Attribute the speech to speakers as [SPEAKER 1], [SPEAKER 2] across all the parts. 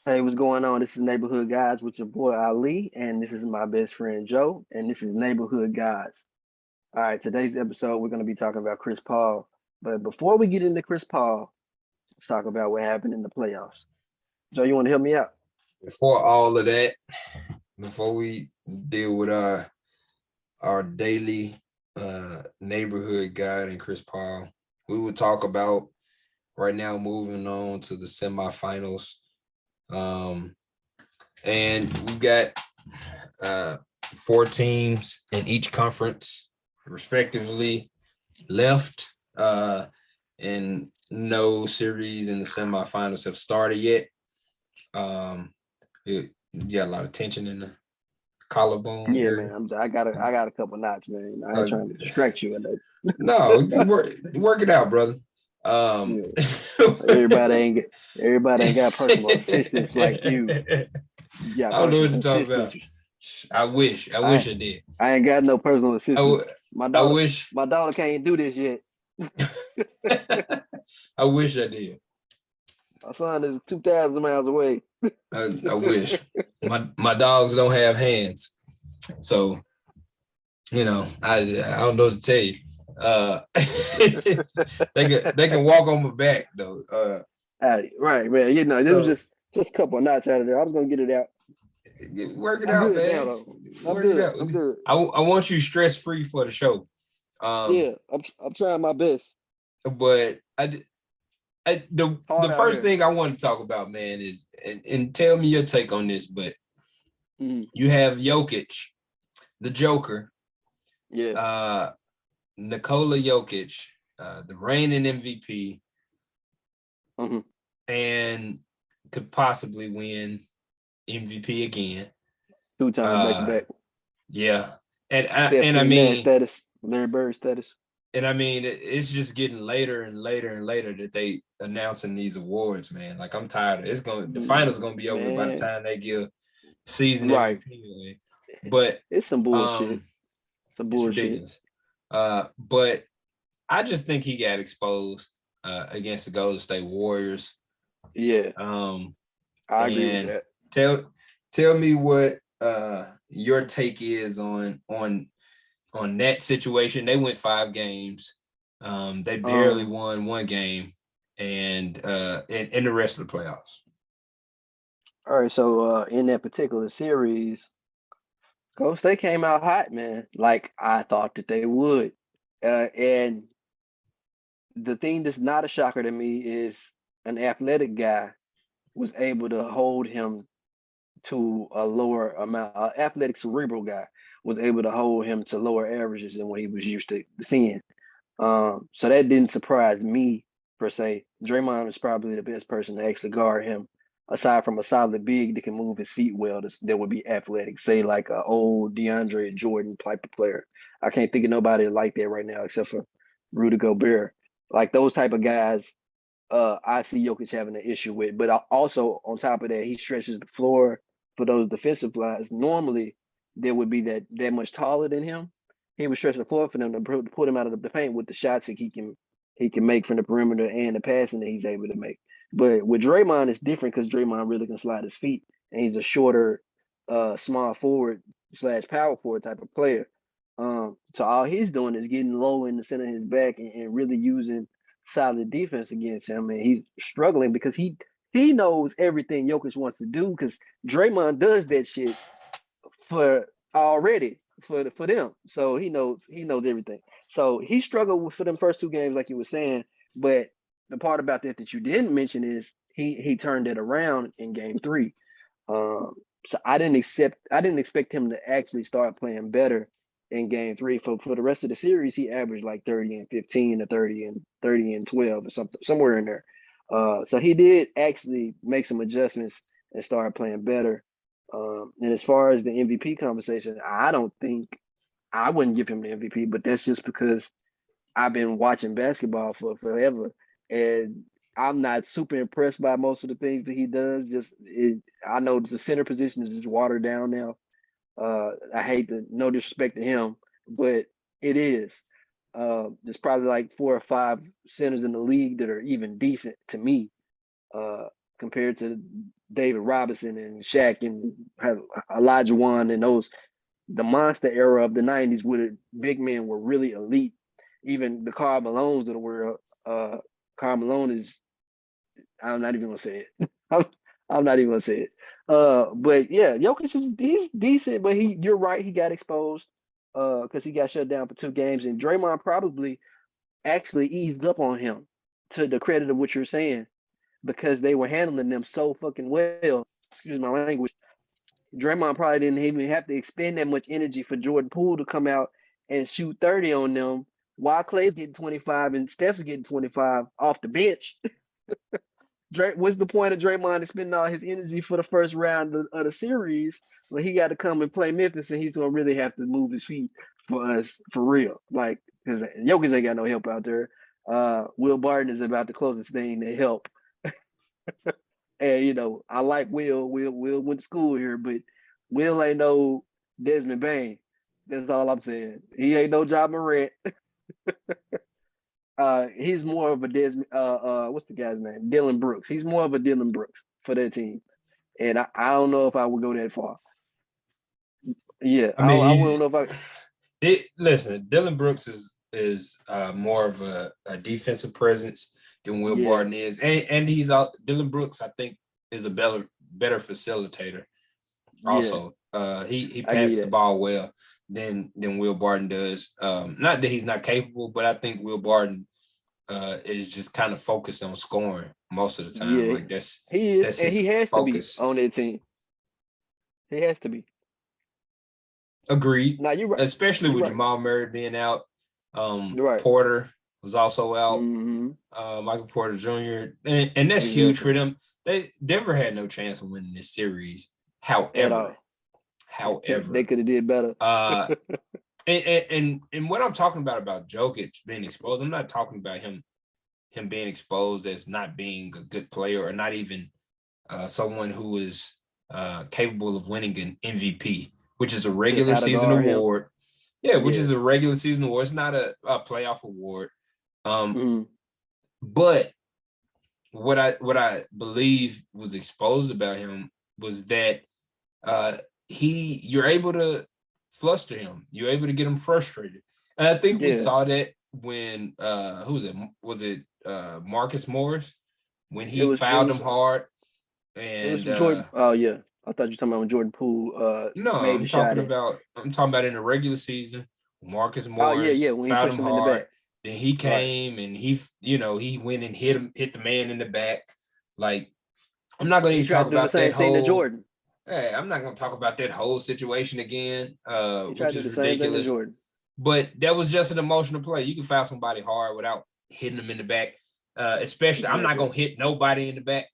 [SPEAKER 1] Hey, what's going on? This is Neighborhood Guys with your boy Ali, and this is my best friend Joe, and this is Neighborhood Guys. All right, today's episode, we're going to be talking about Chris Paul. But before we get into Chris Paul, let's talk about what happened in the playoffs. Joe, you want to help me out?
[SPEAKER 2] Before all of that, before we deal with our daily neighborhood guide and Chris Paul, we will talk about right now moving on to the semifinals. Um, and we've got uh, four teams in each conference, respectively, left. And no series in the semifinals have started yet. You got a lot of tension in the collarbone
[SPEAKER 1] Yeah,
[SPEAKER 2] area.
[SPEAKER 1] man. I got a couple knots, man. I ain't trying to distract you.
[SPEAKER 2] No, work it out, brother. Um,
[SPEAKER 1] Yeah, everybody ain't get, everybody ain't got personal assistants like you.
[SPEAKER 2] I
[SPEAKER 1] You got
[SPEAKER 2] don't know what
[SPEAKER 1] personal
[SPEAKER 2] you're talking
[SPEAKER 1] assistants.
[SPEAKER 2] about. I
[SPEAKER 1] I
[SPEAKER 2] wish I did.
[SPEAKER 1] I ain't got no personal
[SPEAKER 2] I,
[SPEAKER 1] assistants.
[SPEAKER 2] w-
[SPEAKER 1] My
[SPEAKER 2] I
[SPEAKER 1] daughter,
[SPEAKER 2] wish,
[SPEAKER 1] my daughter can't do this yet.
[SPEAKER 2] I wish I did.
[SPEAKER 1] My son is 2,000 miles away.
[SPEAKER 2] I wish my dogs don't have hands, so I don't know what to tell you. They can walk on my back though.
[SPEAKER 1] Right, man. This was
[SPEAKER 2] So
[SPEAKER 1] just a couple of knots out of there. I was gonna get it out.
[SPEAKER 2] work it
[SPEAKER 1] I'm
[SPEAKER 2] out,
[SPEAKER 1] good now,
[SPEAKER 2] man.
[SPEAKER 1] though. I'm
[SPEAKER 2] Work it
[SPEAKER 1] good.
[SPEAKER 2] out.
[SPEAKER 1] I'm good.
[SPEAKER 2] I want you stress free for the show. Um,
[SPEAKER 1] Yeah, I'm trying my best.
[SPEAKER 2] but the
[SPEAKER 1] Hard out
[SPEAKER 2] first
[SPEAKER 1] here.
[SPEAKER 2] thing I want to talk about, man, is and tell me your take on this. But
[SPEAKER 1] Mhm.
[SPEAKER 2] you have Jokic, the Joker,
[SPEAKER 1] Yeah.
[SPEAKER 2] uh, Nikola Jokic, the reigning MVP,
[SPEAKER 1] Hmm.
[SPEAKER 2] and could possibly win MVP again.
[SPEAKER 1] 2 times back to
[SPEAKER 2] Uh,
[SPEAKER 1] back.
[SPEAKER 2] yeah, and I
[SPEAKER 1] Stephanie Nash
[SPEAKER 2] mean,
[SPEAKER 1] status. Larry Bird status.
[SPEAKER 2] it's just getting later and later and later that they announcing these awards, man. Like I'm tired. The finals gonna be over by the
[SPEAKER 1] Man.
[SPEAKER 2] time they give season
[SPEAKER 1] Right.
[SPEAKER 2] MVP away. But
[SPEAKER 1] It's some bullshit.
[SPEAKER 2] um,
[SPEAKER 1] Some
[SPEAKER 2] it's
[SPEAKER 1] bullshit.
[SPEAKER 2] ridiculous. But I just think he got exposed against the Golden State Warriors.
[SPEAKER 1] Yeah,
[SPEAKER 2] Um,
[SPEAKER 1] I agree with
[SPEAKER 2] and
[SPEAKER 1] that.
[SPEAKER 2] tell me what your take is on that situation. They went 5 games. They barely
[SPEAKER 1] Um.
[SPEAKER 2] won one game, and in the rest of the playoffs.
[SPEAKER 1] All right. So in that particular series, Golden State came out hot, man. Like I thought that they would. And the thing that's not a shocker to me is an athletic guy was able to hold him to a lower amount. An athletic cerebral guy was able to hold him to lower averages than what he was used to seeing. So that didn't surprise me per se. Draymond is probably the best person to actually guard him, aside from a solid big that can move his feet well. That would be athletic, say like a old DeAndre Jordan type of player. I can't think of nobody like that right now except for Rudy Gobert. Like those type of guys, I see Jokic having an issue with. But also on top of that, he stretches the floor for those defensive guys. Normally, there would be that much taller than him. He would stretch the floor for them to put him out of the paint with the shots that he can make from the perimeter and the passing that he's able to make. But with Draymond, it's different because Draymond really can slide his feet, and he's a shorter, small forward slash power forward type of player. So all he's doing is getting low in the center of his back and really using solid defense against him, and he's struggling because he knows everything Jokic wants to do because Draymond does that shit for already for them. So he knows everything. So he struggled for them first 2 games, like you were saying. But the part about that you didn't mention is he turned it around in game 3. Um, so I didn't expect him to actually start playing better in game 3. For the rest of the series, he averaged like 30 and 15 or 30 and 12 or something somewhere in there. So he did actually make some adjustments and start playing better. And as far as the MVP conversation, I don't think I wouldn't give him the MVP, but that's just because I've been watching basketball for forever, and I'm not super impressed by most of the things that he does. I know the center position is just watered down now. I hate to no disrespect to him, but it is. There's probably like 4 or 5 centers in the league that are even decent to me. compared to David Robinson and Shaq and Elijah Wan and the monster era of the '90s, where big men were really elite. Even the Karl Malones of the world. Karl Malone is. I'm not even gonna say it. I'm not even gonna say it. But yeah, Jokic he's decent, but you're right, he got exposed because he got shut down for 2 games, and Draymond probably actually eased up on him, to the credit of what you're saying, because they were handling them so fucking well. Excuse my language. Draymond probably didn't even have to expend that much energy for Jordan Poole to come out and shoot 30 on them while Clay's getting 25 and Steph's getting 25 off the bench. What's the point of Draymond spending all his energy for the first round of the series when he got to come and play Memphis, and he's gonna really have to move his feet for us for real? Like, because Jokic ain't got no help out there. Will Barton is about the closest thing to help. And I like Will. Will went to school here, but Will ain't no Desmond Bain. That's all I'm saying. He ain't no John Morant. He's more of a Desmond. What's the guy's name? Dylan Brooks. He's more of a Dylan Brooks for that team, and I don't know if I would go that far. Yeah,
[SPEAKER 2] I mean,
[SPEAKER 1] I wouldn't know if
[SPEAKER 2] listen. Dylan Brooks is more of a defensive presence than Will Barton is, and he's out. Dylan Brooks, I think, is a better facilitator. Also, he passes the ball well than Will Barton does. Not that he's not capable, but I think Will Barton is just kind of focused on scoring most of the time.
[SPEAKER 1] Yeah,
[SPEAKER 2] like that's
[SPEAKER 1] he is,
[SPEAKER 2] that's
[SPEAKER 1] and he
[SPEAKER 2] his
[SPEAKER 1] has
[SPEAKER 2] focus.
[SPEAKER 1] to be on that team. He has to be.
[SPEAKER 2] Agreed.
[SPEAKER 1] Now you're right.
[SPEAKER 2] Especially
[SPEAKER 1] You're
[SPEAKER 2] with
[SPEAKER 1] right.
[SPEAKER 2] Jamal Murray being out.
[SPEAKER 1] You're right.
[SPEAKER 2] Porter was also out.
[SPEAKER 1] Mm-hmm.
[SPEAKER 2] Michael Porter Jr. And that's huge for them. Denver had no chance of winning this series. However,
[SPEAKER 1] they could have did better.
[SPEAKER 2] And what I'm talking about Jokic being exposed, I'm not talking about him being exposed as not being a good player or not even someone who is capable of winning an MVP, which is a regular season award. Yeah, which is a regular season award. It's not a playoff award. But what I believe was exposed about him was that you're able to fluster him. You're able to get him frustrated. And I think we saw that when who was it? Was it Marcus Morris when he fouled him hard? And
[SPEAKER 1] it was Jordan. Oh yeah, I thought you were talking about when Jordan Poole
[SPEAKER 2] no,
[SPEAKER 1] made the shot.
[SPEAKER 2] I'm talking about in the regular season. Marcus Morris
[SPEAKER 1] when he
[SPEAKER 2] fouled
[SPEAKER 1] pushed
[SPEAKER 2] him
[SPEAKER 1] him in the
[SPEAKER 2] hard.
[SPEAKER 1] back.
[SPEAKER 2] Then he came and he went and hit the man in the back. Like, I'm not going to talk about that whole.
[SPEAKER 1] Jordan.
[SPEAKER 2] Hey, I'm not going to talk about that whole situation again, which is
[SPEAKER 1] ridiculous. Same thing to Jordan.
[SPEAKER 2] But that was just an emotional play. You can foul somebody hard without hitting them in the back. Especially, I'm not going to hit nobody in the back.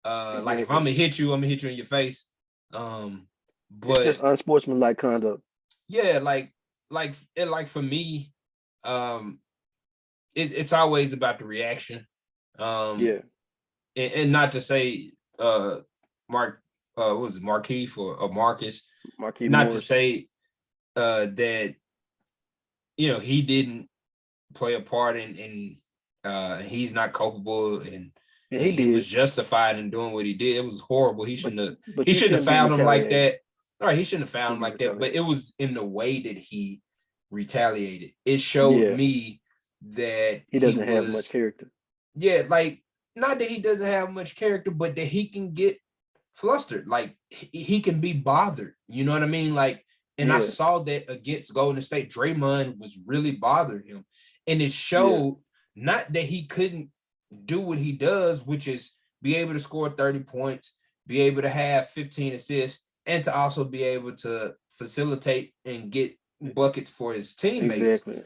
[SPEAKER 2] Like if I'm gonna hit you, I'm gonna hit you in your face. But
[SPEAKER 1] it's just unsportsmanlike conduct.
[SPEAKER 2] Yeah, like for me, it's always about the reaction. And not to say Mark what was it, Markeith or Marcus?
[SPEAKER 1] Marquise
[SPEAKER 2] not
[SPEAKER 1] Morris.
[SPEAKER 2] To say that he didn't play a part in he's not culpable and he was justified in doing what he did. It was horrible. He shouldn't have fouled him like that. All right, he shouldn't have fouled him like that, but it was in the way that he retaliated. It showed me that
[SPEAKER 1] he doesn't have much character.
[SPEAKER 2] Yeah, like not that he doesn't have much character, but that he can get flustered. Like he can be bothered. You know what I mean? Like, and I saw that against Golden State. Draymond was really bothering him. And it showed not that he couldn't do what he does, which is be able to score 30 points, be able to have 15 assists, and to also be able to facilitate and get buckets for his teammates.
[SPEAKER 1] Exactly.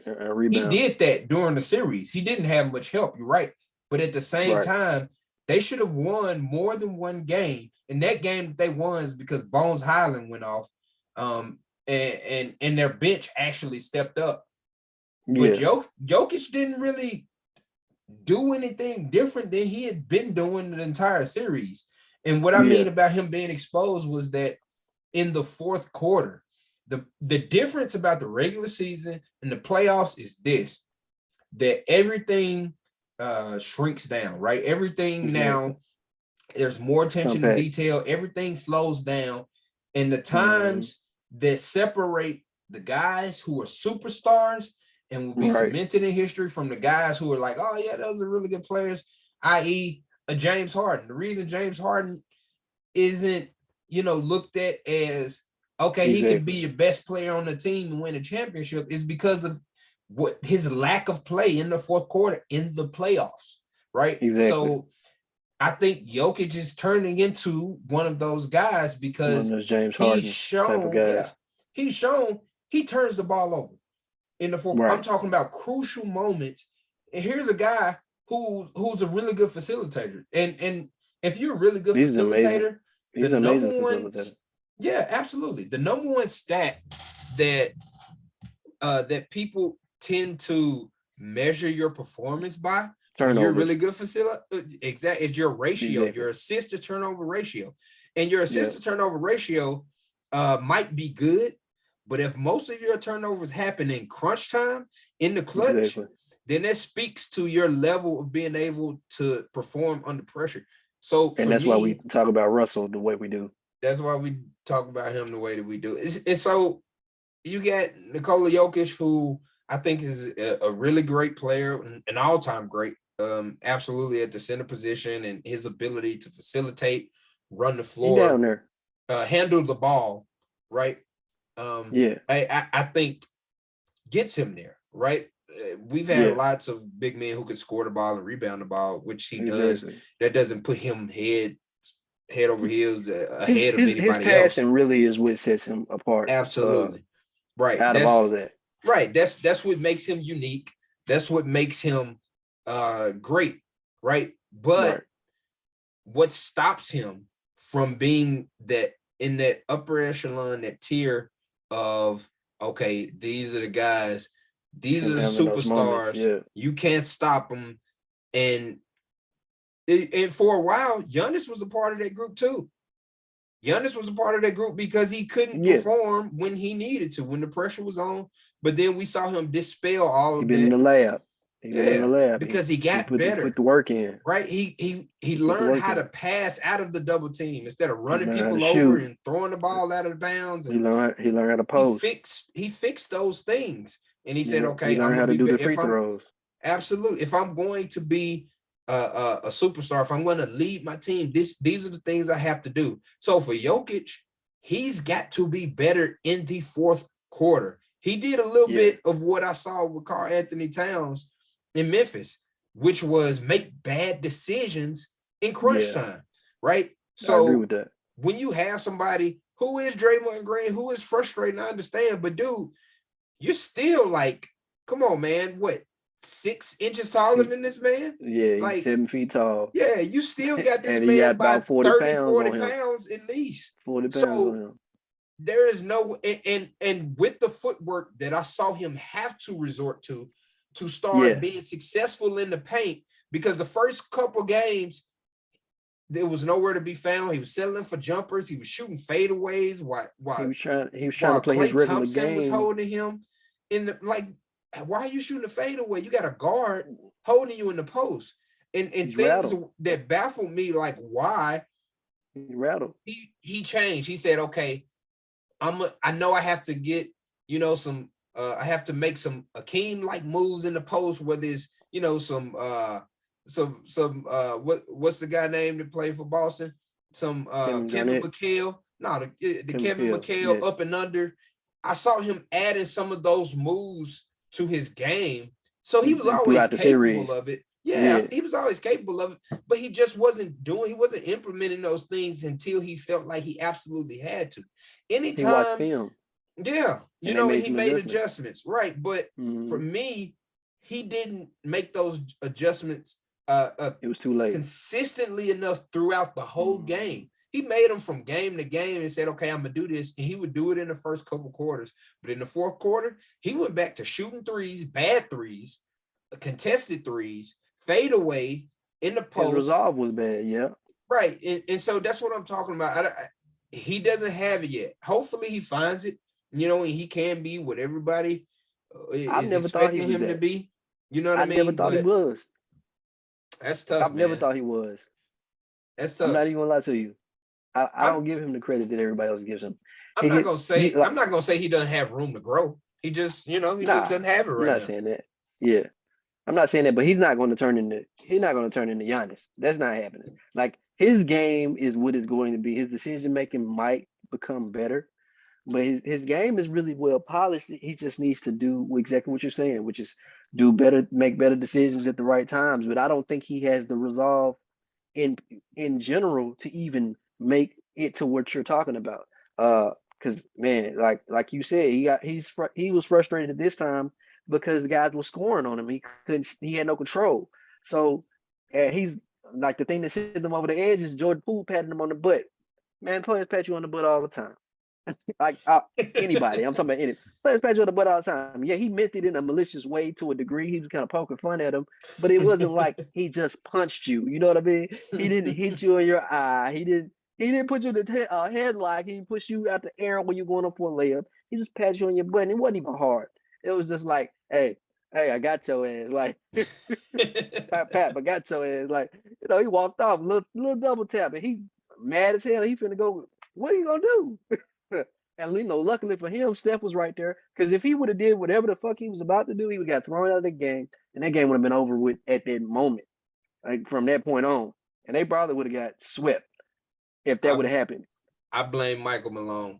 [SPEAKER 2] He did that during the series. He didn't have much help, you're right. But at the same time, they should have won more than one game. And that game that they won is because Bones Highland went off. And their bench actually stepped up. But Jokic didn't really do anything different than he had been doing the entire series. And what I mean about him being exposed was that in the fourth quarter, the difference about the regular season and the playoffs is this, that everything shrinks down, right? Everything now There's more attention to
[SPEAKER 1] Compact.
[SPEAKER 2] detail. Everything slows down. And the times that separate the guys who are superstars and will be cemented in history from the guys who are like, oh, yeah, those are really good players, i.e., a James Harden. The reason James Harden isn't, looked at as, okay, he can be your best player on the team and win a championship is because of what his lack of play in the fourth quarter in the playoffs, right?
[SPEAKER 1] Exactly.
[SPEAKER 2] So I think Jokic is turning into one of those guys because
[SPEAKER 1] James Harden
[SPEAKER 2] he's shown he turns the ball over in the fourth quarter. I'm talking about crucial moments. And here's a guy who's a really good facilitator. And if you're a really good facilitator,
[SPEAKER 1] he's the number one,
[SPEAKER 2] yeah, absolutely. The number one stat that that people tend to measure your performance by when you're a really good facilitator, exactly, is your ratio, your assist to turnover ratio. And your assist to turnover ratio might be good, but if most of your turnovers happen in crunch time, in the clutch, then that speaks to your level of being able to perform under pressure. So,
[SPEAKER 1] and that's why we talk about Russell the way we do.
[SPEAKER 2] That's why we talk about him the way that we do. And so you got Nikola Jokic, who I think is a really great player, an all-time great, absolutely at the center position, and his ability to facilitate, run the floor,
[SPEAKER 1] down there,
[SPEAKER 2] handle the ball, right? I think gets him there, right? We've had lots of big men who could score the ball and rebound the ball, which he does. That doesn't put him head over heels ahead of anybody else. His
[SPEAKER 1] passing really is what sets him apart.
[SPEAKER 2] Absolutely. Right.
[SPEAKER 1] Out of all of that.
[SPEAKER 2] Right. That's what makes him unique. That's what makes him great. Right. But what stops him from being that in that upper echelon, that tier of, okay, these are the guys, these are the superstars. You can't stop them. And for a while, Giannis was a part of that group too. Giannis was a part of that group because he couldn't perform when he needed to, when the pressure was on. But then we saw him dispel all of that.
[SPEAKER 1] In the lab.
[SPEAKER 2] Because he got better.
[SPEAKER 1] Put the work in.
[SPEAKER 2] Right. He learned how to pass out of the double team instead of running people over and throwing the ball out of bounds. And
[SPEAKER 1] he learned how to post.
[SPEAKER 2] He fixed those things. And he said, okay,
[SPEAKER 1] he learned how to do the free throws.
[SPEAKER 2] Absolutely. If I'm going to be a superstar, if I'm going to lead my team, these are the things I have to do. So for Jokic, he's got to be better in the fourth quarter. He did a little bit of what I saw with Karl Anthony Towns in Memphis, which was make bad decisions in crunch time, right? So
[SPEAKER 1] I agree with that.
[SPEAKER 2] When you have somebody who is Draymond Green, who is frustrating, I understand, but dude, you're still like, come on, man, what? 6 inches taller than this man?
[SPEAKER 1] Yeah, he's like 7 feet tall.
[SPEAKER 2] Yeah, you still got this man by 40 pounds at least.
[SPEAKER 1] 40 pounds on him.
[SPEAKER 2] There is no, and with the footwork that I saw him have to resort to start being successful in the paint, because the first couple games, there was nowhere to be found. He was settling for jumpers. He was shooting fadeaways while
[SPEAKER 1] he was trying to play his rhythm of the game.
[SPEAKER 2] Was holding him in the, like, why are you shooting a fadeaway? You got a guard holding you in the post. And things that baffled me, like why
[SPEAKER 1] he rattled.
[SPEAKER 2] He changed. He said, okay, I know I have to get, some I have to make some Akeem-like moves in the post, whether it's, some what's the guy name that played for Boston? Some Kevin McHale. No, the Kevin McHale up and under. I saw him adding some of those moves to his game. So he was always capable of it. Yeah, he was always capable of it, but he just wasn't implementing those things until he felt like he absolutely had to. Anytime, yeah, he made adjustments, right? But for me, he didn't make those adjustments.
[SPEAKER 1] It was too late.
[SPEAKER 2] Consistently enough throughout the whole game. He made them from game to game and said, okay, I'm going to do this. And he would do it in the first couple quarters. But in the fourth quarter, he went back to shooting threes, bad threes, contested threes, fade away in the post.
[SPEAKER 1] His resolve was bad, yeah.
[SPEAKER 2] Right. And so that's what I'm talking about. He doesn't have it yet. Hopefully he finds it, and he can be what everybody is expecting him to be. You know what I mean?
[SPEAKER 1] I never thought he was.
[SPEAKER 2] That's tough.
[SPEAKER 1] I've never thought he was.
[SPEAKER 2] That's
[SPEAKER 1] I'm not
[SPEAKER 2] tough.
[SPEAKER 1] even gonna lie to you. I
[SPEAKER 2] I'm
[SPEAKER 1] don't give him the credit that everybody else gives him.
[SPEAKER 2] I'm not gonna
[SPEAKER 1] He
[SPEAKER 2] say
[SPEAKER 1] like
[SPEAKER 2] I'm not gonna say he doesn't have room to grow. He just, he just
[SPEAKER 1] nah.
[SPEAKER 2] doesn't have it
[SPEAKER 1] I'm
[SPEAKER 2] right
[SPEAKER 1] not
[SPEAKER 2] now.
[SPEAKER 1] saying that. Yeah, I'm not saying that, but he's not going to turn into Giannis. That's not happening. Like his game is what it's going to be. His decision making might become better, but his game is really well polished. He just needs to do exactly what you're saying, which is do better, make better decisions at the right times. But I don't think he has the resolve in in general to even make it to what you're talking about. Because man, like you said, he was frustrated at this time because the guys were scoring on him. He had no control. So he's like the thing that sent him over the edge is Jordan Poole patting him on the butt. Man, players pat you on the butt all the time. Like anybody, I'm talking about any players pat you on the butt all the time. Yeah, he meant it in a malicious way to a degree. He was kind of poking fun at him, but it wasn't like he just punched you. You know what I mean? He didn't hit you in your eye. He didn't put you in the headlock. He didn't push you out the air when you're going up for a layup. He just pat you on your butt. And it wasn't even hard. It was just like, hey, I got your ass. Like pat, I got your ass. Like he walked off, little double tap, and he mad as hell. He finna go. What are you gonna do? And luckily for him, Steph was right there. Because if he would have did whatever the fuck he was about to do, he would have got thrown out of the game, and that game would have been over with at that moment. Like from that point on, and they probably would have got swept if that
[SPEAKER 2] I
[SPEAKER 1] would have happened.
[SPEAKER 2] I blame Michael Malone.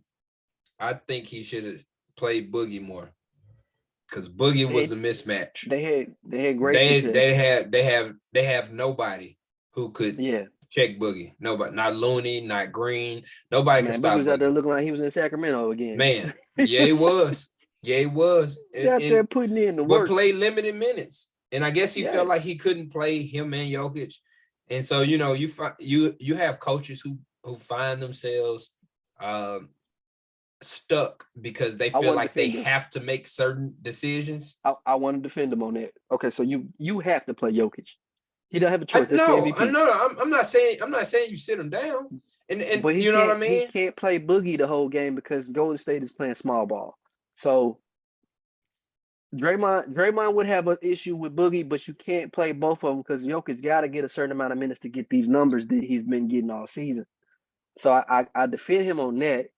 [SPEAKER 2] I think he should have played Boogie more because Boogie was a mismatch.
[SPEAKER 1] They had great
[SPEAKER 2] They
[SPEAKER 1] success.
[SPEAKER 2] they have nobody who could
[SPEAKER 1] Yeah,
[SPEAKER 2] check Boogie. Nobody, not Looney, not Green. Nobody can
[SPEAKER 1] man, Boogie
[SPEAKER 2] stop
[SPEAKER 1] was out there
[SPEAKER 2] Boogie.
[SPEAKER 1] looking like he was in Sacramento again.
[SPEAKER 2] Man, yeah, he was. Yeah, he was.
[SPEAKER 1] Out there
[SPEAKER 2] And
[SPEAKER 1] putting in the
[SPEAKER 2] but
[SPEAKER 1] work.
[SPEAKER 2] played limited minutes. And I guess he felt
[SPEAKER 1] Yes,
[SPEAKER 2] like he couldn't play him and Jokic. And so, you have coaches who find themselves um stuck because they
[SPEAKER 1] I
[SPEAKER 2] feel
[SPEAKER 1] want to
[SPEAKER 2] like they
[SPEAKER 1] defend him.
[SPEAKER 2] have to make certain decisions.
[SPEAKER 1] I want to defend him on that. Okay, so you have to play Jokic. He don't have a
[SPEAKER 2] I
[SPEAKER 1] choice. That's the
[SPEAKER 2] no, I
[SPEAKER 1] MVP.
[SPEAKER 2] know. I'm not saying you sit him down, and
[SPEAKER 1] But
[SPEAKER 2] you know what I
[SPEAKER 1] he
[SPEAKER 2] mean.
[SPEAKER 1] can't play Boogie the whole game because Golden State is playing small ball. So Draymond would have an issue with Boogie, but you can't play both of them because Jokic got to get a certain amount of minutes to get these numbers that he's been getting all season. So I defend him on that,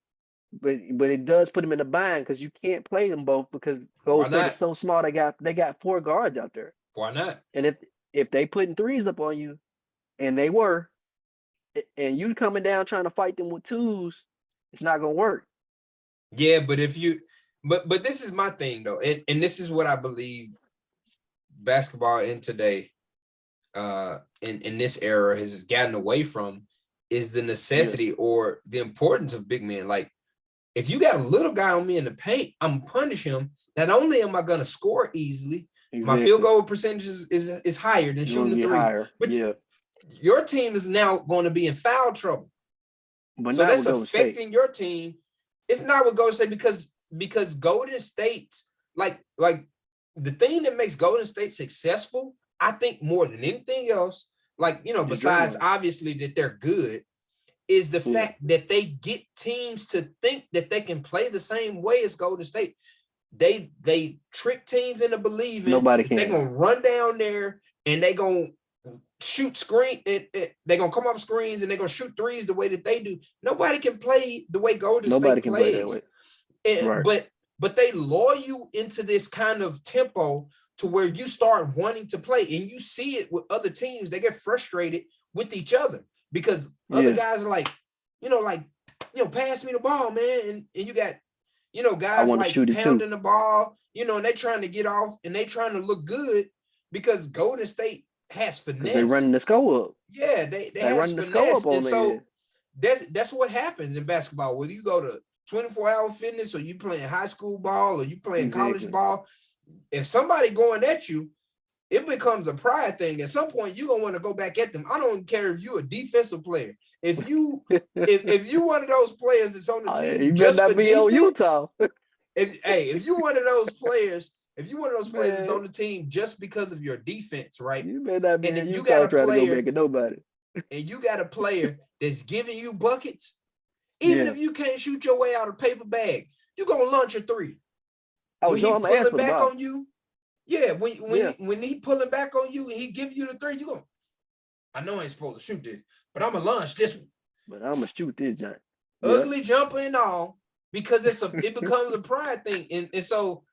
[SPEAKER 1] but it does put him in a bind because you can't play them both because
[SPEAKER 2] Why
[SPEAKER 1] Golden State is
[SPEAKER 2] not?
[SPEAKER 1] so small. They got four guards out there,
[SPEAKER 2] Why not?
[SPEAKER 1] and if they putting threes up on you, and they were, and you coming down trying to fight them with twos, it's not gonna work.
[SPEAKER 2] Yeah, but if you, but this is my thing though, and this is what I believe basketball in today, in this era has gotten away from, is the
[SPEAKER 1] Yeah,
[SPEAKER 2] necessity or the importance of big men. Like, if you got a little guy on me in the paint, I'm gonna punish him. Not only am I gonna score easily, my field
[SPEAKER 1] exactly.
[SPEAKER 2] goal percentage is higher than
[SPEAKER 1] It's
[SPEAKER 2] shooting
[SPEAKER 1] gonna
[SPEAKER 2] the
[SPEAKER 1] get
[SPEAKER 2] three,
[SPEAKER 1] higher.
[SPEAKER 2] but
[SPEAKER 1] Yeah,
[SPEAKER 2] your team is now going to be in foul trouble.
[SPEAKER 1] but
[SPEAKER 2] So
[SPEAKER 1] not
[SPEAKER 2] that's
[SPEAKER 1] with Golden State.
[SPEAKER 2] affecting your team. It's not what Golden State because Golden State's like the thing that makes Golden State successful, I think more than anything else,
[SPEAKER 1] It's
[SPEAKER 2] besides
[SPEAKER 1] Draymond.
[SPEAKER 2] obviously that they're good, is the
[SPEAKER 1] Yeah,
[SPEAKER 2] fact that they get teams to think that they can play the same way as Golden State. They trick teams into believing
[SPEAKER 1] nobody
[SPEAKER 2] that they're
[SPEAKER 1] can.
[SPEAKER 2] gonna run down there and they're gonna shoot screen. They're gonna come up screens and they're gonna shoot threes the way that they do. Nobody can play the way Golden
[SPEAKER 1] Nobody
[SPEAKER 2] State
[SPEAKER 1] can play that
[SPEAKER 2] plays.
[SPEAKER 1] way. Right.
[SPEAKER 2] But they lure you into this kind of tempo to where you start wanting to play, and you see it with other teams. They get frustrated with each other because other
[SPEAKER 1] Yeah.
[SPEAKER 2] guys are pass me the ball, man, and you got
[SPEAKER 1] I
[SPEAKER 2] guys
[SPEAKER 1] want to
[SPEAKER 2] like
[SPEAKER 1] shoot it too.
[SPEAKER 2] pounding the ball, and they trying to get off and they trying to look good because Golden State has
[SPEAKER 1] Because they
[SPEAKER 2] finesse.
[SPEAKER 1] running the score up.
[SPEAKER 2] Yeah, they
[SPEAKER 1] They
[SPEAKER 2] has
[SPEAKER 1] running the score
[SPEAKER 2] finesse,
[SPEAKER 1] up
[SPEAKER 2] and
[SPEAKER 1] on
[SPEAKER 2] so
[SPEAKER 1] there.
[SPEAKER 2] that's what happens in basketball. Whether you go to 24-hour fitness or you playing high school ball or you playing college
[SPEAKER 1] Exactly.
[SPEAKER 2] ball, if somebody going at you, it becomes a pride thing. At some point, you're gonna want to go back at them. I don't care if you're a defensive player. If you one of those players that's on the team
[SPEAKER 1] You better
[SPEAKER 2] just for
[SPEAKER 1] not be on
[SPEAKER 2] defense,
[SPEAKER 1] Utah.
[SPEAKER 2] if you one of those players, that's
[SPEAKER 1] Man,
[SPEAKER 2] on the team just because of your defense, right?
[SPEAKER 1] you better not be
[SPEAKER 2] And
[SPEAKER 1] in
[SPEAKER 2] if you got
[SPEAKER 1] Utah
[SPEAKER 2] a
[SPEAKER 1] trying to go back
[SPEAKER 2] player
[SPEAKER 1] at nobody.
[SPEAKER 2] that's giving you buckets, even
[SPEAKER 1] Yeah.
[SPEAKER 2] if you can't shoot your way out of paper bag, you're gonna launch a three.
[SPEAKER 1] Oh,
[SPEAKER 2] When
[SPEAKER 1] Joe,
[SPEAKER 2] he
[SPEAKER 1] I'm gonna ask
[SPEAKER 2] pulling
[SPEAKER 1] for the
[SPEAKER 2] back
[SPEAKER 1] ball.
[SPEAKER 2] on you, yeah,
[SPEAKER 1] Yeah.
[SPEAKER 2] when he pulling back on you and he give you the three, you going I know I ain't supposed to shoot this, but I'm gonna launch this one.
[SPEAKER 1] But I'm gonna shoot this giant.
[SPEAKER 2] Ugly jumper and all, because it becomes a pride thing. And so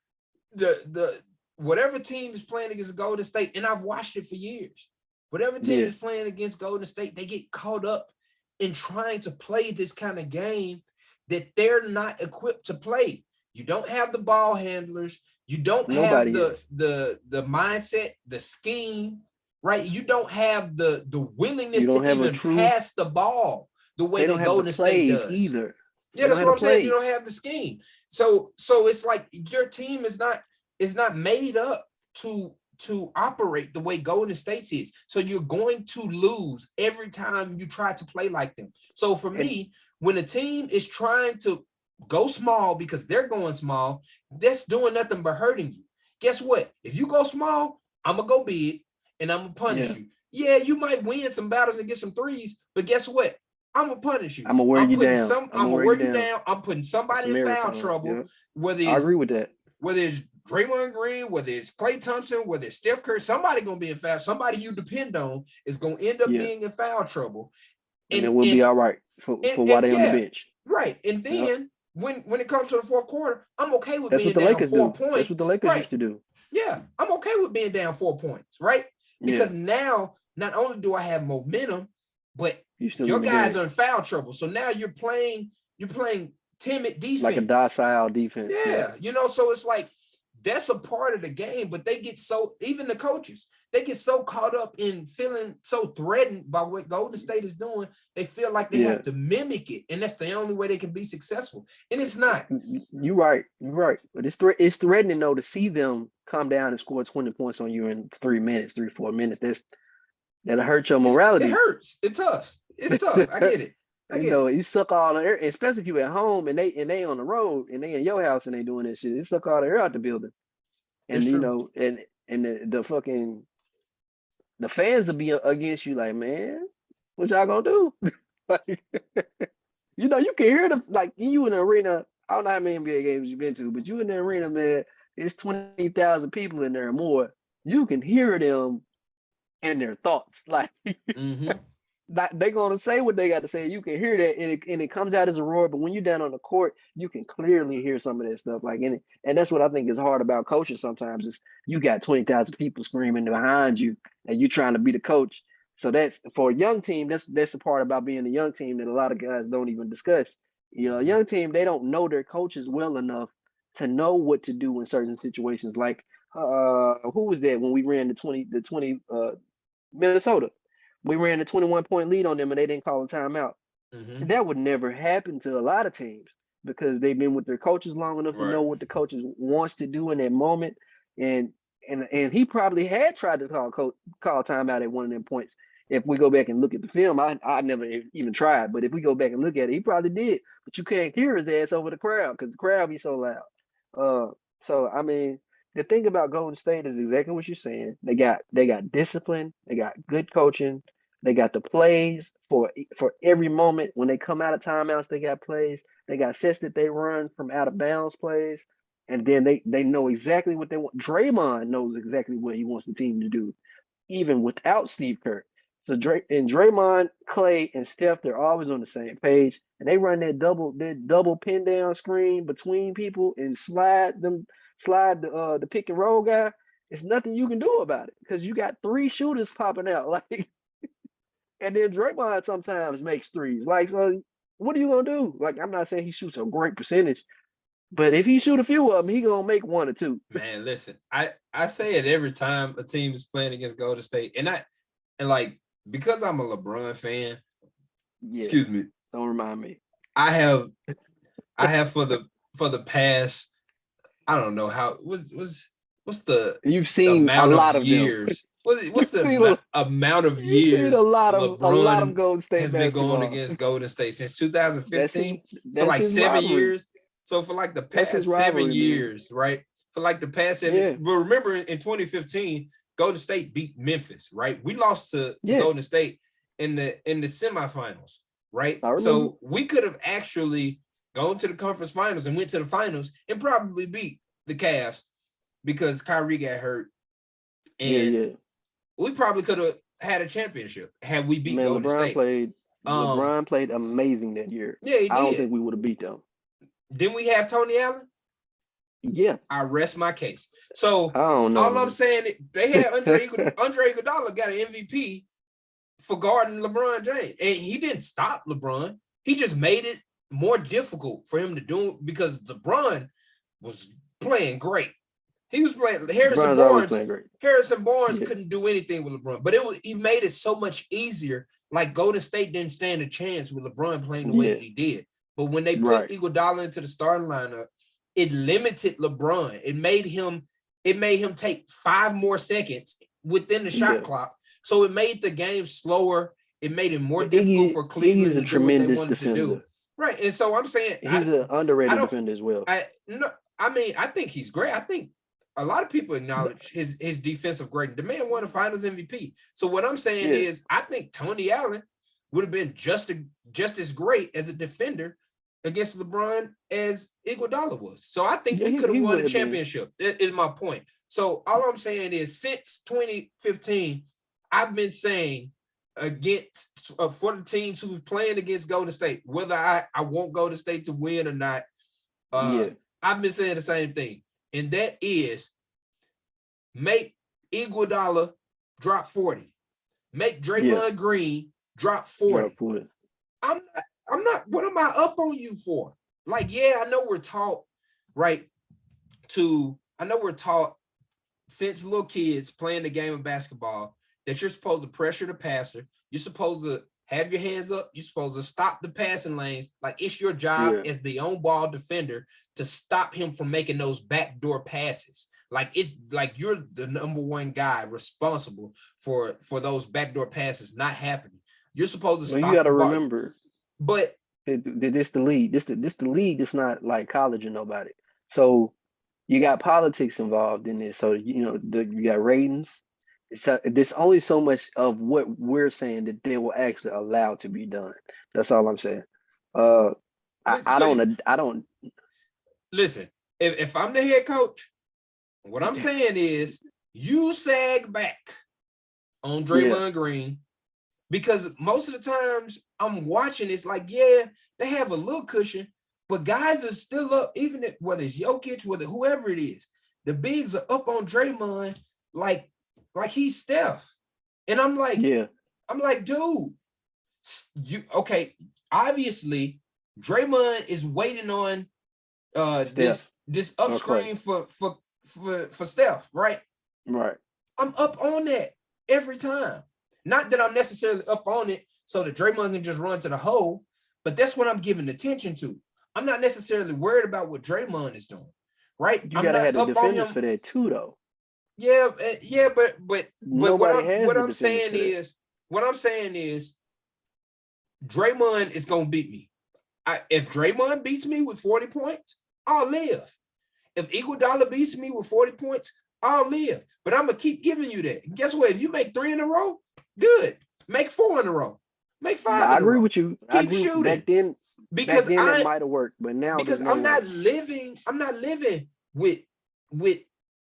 [SPEAKER 2] the whatever team is playing against Golden State, and I've watched it for years, whatever team is playing against Golden State, they get caught up in trying to play this kind of game that they're not equipped to play. You don't have the ball handlers. You don't have the mindset, the scheme, right? You don't have the willingness to even pass the ball the way that Golden State does
[SPEAKER 1] either.
[SPEAKER 2] Yeah, that's what I'm saying. You don't have the scheme. So it's like your team is not made up to operate the way Golden State is. So you're going to lose every time you try to play like them. So for me, when a team is trying to go small because they're going small, that's doing nothing but hurting you. Guess what? If you go small, I'm going to go big and I'm going to punish you. Yeah, you might win some battles and get some threes, but guess what? I'm gonna punish you.
[SPEAKER 1] I'm gonna wear you down.
[SPEAKER 2] I'm gonna wear you down. I'm putting somebody in foul trouble.
[SPEAKER 1] Yeah.
[SPEAKER 2] Whether it's,
[SPEAKER 1] I agree with that.
[SPEAKER 2] Whether it's Draymond Green, whether it's Klay Thompson, whether it's Steph Curry, somebody gonna be in foul. Somebody you depend on is gonna end up being in foul trouble.
[SPEAKER 1] And then we'll be all right for while they're on the bench.
[SPEAKER 2] Right. And then when it comes to the fourth quarter, I'm okay with being down 4 points.
[SPEAKER 1] That's what the Lakers used to do.
[SPEAKER 2] Yeah, I'm okay with being down 4 points, right? Because now not only do I have momentum, but your guys are in foul trouble. So now you're playing timid defense.
[SPEAKER 1] Like a docile defense.
[SPEAKER 2] Yeah. So it's like that's a part of the game, but they get even the coaches, they get so caught up in feeling so threatened by what Golden State is doing, they feel like they have to mimic it. And that's the only way they can be successful. And it's not.
[SPEAKER 1] You're right. But it's threatening though to see them come down and score 20 points on you in 3 minutes, 3-4 minutes. That'll hurt your morality.
[SPEAKER 2] It hurts. It's tough. It's tough. I get it.
[SPEAKER 1] You suck all the air, especially if you at home and they on the road and they in your house and they doing this shit. It suck all the air out the building. And and the fans will be against you like, man, what y'all gonna do? You can hear you in the arena. I don't know how many NBA games you've been to, but you in the arena, man, it's 20,000 people in there or more. You can hear them and their thoughts. Like they're gonna say what they got to say. You can hear that, and it comes out as a roar. But when you're down on the court, you can clearly hear some of that stuff. And that's what I think is hard about coaches. Sometimes is you got 20,000 people screaming behind you, and you trying to be the coach. So that's for a young team. That's the part about being a young team that a lot of guys don't even discuss. A young team, they don't know their coaches well enough to know what to do in certain situations. Like who was that when we ran the 20 Minnesota? We ran a 21-point lead on them and they didn't call a timeout. That would never happen to a lot of teams because they've been with their coaches long enough to know what the coaches wants to do in that moment. And he probably had tried to call timeout at one of them points. If we go back and look at the film, I never even tried. But if we go back and look at it, he probably did. But you can't hear his ass over the crowd because the crowd be so loud. So I mean, the thing about Golden State is exactly what you're saying. They got discipline. They got good coaching. They got the plays for every moment. When they come out of timeouts, they got plays. They got sets that they run from out of bounds plays. And then they know exactly what they want. Draymond knows exactly what he wants the team to do, even without Steve Kerr. So Draymond, Klay, and Steph, they're always on the same page. And they run that double pin down screen between people and slide the pick and roll guy. It's nothing you can do about it because you got 3 shooters popping out. And then Draymond sometimes makes threes. So what are you gonna do? I'm not saying he shoots a great percentage, but if he shoot a few of them, he gonna make 1 or 2.
[SPEAKER 2] Man, listen, I say it every time a team is playing against Golden State, and because I'm a LeBron fan.
[SPEAKER 1] Yeah,
[SPEAKER 2] excuse me.
[SPEAKER 1] Don't remind me.
[SPEAKER 2] I have for the past. I don't know how what's the
[SPEAKER 1] you've seen a lot of
[SPEAKER 2] years. What's the amount of years
[SPEAKER 1] a lot of Golden State
[SPEAKER 2] has been going against Golden State since 2015? So 7 years. So for the past 7 years, right? For the past 7 years. But remember in 2015, Golden State beat Memphis, right? We lost to Golden State in the semifinals, right? So we could have actually gone to the conference finals and went to the finals and probably beat the Cavs because Kyrie got hurt. And we probably could have had a championship had we beat
[SPEAKER 1] Man,
[SPEAKER 2] Golden State.
[SPEAKER 1] LeBron played amazing that year.
[SPEAKER 2] Yeah, he
[SPEAKER 1] I don't
[SPEAKER 2] did.
[SPEAKER 1] think we would have beat them.
[SPEAKER 2] Didn't we have Tony Allen?
[SPEAKER 1] Yeah.
[SPEAKER 2] I rest my case. So
[SPEAKER 1] I don't know.
[SPEAKER 2] all I'm saying, they had Andre Iguodala got an MVP for guarding LeBron James, and he didn't stop LeBron. He just made it more difficult for him to do it because LeBron was playing great. He was playing Harrison
[SPEAKER 1] LeBron's always playing great.
[SPEAKER 2] Harrison Barnes couldn't do anything with LeBron, but he made it so much easier. Like Golden State didn't stand a chance with LeBron playing the way that he did. But when they put Iguodala into the starting lineup, it limited LeBron. It made him take 5 more seconds within the shot clock. So it made the game slower. It made it more difficult for Cleveland to do what they wanted to do. Right. And so I'm saying
[SPEAKER 1] he's an underrated defender as well.
[SPEAKER 2] I think he's great. I think a lot of people acknowledge his defensive greatness. The man won a Finals MVP. So what I'm saying is, I think Tony Allen would have been just as great as a defender against LeBron as Iguodala was. So I think we could have won a championship. Is my point. So all I'm saying is, since 2015, I've been saying against for the teams who's playing against Golden State, whether I want Golden State to win or not, I've been saying the same thing. And that is, make Iguodala drop 40. Make Draymond Green drop 40. I'm not, what am I up on you for? Like, I know we're taught, since little kids playing the game of basketball, that you're supposed to pressure the passer. You're supposed to have your hands up. You're supposed to stop the passing lanes. Like, it's your job as the on-ball defender to stop him from making those backdoor passes. Like, it's like you're the number one guy responsible for those backdoor passes not happening. You're supposed to stop.
[SPEAKER 1] You got to remember,
[SPEAKER 2] but
[SPEAKER 1] this the league. This the league. It's not like college or nobody. So you got politics involved in this. So you got ratings. So there's only so much of what we're saying that they will actually allow to be done. That's all I'm saying. I don't
[SPEAKER 2] listen. If I'm the head coach, what I'm saying is, you sag back on Draymond Green, because most of the times I'm watching, it's like, they have a little cushion, but guys are still up, even if, whether it's Jokic, whether whoever it is, the bigs are up on Draymond like he's Steph. And I'm like, dude, obviously Draymond is waiting on this up screen for Steph, right?
[SPEAKER 1] Right.
[SPEAKER 2] I'm up on that every time. Not that I'm necessarily up on it so that Draymond can just run to the hole, but that's what I'm giving attention to. I'm not necessarily worried about what Draymond is doing, right?
[SPEAKER 1] You gotta have the defenders for that too, though.
[SPEAKER 2] Yeah, but what I'm saying is Draymond is gonna beat me. If Draymond beats me with 40 points, I'll live. If Iguodala beats me with 40 points, I'll live. But I'm gonna keep giving you that. And guess what? If you make 3 in a row, good. Make 4 in a row. Make 5 in a row.
[SPEAKER 1] I agree with you.
[SPEAKER 2] Keep shooting.
[SPEAKER 1] Back then it might have worked, but now
[SPEAKER 2] because I'm not living with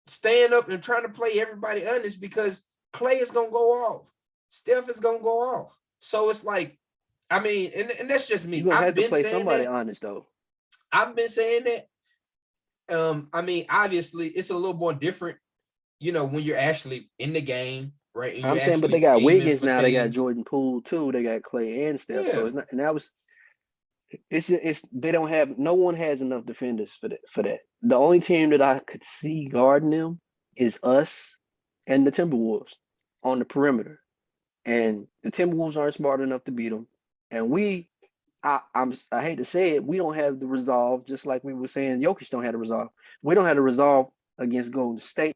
[SPEAKER 2] staying up and trying to play everybody honest, because Clay is gonna go off. Steph is gonna go off. So it's like, I mean, and that's just me.
[SPEAKER 1] You're gonna have to play somebody honest though.
[SPEAKER 2] I've been saying that. I mean, obviously it's a little more different, when you're actually in the game, right? And
[SPEAKER 1] I'm saying, but they got Wiggins now, they got Jordan Poole too, they got Clay and Steph. Yeah. So it's not, and that was, it's they don't have, no one has enough defenders for that. The only team that I could see guarding them is us and the Timberwolves on the perimeter, and the Timberwolves aren't smart enough to beat them. And I hate to say it, we don't have the resolve, just like we were saying Jokic don't have the resolve. We don't have the resolve against Golden State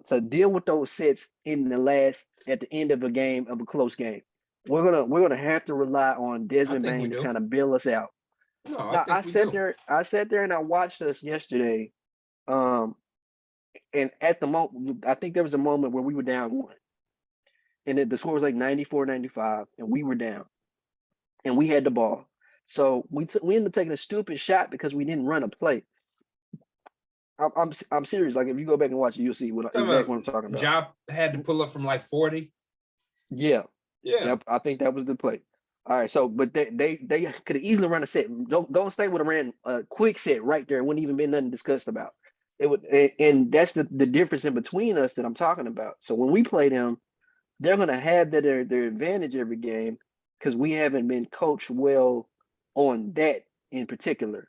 [SPEAKER 1] to deal with those sets at the end of a game, of a close game. We're gonna have to rely on Desmond Bane to kind of bail us out.
[SPEAKER 2] No,
[SPEAKER 1] I sat there and I watched us yesterday. And at the moment, I think there was a moment where we were down 1. And the score was like 94-95, and we were down. And we had the ball. So we ended up taking a stupid shot because we didn't run a play. I'm serious. Like, if you go back and watch it, you'll see exactly what I'm talking about.
[SPEAKER 2] Job had to pull up from like 40.
[SPEAKER 1] Yeah,
[SPEAKER 2] Yeah.
[SPEAKER 1] I think that was the play. All right, so but they could have easily run a set. Golden State would have ran a quick set right there. It wouldn't even been nothing discussed about. It would, and that's the difference in between us that I'm talking about. So when we play them, they're going to have their advantage every game because we haven't been coached well on that in particular.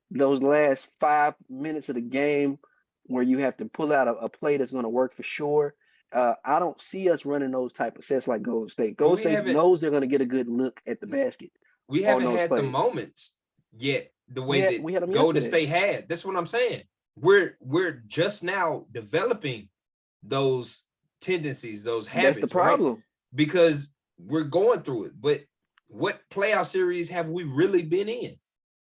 [SPEAKER 1] Those last 5 minutes of the game where you have to pull out a play that's going to work for sure. I don't see us running those type of sets like Golden State.
[SPEAKER 2] But
[SPEAKER 1] Golden State knows they're going to get a good look at the basket
[SPEAKER 2] we
[SPEAKER 1] on
[SPEAKER 2] haven't
[SPEAKER 1] those
[SPEAKER 2] had the
[SPEAKER 1] plays.
[SPEAKER 2] moments yet the way that
[SPEAKER 1] We had them
[SPEAKER 2] Golden
[SPEAKER 1] yesterday.
[SPEAKER 2] State had. That's what I'm saying. We're just now developing those tendencies, those
[SPEAKER 1] That's the
[SPEAKER 2] habits, right?
[SPEAKER 1] problem.
[SPEAKER 2] Because we're going through it. But what playoff series have we really been in?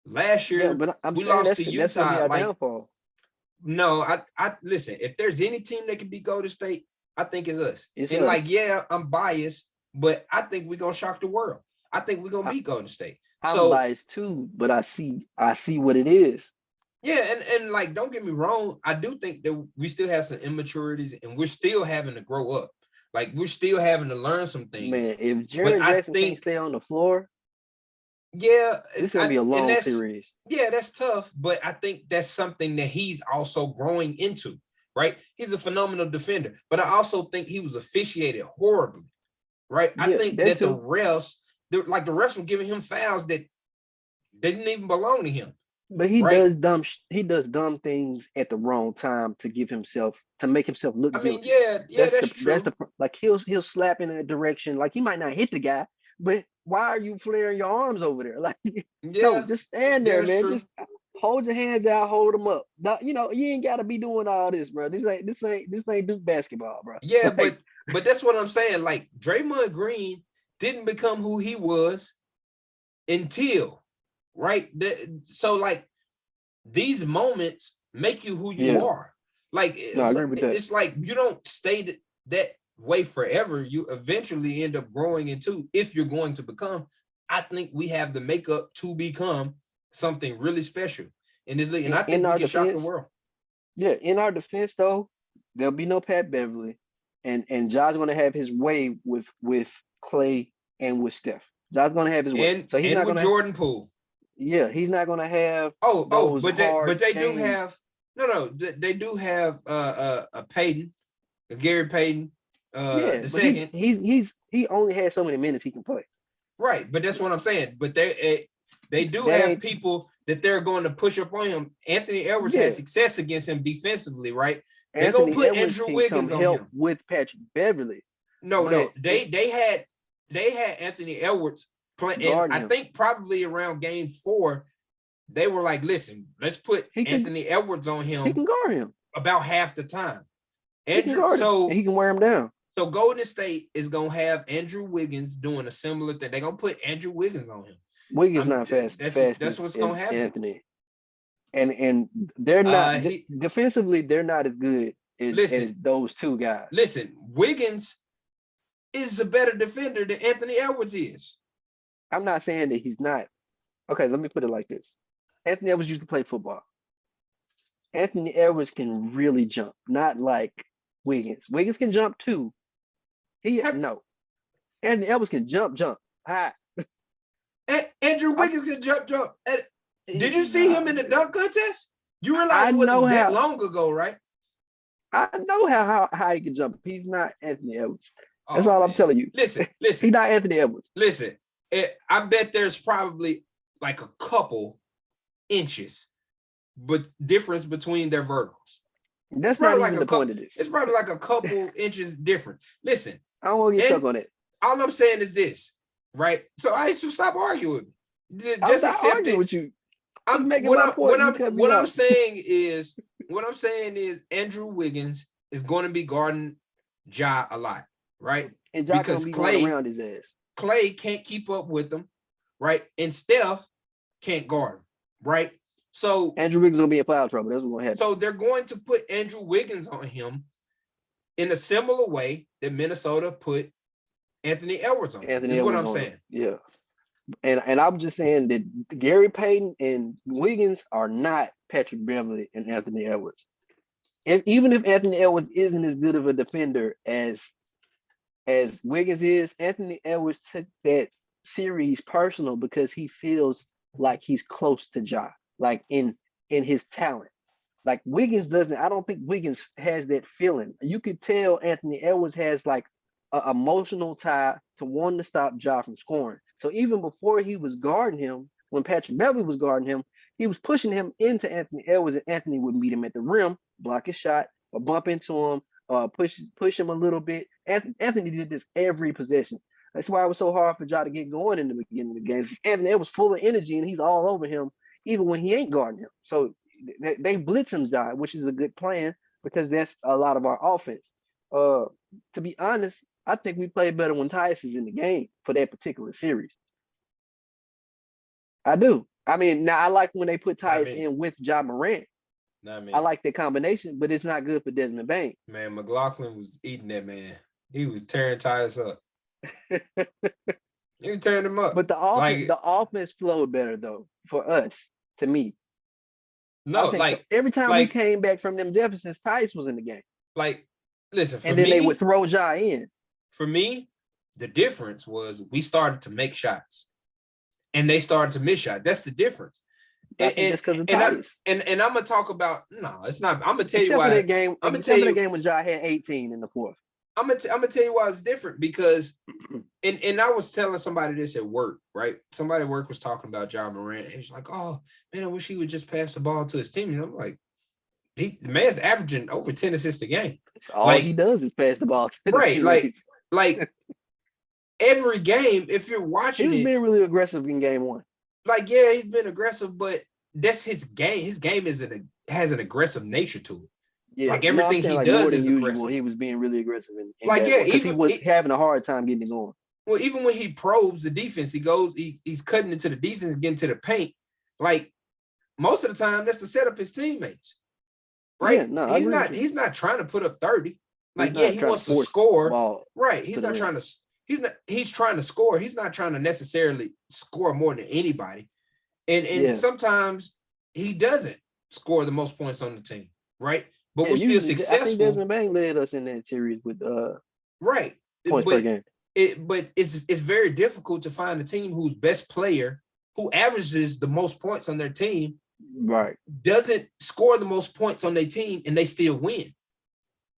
[SPEAKER 2] Last
[SPEAKER 1] Yeah,
[SPEAKER 2] year
[SPEAKER 1] but I'm
[SPEAKER 2] we
[SPEAKER 1] saying
[SPEAKER 2] lost to
[SPEAKER 1] that's going to be
[SPEAKER 2] Utah.
[SPEAKER 1] our
[SPEAKER 2] Like,
[SPEAKER 1] downfall.
[SPEAKER 2] no, I listen, if there's any team that can beat Golden State, I think it's us.
[SPEAKER 1] It's
[SPEAKER 2] And
[SPEAKER 1] us.
[SPEAKER 2] like, yeah, I'm biased, but I think we're gonna shock the world. I think we're gonna
[SPEAKER 1] I,
[SPEAKER 2] beat Golden State.
[SPEAKER 1] I'm
[SPEAKER 2] So
[SPEAKER 1] biased too, but I see what it is.
[SPEAKER 2] yeah, and like, don't get me wrong, I do think that we still have some immaturities and we're still having to grow up. Like, we're still having to learn some things.
[SPEAKER 1] Man, if
[SPEAKER 2] But
[SPEAKER 1] Jaren
[SPEAKER 2] I
[SPEAKER 1] Jackson can't
[SPEAKER 2] think,
[SPEAKER 1] stay on the floor,
[SPEAKER 2] yeah,
[SPEAKER 1] this is gonna be a
[SPEAKER 2] and
[SPEAKER 1] long series.
[SPEAKER 2] yeah, that's tough. But I think that's something that he's also growing into, right? He's a phenomenal defender, but I also think he was officiated horribly, right? I
[SPEAKER 1] Yeah,
[SPEAKER 2] think
[SPEAKER 1] that
[SPEAKER 2] that
[SPEAKER 1] too.
[SPEAKER 2] the refs were giving him fouls that didn't even belong to him,
[SPEAKER 1] But
[SPEAKER 2] right?
[SPEAKER 1] he does dumb things at the wrong time to make himself look
[SPEAKER 2] I mean,
[SPEAKER 1] guilty.
[SPEAKER 2] yeah, that's
[SPEAKER 1] That's
[SPEAKER 2] true.
[SPEAKER 1] the like he'll slap in a direction like he might not hit the guy, but why are you flaring your arms over there? Like no,
[SPEAKER 2] Yeah,
[SPEAKER 1] just stand
[SPEAKER 2] yeah,
[SPEAKER 1] there,
[SPEAKER 2] that's
[SPEAKER 1] man.
[SPEAKER 2] true.
[SPEAKER 1] Just hold your hands out, hold them up. You know, you ain't got to be doing all this, bro. This ain't Duke basketball, bro.
[SPEAKER 2] Yeah,
[SPEAKER 1] Like
[SPEAKER 2] but that's what I'm saying. Like, Draymond Green didn't become who he was until, right? So like, these moments make you who you
[SPEAKER 1] yeah,
[SPEAKER 2] are. Like,
[SPEAKER 1] no, I agree with that.
[SPEAKER 2] it's like you don't stay that way forever. You eventually end up growing into, if you're going to become. I think we have the makeup to become something really special in this league, and I
[SPEAKER 1] In
[SPEAKER 2] think we
[SPEAKER 1] our
[SPEAKER 2] can shock the
[SPEAKER 1] defense,
[SPEAKER 2] world.
[SPEAKER 1] yeah, in our defense though, there'll be no Pat Beverly, and John's gonna have his way with Clay and with Steph. John's gonna have his way, so he's
[SPEAKER 2] And
[SPEAKER 1] not
[SPEAKER 2] with
[SPEAKER 1] gonna.
[SPEAKER 2] Jordan Poole.
[SPEAKER 1] Yeah, he's not gonna have those
[SPEAKER 2] But
[SPEAKER 1] hard
[SPEAKER 2] they do
[SPEAKER 1] games.
[SPEAKER 2] have they do have a Payton, a Gary Payton,
[SPEAKER 1] Yeah,
[SPEAKER 2] the
[SPEAKER 1] but
[SPEAKER 2] second.
[SPEAKER 1] he only has so many minutes he can play.
[SPEAKER 2] Right, but that's what I'm saying. But they do
[SPEAKER 1] That
[SPEAKER 2] have
[SPEAKER 1] ain't
[SPEAKER 2] people that they're going to push up on him. Anthony Edwards had
[SPEAKER 1] yeah.
[SPEAKER 2] success against him defensively, right? They're gonna
[SPEAKER 1] Anthony
[SPEAKER 2] put
[SPEAKER 1] Edwards
[SPEAKER 2] Andrew
[SPEAKER 1] can come
[SPEAKER 2] Wiggins on
[SPEAKER 1] help
[SPEAKER 2] him.
[SPEAKER 1] with Patrick Beverly,
[SPEAKER 2] No,
[SPEAKER 1] but
[SPEAKER 2] they had Anthony Edwards play, and
[SPEAKER 1] guarding
[SPEAKER 2] I
[SPEAKER 1] him,
[SPEAKER 2] think probably around game 4, they were like, "Listen, let's put
[SPEAKER 1] he can
[SPEAKER 2] Anthony Edwards on
[SPEAKER 1] he
[SPEAKER 2] him
[SPEAKER 1] can guard him.
[SPEAKER 2] about half the time."
[SPEAKER 1] He can
[SPEAKER 2] Andrew,
[SPEAKER 1] guard him, and he can wear him down.
[SPEAKER 2] so Golden State is gonna have Andrew Wiggins doing a similar thing. They're gonna put Andrew Wiggins on him.
[SPEAKER 1] Wiggins not fast
[SPEAKER 2] That's
[SPEAKER 1] as,
[SPEAKER 2] what's gonna happen.
[SPEAKER 1] Anthony, and they're not
[SPEAKER 2] He
[SPEAKER 1] defensively. They're not as good as
[SPEAKER 2] listen,
[SPEAKER 1] those two guys.
[SPEAKER 2] Wiggins is a better defender than Anthony Edwards is.
[SPEAKER 1] I'm not saying that he's not. Okay, let me put it like this. Anthony Edwards used to play football. Anthony Edwards can really jump, not like Wiggins. Wiggins can jump too.
[SPEAKER 2] Have,
[SPEAKER 1] No. Anthony Edwards can jump high.
[SPEAKER 2] Andrew
[SPEAKER 1] I'm,
[SPEAKER 2] Wiggins can jump. Did you see
[SPEAKER 1] nah,
[SPEAKER 2] him in the
[SPEAKER 1] man.
[SPEAKER 2] dunk contest? You realize
[SPEAKER 1] I
[SPEAKER 2] it
[SPEAKER 1] know
[SPEAKER 2] wasn't that
[SPEAKER 1] how
[SPEAKER 2] long ago, right?
[SPEAKER 1] how he can jump. He's not Anthony Edwards. That's
[SPEAKER 2] Oh
[SPEAKER 1] all I'm
[SPEAKER 2] man,
[SPEAKER 1] telling you.
[SPEAKER 2] listen,
[SPEAKER 1] He's not Anthony Edwards.
[SPEAKER 2] listen. I bet there's probably like a couple inches, but difference between their verticals. It's
[SPEAKER 1] That's not
[SPEAKER 2] probably like
[SPEAKER 1] even
[SPEAKER 2] a
[SPEAKER 1] the point
[SPEAKER 2] couple.
[SPEAKER 1] of this.
[SPEAKER 2] It's probably like a couple inches different. Listen,
[SPEAKER 1] I don't want to get stuck
[SPEAKER 2] and
[SPEAKER 1] on it.
[SPEAKER 2] all I'm saying is this, right? So I should stop arguing.
[SPEAKER 1] I'm
[SPEAKER 2] Just
[SPEAKER 1] not
[SPEAKER 2] accept
[SPEAKER 1] arguing
[SPEAKER 2] it.
[SPEAKER 1] with you. I'm
[SPEAKER 2] I'm
[SPEAKER 1] making my point. You cut me
[SPEAKER 2] what I'm
[SPEAKER 1] off.
[SPEAKER 2] saying is Andrew Wiggins is going to be guarding Ja a lot, right?
[SPEAKER 1] And Jock gonna
[SPEAKER 2] Because
[SPEAKER 1] be going around his ass.
[SPEAKER 2] Clay can't keep up with them, right? And Steph can't guard him, right? So
[SPEAKER 1] Andrew Wiggins gonna be in foul trouble. That's what's gonna happen.
[SPEAKER 2] they're going to put Andrew Wiggins on him in a similar way that Minnesota put Anthony Edwards on him,
[SPEAKER 1] Anthony
[SPEAKER 2] is what
[SPEAKER 1] Edwards
[SPEAKER 2] I'm
[SPEAKER 1] on him.
[SPEAKER 2] saying.
[SPEAKER 1] Yeah. And I'm just saying that Gary Payton and Wiggins are not Patrick Beverly and Anthony Edwards. And even if Anthony Edwards isn't as good of a defender as as Wiggins is, Anthony Edwards took that series personal because he feels like he's close to Ja, like in his talent. Like Wiggins doesn't. I don't think Wiggins has that feeling. You could tell Anthony Edwards has like an emotional tie to wanting to stop Ja from scoring. So even before he was guarding him, when Patrick Beverly was guarding him, he was pushing him into Anthony Edwards, and Anthony would meet him at the rim, block his shot, or bump into him, push him a little bit. Anthony did this every possession. That's why it was so hard for Ja to get going in the beginning of the game. Anthony Edwards full of energy, and he's all over him, even when he ain't guarding him. So they blitz him, Ja, which is a good plan because that's a lot of our offense. Uh, to be honest, I think we played better when Tyus is in the game for that particular series. I do. I mean, now I like when they put
[SPEAKER 2] Not
[SPEAKER 1] Tyus
[SPEAKER 2] me.
[SPEAKER 1] in with Ja Morant.
[SPEAKER 2] Not
[SPEAKER 1] I
[SPEAKER 2] me.
[SPEAKER 1] like that combination, but it's not good for Desmond Bain.
[SPEAKER 2] Man, McLaughlin was eating that man. He was tearing Tyus up. He was tearing him up.
[SPEAKER 1] But
[SPEAKER 2] Like,
[SPEAKER 1] the offense flowed better though for us. To me, I
[SPEAKER 2] no,
[SPEAKER 1] think so. Every time we
[SPEAKER 2] like,
[SPEAKER 1] came back from them deficits, Tyus was in the game,
[SPEAKER 2] like, listen,
[SPEAKER 1] and then they would throw Ja in.
[SPEAKER 2] for me, the difference was we started to make shots and they started to miss shots. That's the difference.
[SPEAKER 1] I think that's because of Tyus.
[SPEAKER 2] And I'm gonna talk about no, it's not. I'm gonna tell you
[SPEAKER 1] Except for
[SPEAKER 2] why.
[SPEAKER 1] that game,
[SPEAKER 2] I'm gonna tell
[SPEAKER 1] except for that
[SPEAKER 2] you.
[SPEAKER 1] game when Ja had 18 in the fourth.
[SPEAKER 2] I'm gonna tell you why it's different because, and I was telling somebody this at work, right? Somebody at work was talking about John Morant. And he's like, "Oh man, I wish he would just pass the ball to his team." And I'm like, the man's averaging over 10 assists a game.
[SPEAKER 1] All he
[SPEAKER 2] Like,
[SPEAKER 1] does is pass the ball to the
[SPEAKER 2] right,
[SPEAKER 1] teammates.
[SPEAKER 2] like every game, if you're
[SPEAKER 1] He
[SPEAKER 2] watching
[SPEAKER 1] was
[SPEAKER 2] it,
[SPEAKER 1] being really aggressive in game one.
[SPEAKER 2] like, yeah, he's been aggressive, but that's his game. His game has an aggressive nature to it.
[SPEAKER 1] Yeah,
[SPEAKER 2] Like
[SPEAKER 1] no, I'm
[SPEAKER 2] everything
[SPEAKER 1] saying
[SPEAKER 2] he
[SPEAKER 1] like more
[SPEAKER 2] does
[SPEAKER 1] than
[SPEAKER 2] is
[SPEAKER 1] usual.
[SPEAKER 2] aggressive.
[SPEAKER 1] He was being really aggressive in
[SPEAKER 2] Like,
[SPEAKER 1] game
[SPEAKER 2] yeah,
[SPEAKER 1] one because he was having a hard time getting it going.
[SPEAKER 2] well, even when he probes the defense, he's cutting into the defense, getting to the paint. Like most of the time, that's to set up his teammates,
[SPEAKER 1] Yeah,
[SPEAKER 2] right?
[SPEAKER 1] no, I agree with you.
[SPEAKER 2] He's not trying to put up 30. Like,
[SPEAKER 1] He's
[SPEAKER 2] yeah,
[SPEAKER 1] not
[SPEAKER 2] he
[SPEAKER 1] trying
[SPEAKER 2] wants
[SPEAKER 1] to
[SPEAKER 2] to
[SPEAKER 1] force
[SPEAKER 2] score.
[SPEAKER 1] ball
[SPEAKER 2] Right.
[SPEAKER 1] to the rim.
[SPEAKER 2] He's trying to score. He's not trying to necessarily score more than anybody. And sometimes he doesn't score the most points on the team, right? But
[SPEAKER 1] Yeah,
[SPEAKER 2] we're still
[SPEAKER 1] usually I think
[SPEAKER 2] successful.
[SPEAKER 1] Desmond Bain led us in that series with
[SPEAKER 2] Right.
[SPEAKER 1] points per game.
[SPEAKER 2] But it's very difficult to find a team whose best player, who averages the most points on their team,
[SPEAKER 1] Right.
[SPEAKER 2] doesn't score the most points on their team and they still win.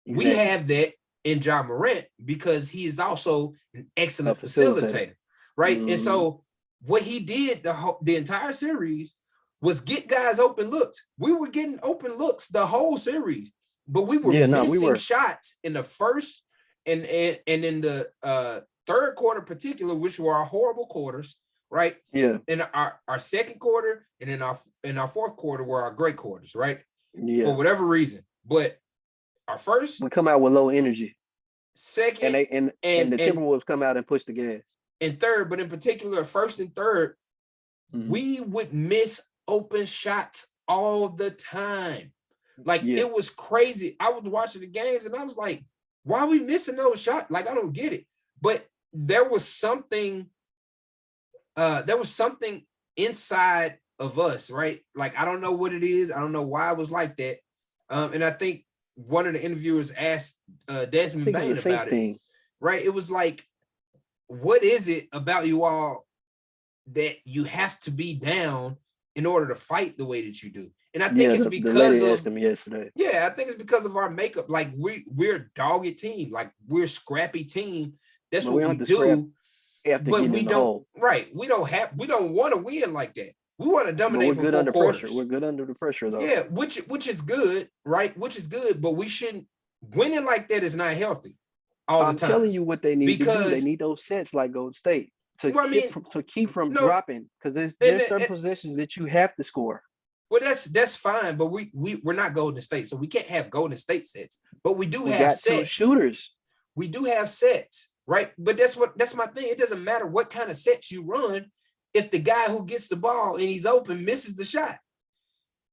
[SPEAKER 2] Exactly. We have that in John Morant because he is also an excellent facilitator, right? Mm-hmm. And so what he did the entire series was get guys open looks. We were getting open looks the whole series, but we were missing shots in the first and in the third quarter in particular, which were our horrible quarters, right?
[SPEAKER 1] Yeah.
[SPEAKER 2] In our second quarter and in our fourth quarter were our great quarters, right?
[SPEAKER 1] Yeah.
[SPEAKER 2] For whatever reason. But our first,
[SPEAKER 1] we come out with low energy.
[SPEAKER 2] Second,
[SPEAKER 1] and the Timberwolves come out and push the gas.
[SPEAKER 2] And third, but in particular, first and third, we would miss open shots all the time. Like, it was crazy. I was watching the games and I was like, why are we missing those shots? Like, I don't get it. But there was something inside of us, right? Like, I don't know what it is. I don't know why it was like that. And I think one of the interviewers asked Desmond Bain about it, right? It was like, what is it about you all that you have to be down in order to fight the way that you do? And I think it's because of them yesterday. Yeah, I think it's because of our makeup. Like, we're a dogged team. Like, we're a scrappy team. That's what we do. But we don't. Right. We don't want to win like that. We want to dominate for 4 quarters.
[SPEAKER 1] We're good under the pressure, though.
[SPEAKER 2] Yeah, which is good, right? Which is good, but we shouldn't. Winning like that is not healthy all the time.
[SPEAKER 1] I'm telling you what they need to do. They need those sets like Golden State to keep from dropping, because there's certain positions that you have to score.
[SPEAKER 2] Well, that's fine, but we're not Golden State, so we can't have Golden State sets. But we have
[SPEAKER 1] got
[SPEAKER 2] sets.
[SPEAKER 1] 2 shooters.
[SPEAKER 2] We do have sets, right? But that's my thing. It doesn't matter what kind of sets you run if the guy who gets the ball and he's open misses the shot.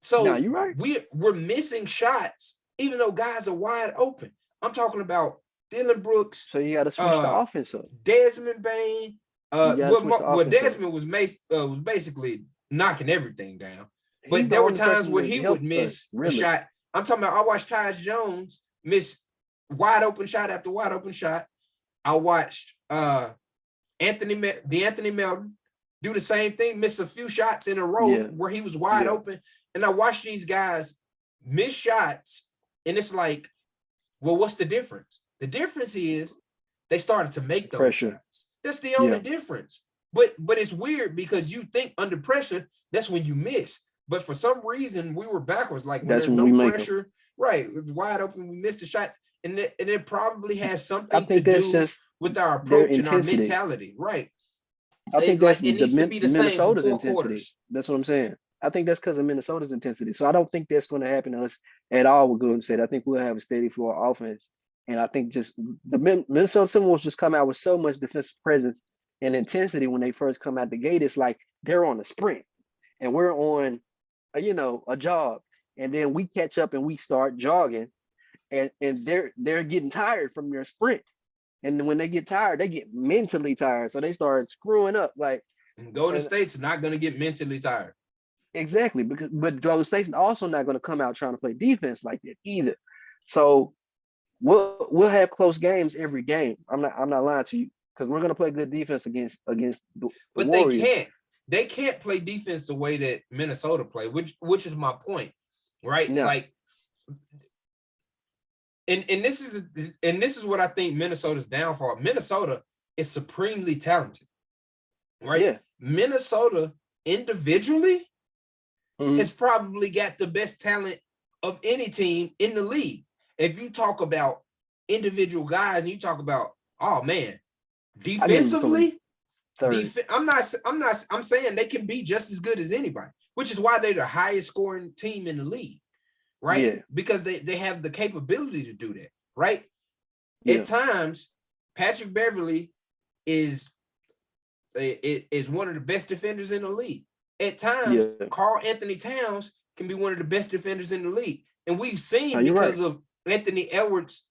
[SPEAKER 2] So
[SPEAKER 1] you're right.
[SPEAKER 2] We're missing shots, even though guys are wide open. I'm talking about Dylan Brooks.
[SPEAKER 1] So you got to switch the offense up.
[SPEAKER 2] Desmond Bain. Desmond was basically knocking everything down. But there were times where he would miss a shot. I'm talking about, I watched Tyus Jones miss wide open shot after wide open shot. I watched Anthony Melton do the same thing, miss a few shots in a row where he was wide open. And I watched these guys miss shots, and it's like, well, what's the difference? The difference is they started to make those shots. That's the only difference. But it's weird because you think under pressure, that's when you miss. But for some reason, we were backwards. Like when there's no pressure, right, wide open, we missed a shot. And it probably has something to do with our approach and our mentality, right?
[SPEAKER 1] I think that's like,
[SPEAKER 2] it needs to be the
[SPEAKER 1] Minnesota's
[SPEAKER 2] same for 4
[SPEAKER 1] intensity.
[SPEAKER 2] quarters.
[SPEAKER 1] That's what I'm saying. I think that's because of Minnesota's intensity. So I don't think that's going to happen to us at all with Golden State. I think we'll have a steady floor offense. And I think just the Minnesota Timberwolves just come out with so much defensive presence and intensity when they first come out the gate. It's like they're on a sprint and we're on, a jog. And then we catch up and we start jogging. And they're getting tired from their sprint. And when they get tired, they get mentally tired. So they start screwing up. Like
[SPEAKER 2] Golden State's not going to get mentally tired.
[SPEAKER 1] Exactly, but Golden State's also not going to come out trying to play defense like that either. So we'll have close games every game. I'm not lying to you because we're going to play good defense against the
[SPEAKER 2] but
[SPEAKER 1] Warriors.
[SPEAKER 2] They can't play defense the way that Minnesota play, which is my point, right?
[SPEAKER 1] No.
[SPEAKER 2] Like, and this is what I think Minnesota's downfall. Minnesota is supremely talented, right?
[SPEAKER 1] Yeah.
[SPEAKER 2] Minnesota individually has probably got the best talent of any team in the league. If you talk about individual guys and you talk about, oh man, defensively, I'm saying they can be just as good as anybody, which is why they're the highest scoring team in the league, right?
[SPEAKER 1] Yeah.
[SPEAKER 2] Because they have the capability to do that, right?
[SPEAKER 1] Yeah.
[SPEAKER 2] At times, Patrick Beverley is one of the best defenders in the league. At times, Karl Anthony Towns can be one of the best defenders in the league. And we've seen because of Anthony Edwards'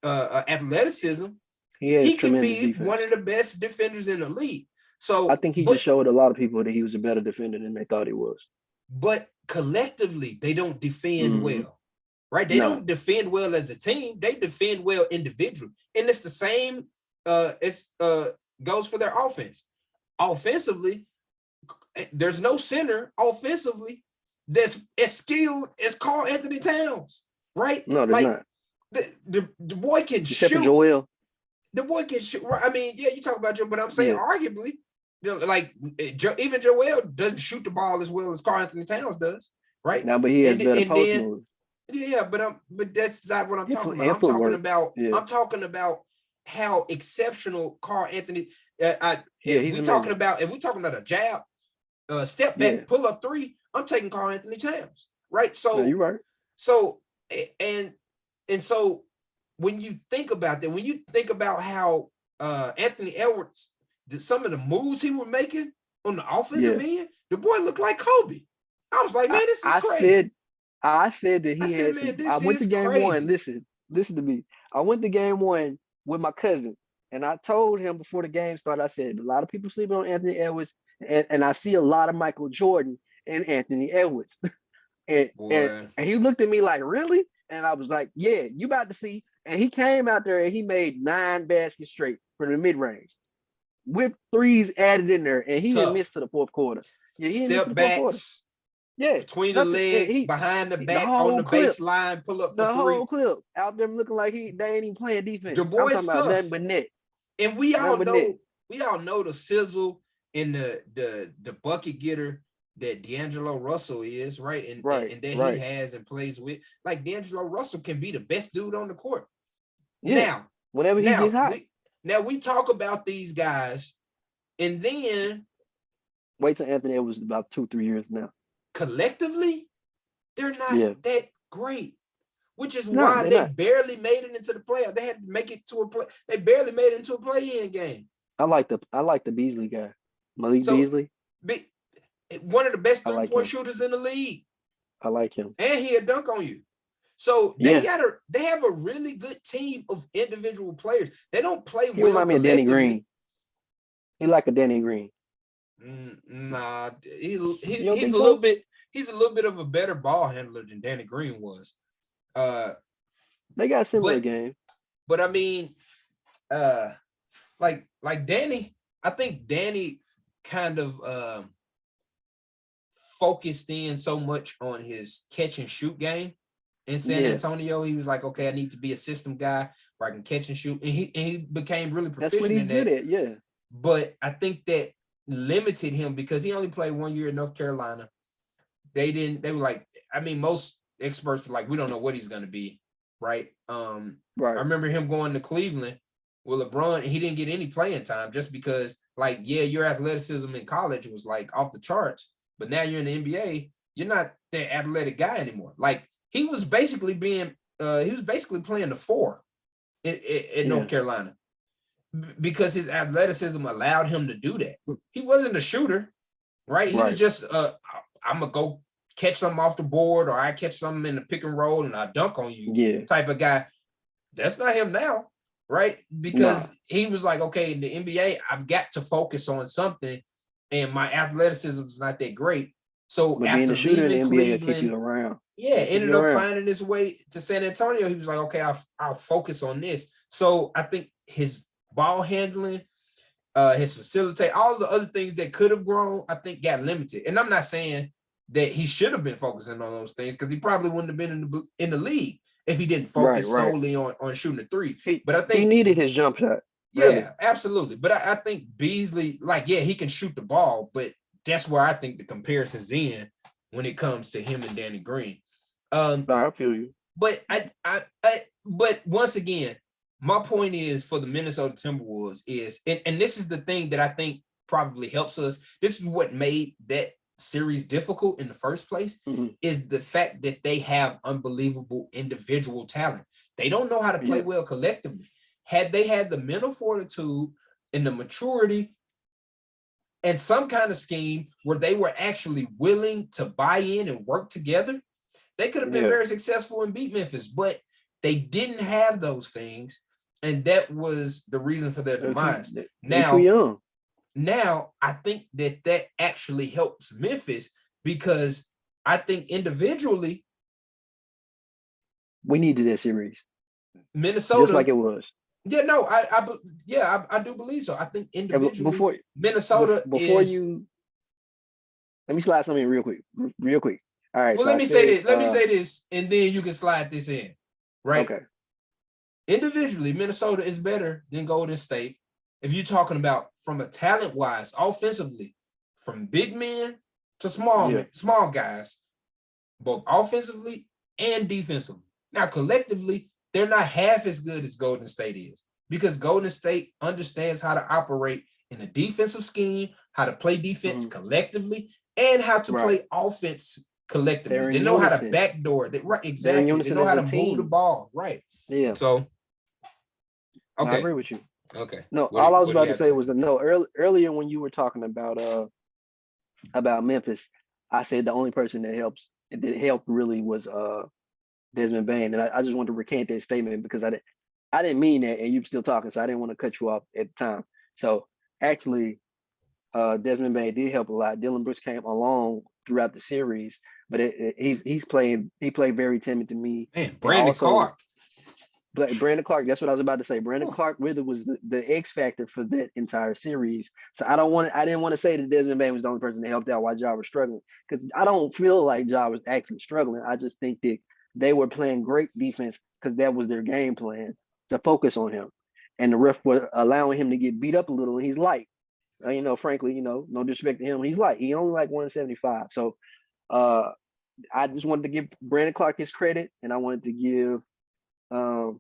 [SPEAKER 2] athleticism, he can be defense. One of the best defenders in the league. So
[SPEAKER 1] I think he just showed a lot of people that he was a better defender than they thought he was.
[SPEAKER 2] But collectively, they don't defend well, right? They don't defend well as a team. They defend well individually. And it's the same goes for their offense. Offensively, there's no center offensively that's as skilled as Karl Anthony Towns, right?
[SPEAKER 1] No, there's not.
[SPEAKER 2] The boy can
[SPEAKER 1] Except
[SPEAKER 2] shoot.
[SPEAKER 1] For Joel.
[SPEAKER 2] The boy can shoot. I mean, yeah, you talk about Joel, but I'm saying arguably, like even Joel doesn't shoot the ball as well as Karl Anthony Towns does, right?
[SPEAKER 1] No, but he has better post moves.
[SPEAKER 2] Yeah, but that's not what I'm talking about. I'm talking about how exceptional Karl Anthony. If we're talking about a jab, step back, pull up three, I'm taking Karl Anthony Towns, right? So
[SPEAKER 1] you're right.
[SPEAKER 2] So and so when you think about that, when you think about how Anthony Edwards did some of the moves he was making on the offensive end, the boy looked like Kobe. I was like, man, this is crazy.
[SPEAKER 1] I said that he had. I went to game one. Listen to me. I went to game one with my cousin, and I told him before the game started. I said a lot of people sleeping on Anthony Edwards, and I see a lot of Michael Jordan and Anthony Edwards. and he looked at me like, really? And I was like, yeah, you about to see. And he came out there and he made 9 baskets straight from the mid range, with threes added in there, and he didn't miss to the fourth quarter. Yeah, he didn't miss to the fourth quarter. Yeah,
[SPEAKER 2] between the legs, behind the back, on the baseline, pull up for
[SPEAKER 1] the
[SPEAKER 2] three.
[SPEAKER 1] whole clip out there looking like they ain't even playing defense.
[SPEAKER 2] The boy's
[SPEAKER 1] I'm talking about nothing but net.
[SPEAKER 2] And we all know the sizzle and the bucket getter that D'Angelo Russell is, right? And that he has and plays with. Like D'Angelo Russell can be the best dude on the court.
[SPEAKER 1] Yeah.
[SPEAKER 2] Now,
[SPEAKER 1] whenever he gets hot.
[SPEAKER 2] We talk about these guys, and then
[SPEAKER 1] wait till Anthony Edwards is about 2-3 years now.
[SPEAKER 2] Collectively, they're not that great, which is why they barely made it into the playoff. They had to make it to a play. They barely made it into a play-in game.
[SPEAKER 1] I like the Beasley guy, Malik Beasley.
[SPEAKER 2] One of the best three-point shooters in the league.
[SPEAKER 1] I like him,
[SPEAKER 2] and he'll dunk on you. So they have a really good team of individual players. They don't play well.
[SPEAKER 1] He remind me of Danny Green. He like a Danny Green.
[SPEAKER 2] Nah, he's a little bit. He's a little bit of a better ball handler than Danny Green was.
[SPEAKER 1] They got similar game.
[SPEAKER 2] But I mean, like Danny. I think Danny kind of focused in so much on his catch and shoot game in San
[SPEAKER 1] Yeah,
[SPEAKER 2] Antonio. He was like, okay, I need to be a system guy where I can catch and shoot, and he became really
[SPEAKER 1] that's what
[SPEAKER 2] proficient
[SPEAKER 1] he's
[SPEAKER 2] in
[SPEAKER 1] good
[SPEAKER 2] that.
[SPEAKER 1] at. Yeah,
[SPEAKER 2] But I think that limited him because he only played 1 year in North Carolina. They were like, I mean, most experts were like, we don't know what he's going to be, right? I
[SPEAKER 1] right.
[SPEAKER 2] remember him going to Cleveland with LeBron, and he didn't get any playing time just because, like, yeah, your athleticism in college was like off the charts, but now you're in the NBA, you're not that athletic guy anymore. Like he was basically playing the four in North
[SPEAKER 1] Yeah,
[SPEAKER 2] Carolina because his athleticism allowed him to do that. He wasn't a shooter, right? He was
[SPEAKER 1] right.
[SPEAKER 2] just I'm gonna go catch something off the board, or I catch something in the pick and roll and I dunk on you
[SPEAKER 1] Yeah,
[SPEAKER 2] type of guy. That's not him now, right?
[SPEAKER 1] nah.
[SPEAKER 2] Because he was like, okay, in the NBA, I've got to focus on something, and my athleticism is not that great. So
[SPEAKER 1] But being
[SPEAKER 2] after
[SPEAKER 1] a shooter in the
[SPEAKER 2] leaving
[SPEAKER 1] NBA will keep
[SPEAKER 2] Cleveland,
[SPEAKER 1] you around.
[SPEAKER 2] yeah,
[SPEAKER 1] It'll keep
[SPEAKER 2] ended
[SPEAKER 1] you
[SPEAKER 2] up
[SPEAKER 1] around.
[SPEAKER 2] finding his way to San Antonio. He was like, okay, I'll focus on this. So I think his ball handling, his facilitate, all the other things that could have grown, I think got limited. And I'm not saying that he should have been focusing on those things because he probably wouldn't have been in the league if he didn't
[SPEAKER 1] Right,
[SPEAKER 2] focus
[SPEAKER 1] right.
[SPEAKER 2] solely on shooting the three.
[SPEAKER 1] He
[SPEAKER 2] But I
[SPEAKER 1] he
[SPEAKER 2] think,
[SPEAKER 1] needed his jump shot, really.
[SPEAKER 2] yeah, absolutely. But I think Beasley, like, yeah, he can shoot the ball, but that's where I think the comparison's in when it comes to him and Danny Green.
[SPEAKER 1] Nah, I feel you.
[SPEAKER 2] But but once again, my point is for the Minnesota Timberwolves is, and this is the thing that I think probably helps us. This is what made that series difficult in the first place,
[SPEAKER 1] Mhm.
[SPEAKER 2] is the fact that they have unbelievable individual talent. They don't know how to play
[SPEAKER 1] Yeah,
[SPEAKER 2] well collectively. Had they had the mental fortitude and the maturity and some kind of scheme where they were actually willing to buy in and work together, they could have been
[SPEAKER 1] yeah.
[SPEAKER 2] very successful and beat Memphis, but they didn't have those things, and that was the reason for their demise.
[SPEAKER 1] They too
[SPEAKER 2] Now,
[SPEAKER 1] young.
[SPEAKER 2] now I think that actually helps Memphis because I think individually
[SPEAKER 1] We needed that series, just like
[SPEAKER 2] Minnesota.
[SPEAKER 1] it was.
[SPEAKER 2] Yeah, no, I do believe so. I think
[SPEAKER 1] And
[SPEAKER 2] individually Minnesota
[SPEAKER 1] before
[SPEAKER 2] is.
[SPEAKER 1] you, let me slide something real quick, real quick. All right,
[SPEAKER 2] Well,
[SPEAKER 1] so
[SPEAKER 2] let
[SPEAKER 1] I
[SPEAKER 2] me say
[SPEAKER 1] said,
[SPEAKER 2] this. Let me say this, and then you can slide this in, right?
[SPEAKER 1] okay,
[SPEAKER 2] Individually, Minnesota is better than Golden State. If you're talking about from a talent wise, offensively, from big men to
[SPEAKER 1] yeah,
[SPEAKER 2] small guys, both offensively and defensively. Now, collectively, they're not half as good as Golden State is because Golden State understands how to operate in a defensive scheme, how to play defense
[SPEAKER 1] mhm,
[SPEAKER 2] collectively, and how to
[SPEAKER 1] right.
[SPEAKER 2] play offense collectively.
[SPEAKER 1] They're
[SPEAKER 2] They
[SPEAKER 1] in
[SPEAKER 2] know how to
[SPEAKER 1] unison.
[SPEAKER 2] backdoor. Right,
[SPEAKER 1] They're in
[SPEAKER 2] exactly. They
[SPEAKER 1] unison
[SPEAKER 2] know
[SPEAKER 1] as
[SPEAKER 2] how
[SPEAKER 1] a
[SPEAKER 2] to move the
[SPEAKER 1] team.
[SPEAKER 2] ball. Right.
[SPEAKER 1] Yeah,
[SPEAKER 2] So,
[SPEAKER 1] no, I
[SPEAKER 2] okay.
[SPEAKER 1] agree with you.
[SPEAKER 2] Okay.
[SPEAKER 1] No,
[SPEAKER 2] What do,
[SPEAKER 1] all I was
[SPEAKER 2] what do you
[SPEAKER 1] about to
[SPEAKER 2] have to
[SPEAKER 1] say
[SPEAKER 2] say?
[SPEAKER 1] was that no, earlier when you were talking about Memphis, I said the only person that helped really was Desmond Bain, and I just wanted to recant that statement because I didn't mean that, and you were still talking, so I didn't want to cut you off at the time. So actually, Desmond Bain did help a lot. Dylan Brooks came along throughout the series, but he played very timid to me,
[SPEAKER 2] Man,
[SPEAKER 1] and
[SPEAKER 2] Brandon
[SPEAKER 1] also
[SPEAKER 2] Clark.
[SPEAKER 1] but Brandon Clark, that's what I was about to say. Brandon
[SPEAKER 2] Whew.
[SPEAKER 1] Clark really was the X factor for that entire series. So I didn't want to say that Desmond Bain was the only person that helped out while Ja was struggling. Because I don't feel like Ja was actually struggling. I just think that they were playing great defense because that was their game plan to focus on him. And the ref was allowing him to get beat up a little, and he's light. Frankly, no disrespect to him. He's light. He only like 175. So uh I just wanted to give Brandon Clark his credit, and I wanted to give um,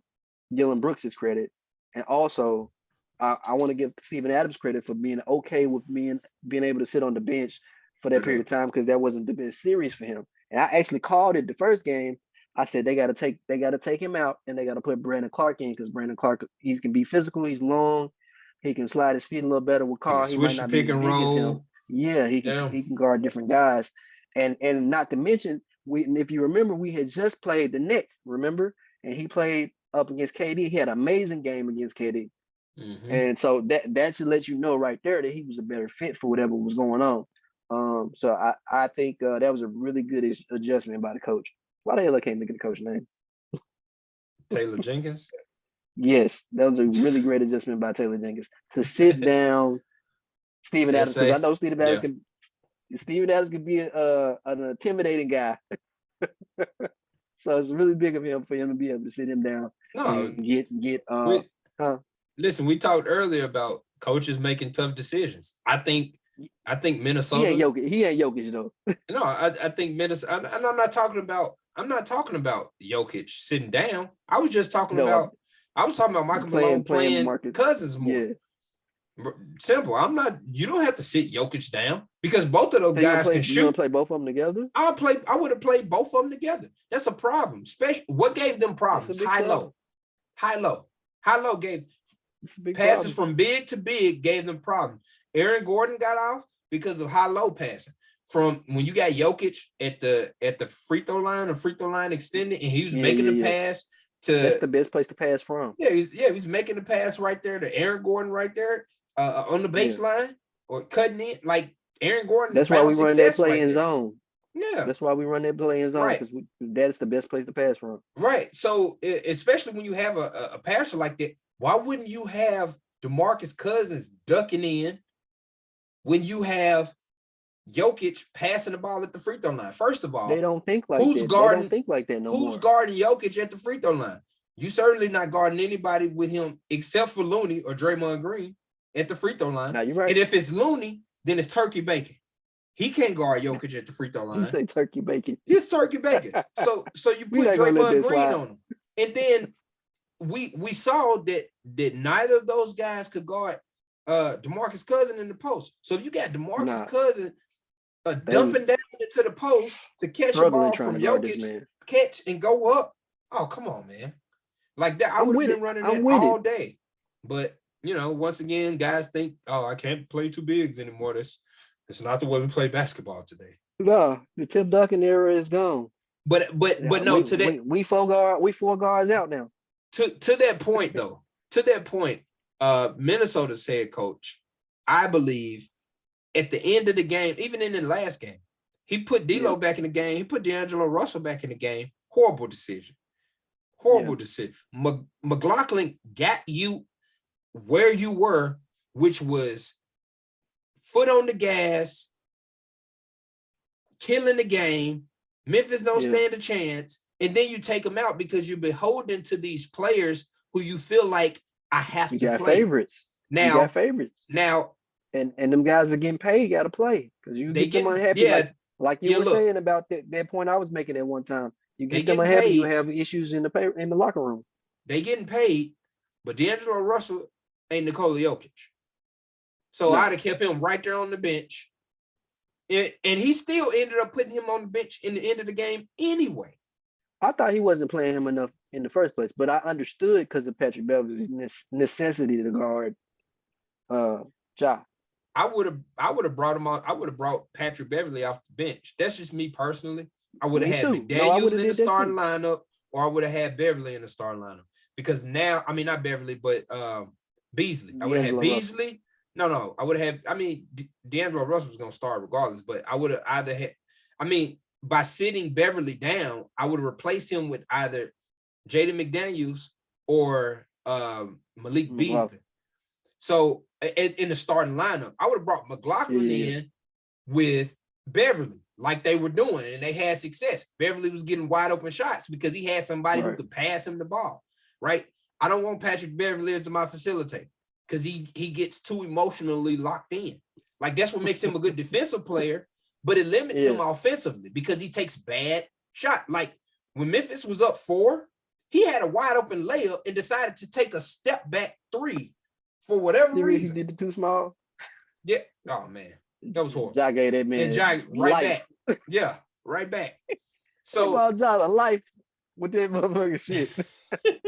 [SPEAKER 1] Dylan Brooks his credit, and also I want to give Steven Adams credit for being okay with being able to sit on the bench for that period
[SPEAKER 2] Okay.
[SPEAKER 1] of time because that wasn't the best series for him. And I actually called it the first game. I said they got to take him out and they got to put Brandon Clark in because Brandon Clark he can be physical. He's long. He can slide his feet a little better with
[SPEAKER 2] You can
[SPEAKER 1] Carl. He might
[SPEAKER 2] switch the
[SPEAKER 1] not be
[SPEAKER 2] pick
[SPEAKER 1] as
[SPEAKER 2] and
[SPEAKER 1] big as him.
[SPEAKER 2] roll.
[SPEAKER 1] Yeah,
[SPEAKER 2] Yeah.
[SPEAKER 1] he can guard different guys. And not to mention if you remember we had just played the Knicks. Remember and he played up against KD. He had an amazing game against KD,
[SPEAKER 2] Mm-hmm.
[SPEAKER 1] and so that should let you know right there that he was a better fit for whatever was going on. So I think that was a really good adjustment by the coach. Why the hell I can't think of the coach name?
[SPEAKER 2] Taylor Jenkins.
[SPEAKER 1] Yes, that was a really great adjustment by Taylor Jenkins to sit down Steven
[SPEAKER 2] And
[SPEAKER 1] Adams, because I
[SPEAKER 2] say,
[SPEAKER 1] know
[SPEAKER 2] yeah,
[SPEAKER 1] Steven Adams can be an intimidating guy. So it's really big of him for him to be able to sit him down
[SPEAKER 2] no,
[SPEAKER 1] and get
[SPEAKER 2] we
[SPEAKER 1] huh?
[SPEAKER 2] listen. We talked earlier about coaches making tough decisions. I think
[SPEAKER 1] He ain't
[SPEAKER 2] Minnesota.
[SPEAKER 1] Jokic. He ain't Jokic though.
[SPEAKER 2] No, I think Minnesota. And I'm not talking about. I'm not talking about Jokic sitting down. I was just talking
[SPEAKER 1] No,
[SPEAKER 2] about. I was talking about Michael Malone
[SPEAKER 1] playing
[SPEAKER 2] playing
[SPEAKER 1] Marcus.
[SPEAKER 2] Cousins more.
[SPEAKER 1] Yeah,
[SPEAKER 2] Simple. I'm not. You don't have to sit Jokic down because both of those
[SPEAKER 1] so
[SPEAKER 2] guys can
[SPEAKER 1] you gonna
[SPEAKER 2] shoot.
[SPEAKER 1] play both of them together?
[SPEAKER 2] I would have played both of them together. That's a problem. Especially what gave them
[SPEAKER 1] That's a
[SPEAKER 2] problems?
[SPEAKER 1] big problem.
[SPEAKER 2] High low. High low gave
[SPEAKER 1] It's a big
[SPEAKER 2] passes
[SPEAKER 1] problem.
[SPEAKER 2] from big to big gave them problems. Aaron Gordon got off because of high low passing. From when you got Jokic at the free throw line or free throw line extended, and he was making the pass
[SPEAKER 1] That's
[SPEAKER 2] to
[SPEAKER 1] the best place to pass from.
[SPEAKER 2] he's making the pass right there to Aaron Gordon right there on the
[SPEAKER 1] Yeah.
[SPEAKER 2] baseline or cutting in like Aaron Gordon
[SPEAKER 1] That's why
[SPEAKER 2] found
[SPEAKER 1] we run that
[SPEAKER 2] success
[SPEAKER 1] play
[SPEAKER 2] right
[SPEAKER 1] in
[SPEAKER 2] there.
[SPEAKER 1] zone.
[SPEAKER 2] Yeah,
[SPEAKER 1] That's why we run that play in zone,
[SPEAKER 2] right.
[SPEAKER 1] because that's the best place to pass from.
[SPEAKER 2] Right. So especially when you have a passer like that, why wouldn't you have DeMarcus Cousins ducking in when you have Jokic passing the ball at the free throw line? First of all,
[SPEAKER 1] They don't think like
[SPEAKER 2] who's
[SPEAKER 1] that.
[SPEAKER 2] guarding?
[SPEAKER 1] They don't think like that no
[SPEAKER 2] Who's
[SPEAKER 1] more.
[SPEAKER 2] guarding Jokic at the free throw line? You certainly not guarding anybody with him except for Looney or Draymond Green at the free throw line.
[SPEAKER 1] Now you're right.
[SPEAKER 2] And if it's Looney, then it's turkey bacon. He can't guard Jokic at the free throw line.
[SPEAKER 1] You say turkey bacon.
[SPEAKER 2] It's turkey bacon. So you put Draymond Green on him. And then we saw that neither of those guys could guard DeMarcus Cousins in the post. So if you got DeMarcus Cousins dumping down into the post to catch a ball from Jokic, catch and go up. Oh, come on, man. Like that, I would have been running that all day. But, once again, guys think, oh, I can't play two bigs anymore. That's not the way we play basketball today.
[SPEAKER 1] No, the Tim Duncan era is gone.
[SPEAKER 2] But no, to that
[SPEAKER 1] we four guards out now.
[SPEAKER 2] To that point, though, Minnesota's head coach, I believe, at the end of the game, even in the last game, he put D'Lo back in the game. He put D'Angelo Russell back in the game. Horrible decision. McLaughlin got you where you were, which was foot on the gas, killing the game. Memphis don't stand a chance. And then you take them out because you're beholden to these players who you feel like I have to play.
[SPEAKER 1] Favorites.
[SPEAKER 2] Now,
[SPEAKER 1] you got favorites.
[SPEAKER 2] Now,
[SPEAKER 1] and them guys are getting paid, got to play because you get them unhappy. Like you were saying about that point I was making at one time. You get them unhappy, you have issues in the locker room.
[SPEAKER 2] They getting paid, but D'Angelo Russell ain't Nikola Jokic. So I'd have kept him right there on the bench. And he still ended up putting him on the bench in the end of the game anyway.
[SPEAKER 1] I thought he wasn't playing him enough in the first place, but I understood because of Patrick Beverley's necessity to guard Ja.
[SPEAKER 2] I would have brought him on. I would have brought Patrick Beverley off the bench. That's just me personally. I would have had McDaniels in the starting lineup, or I would have had Beverley in the starting lineup. Because now, I mean, not Beverley, but Beasley. I would have had Beasley. No, I would have had, D'Angelo Russell was going to start regardless, but I would have either had, by sitting Beverley down, I would have replaced him with either Jaden McDaniels or Malik Beasley. So in the starting lineup, I would have brought McLaughlin in with Beverley like they were doing, and they had success. Beverley was getting wide open shots because he had somebody who could pass him the ball, right? I don't want Patrick Beverley as my facilitator because he gets too emotionally locked in. Like that's what makes him a good defensive player, but it limits him offensively because he takes bad shots. Like when Memphis was up 4, he had a wide open layup and decided to take a step back 3 for whatever reason.
[SPEAKER 1] He did the too small.
[SPEAKER 2] Yeah. Oh man, that was horrible.
[SPEAKER 1] Ja gave that man
[SPEAKER 2] and Ja right back. Yeah, right back. So
[SPEAKER 1] Ja a life with that motherfucking shit.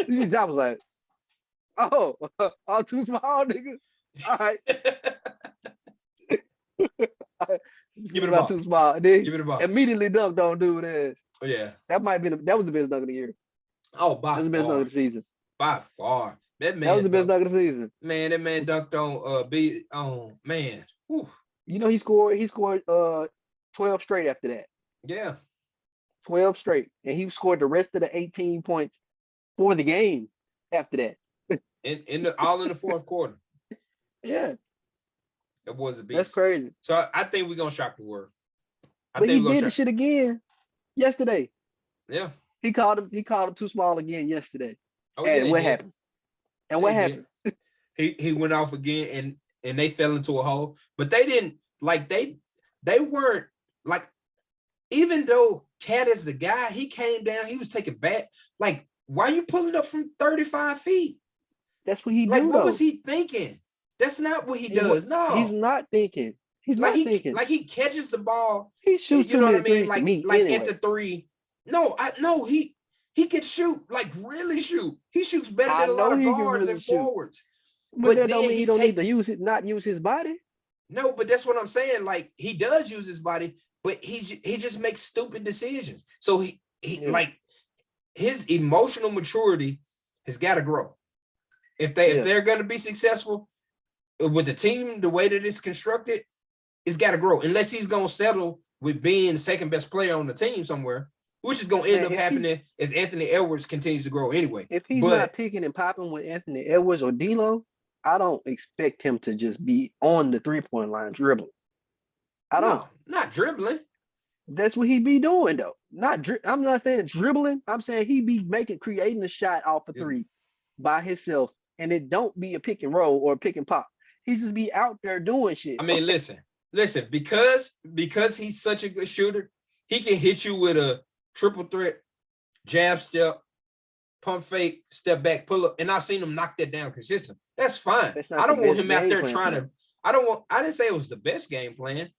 [SPEAKER 1] Ja was like, oh, all too small, nigga. All right.
[SPEAKER 2] Give it a ball.
[SPEAKER 1] Too small. Then
[SPEAKER 2] give it a ball.
[SPEAKER 1] Immediately dunked on dude ass.
[SPEAKER 2] Oh, yeah.
[SPEAKER 1] That was the best dunk of the year.
[SPEAKER 2] Oh, by far. That was
[SPEAKER 1] the best dunk of the season.
[SPEAKER 2] By far. That
[SPEAKER 1] was the best dunk of the season.
[SPEAKER 2] Man, that man dunked on man. Whew.
[SPEAKER 1] He scored 12 straight after that.
[SPEAKER 2] Yeah.
[SPEAKER 1] 12 straight. And he scored the rest of the 18 points for the game after that.
[SPEAKER 2] all in the fourth quarter.
[SPEAKER 1] Yeah,
[SPEAKER 2] That was a
[SPEAKER 1] that's
[SPEAKER 2] beast.
[SPEAKER 1] crazy.
[SPEAKER 2] So I think we're gonna shock the world.
[SPEAKER 1] But he did the shit again yesterday.
[SPEAKER 2] Yeah.
[SPEAKER 1] He called him too small again yesterday.
[SPEAKER 2] Oh yeah,
[SPEAKER 1] And
[SPEAKER 2] he
[SPEAKER 1] what
[SPEAKER 2] did.
[SPEAKER 1] happened? And
[SPEAKER 2] Yeah,
[SPEAKER 1] what
[SPEAKER 2] he
[SPEAKER 1] happened?
[SPEAKER 2] did. He went off again and they fell into a hole. But they didn't like they weren't like, even though Cat is the guy, he came down, he was taking back. Like, why you pulling up from 35 feet?
[SPEAKER 1] That's what he
[SPEAKER 2] Like,
[SPEAKER 1] do
[SPEAKER 2] what
[SPEAKER 1] though.
[SPEAKER 2] was he thinking? That's not what he
[SPEAKER 1] He
[SPEAKER 2] does.
[SPEAKER 1] he's
[SPEAKER 2] No.
[SPEAKER 1] not thinking. He's
[SPEAKER 2] Like
[SPEAKER 1] not thinking.
[SPEAKER 2] he catches the ball,
[SPEAKER 1] He shoots
[SPEAKER 2] you
[SPEAKER 1] too
[SPEAKER 2] know what
[SPEAKER 1] many
[SPEAKER 2] I mean?
[SPEAKER 1] threes to me
[SPEAKER 2] Like at the
[SPEAKER 1] anyway.
[SPEAKER 2] three. No, he can shoot, like really shoot. He shoots better
[SPEAKER 1] I
[SPEAKER 2] than a lot
[SPEAKER 1] know
[SPEAKER 2] of
[SPEAKER 1] he can
[SPEAKER 2] guards
[SPEAKER 1] really
[SPEAKER 2] and
[SPEAKER 1] shoot,
[SPEAKER 2] forwards.
[SPEAKER 1] but
[SPEAKER 2] But
[SPEAKER 1] that don't
[SPEAKER 2] then
[SPEAKER 1] mean he
[SPEAKER 2] he
[SPEAKER 1] don't need to
[SPEAKER 2] takes
[SPEAKER 1] not use his body.
[SPEAKER 2] no, but that's what I'm saying. Like, he does use his body, but he just makes stupid decisions. So he like, his emotional maturity has got to grow. If they're going to be successful with the team the way that it's constructed, it's got to grow. Unless he's going to settle with being the second best player on the team somewhere, which is going to end up happening as Anthony Edwards continues to grow anyway.
[SPEAKER 1] If he's not picking and popping with Anthony Edwards or D'Lo, I don't expect him to just be on the 3-point line dribbling. I don't.
[SPEAKER 2] No, not dribbling.
[SPEAKER 1] That's what he be doing though. I'm not saying dribbling. I'm saying he be creating a shot off a three by himself, and it don't be a pick and roll or a pick and pop. He just be out there doing shit.
[SPEAKER 2] I mean, listen, because he's such a good shooter, he can hit you with a triple threat, jab step, pump fake, step back, pull up, and I've seen him knock that down consistent. That's fine. I don't want him out there trying to. I didn't say it was the best game plan,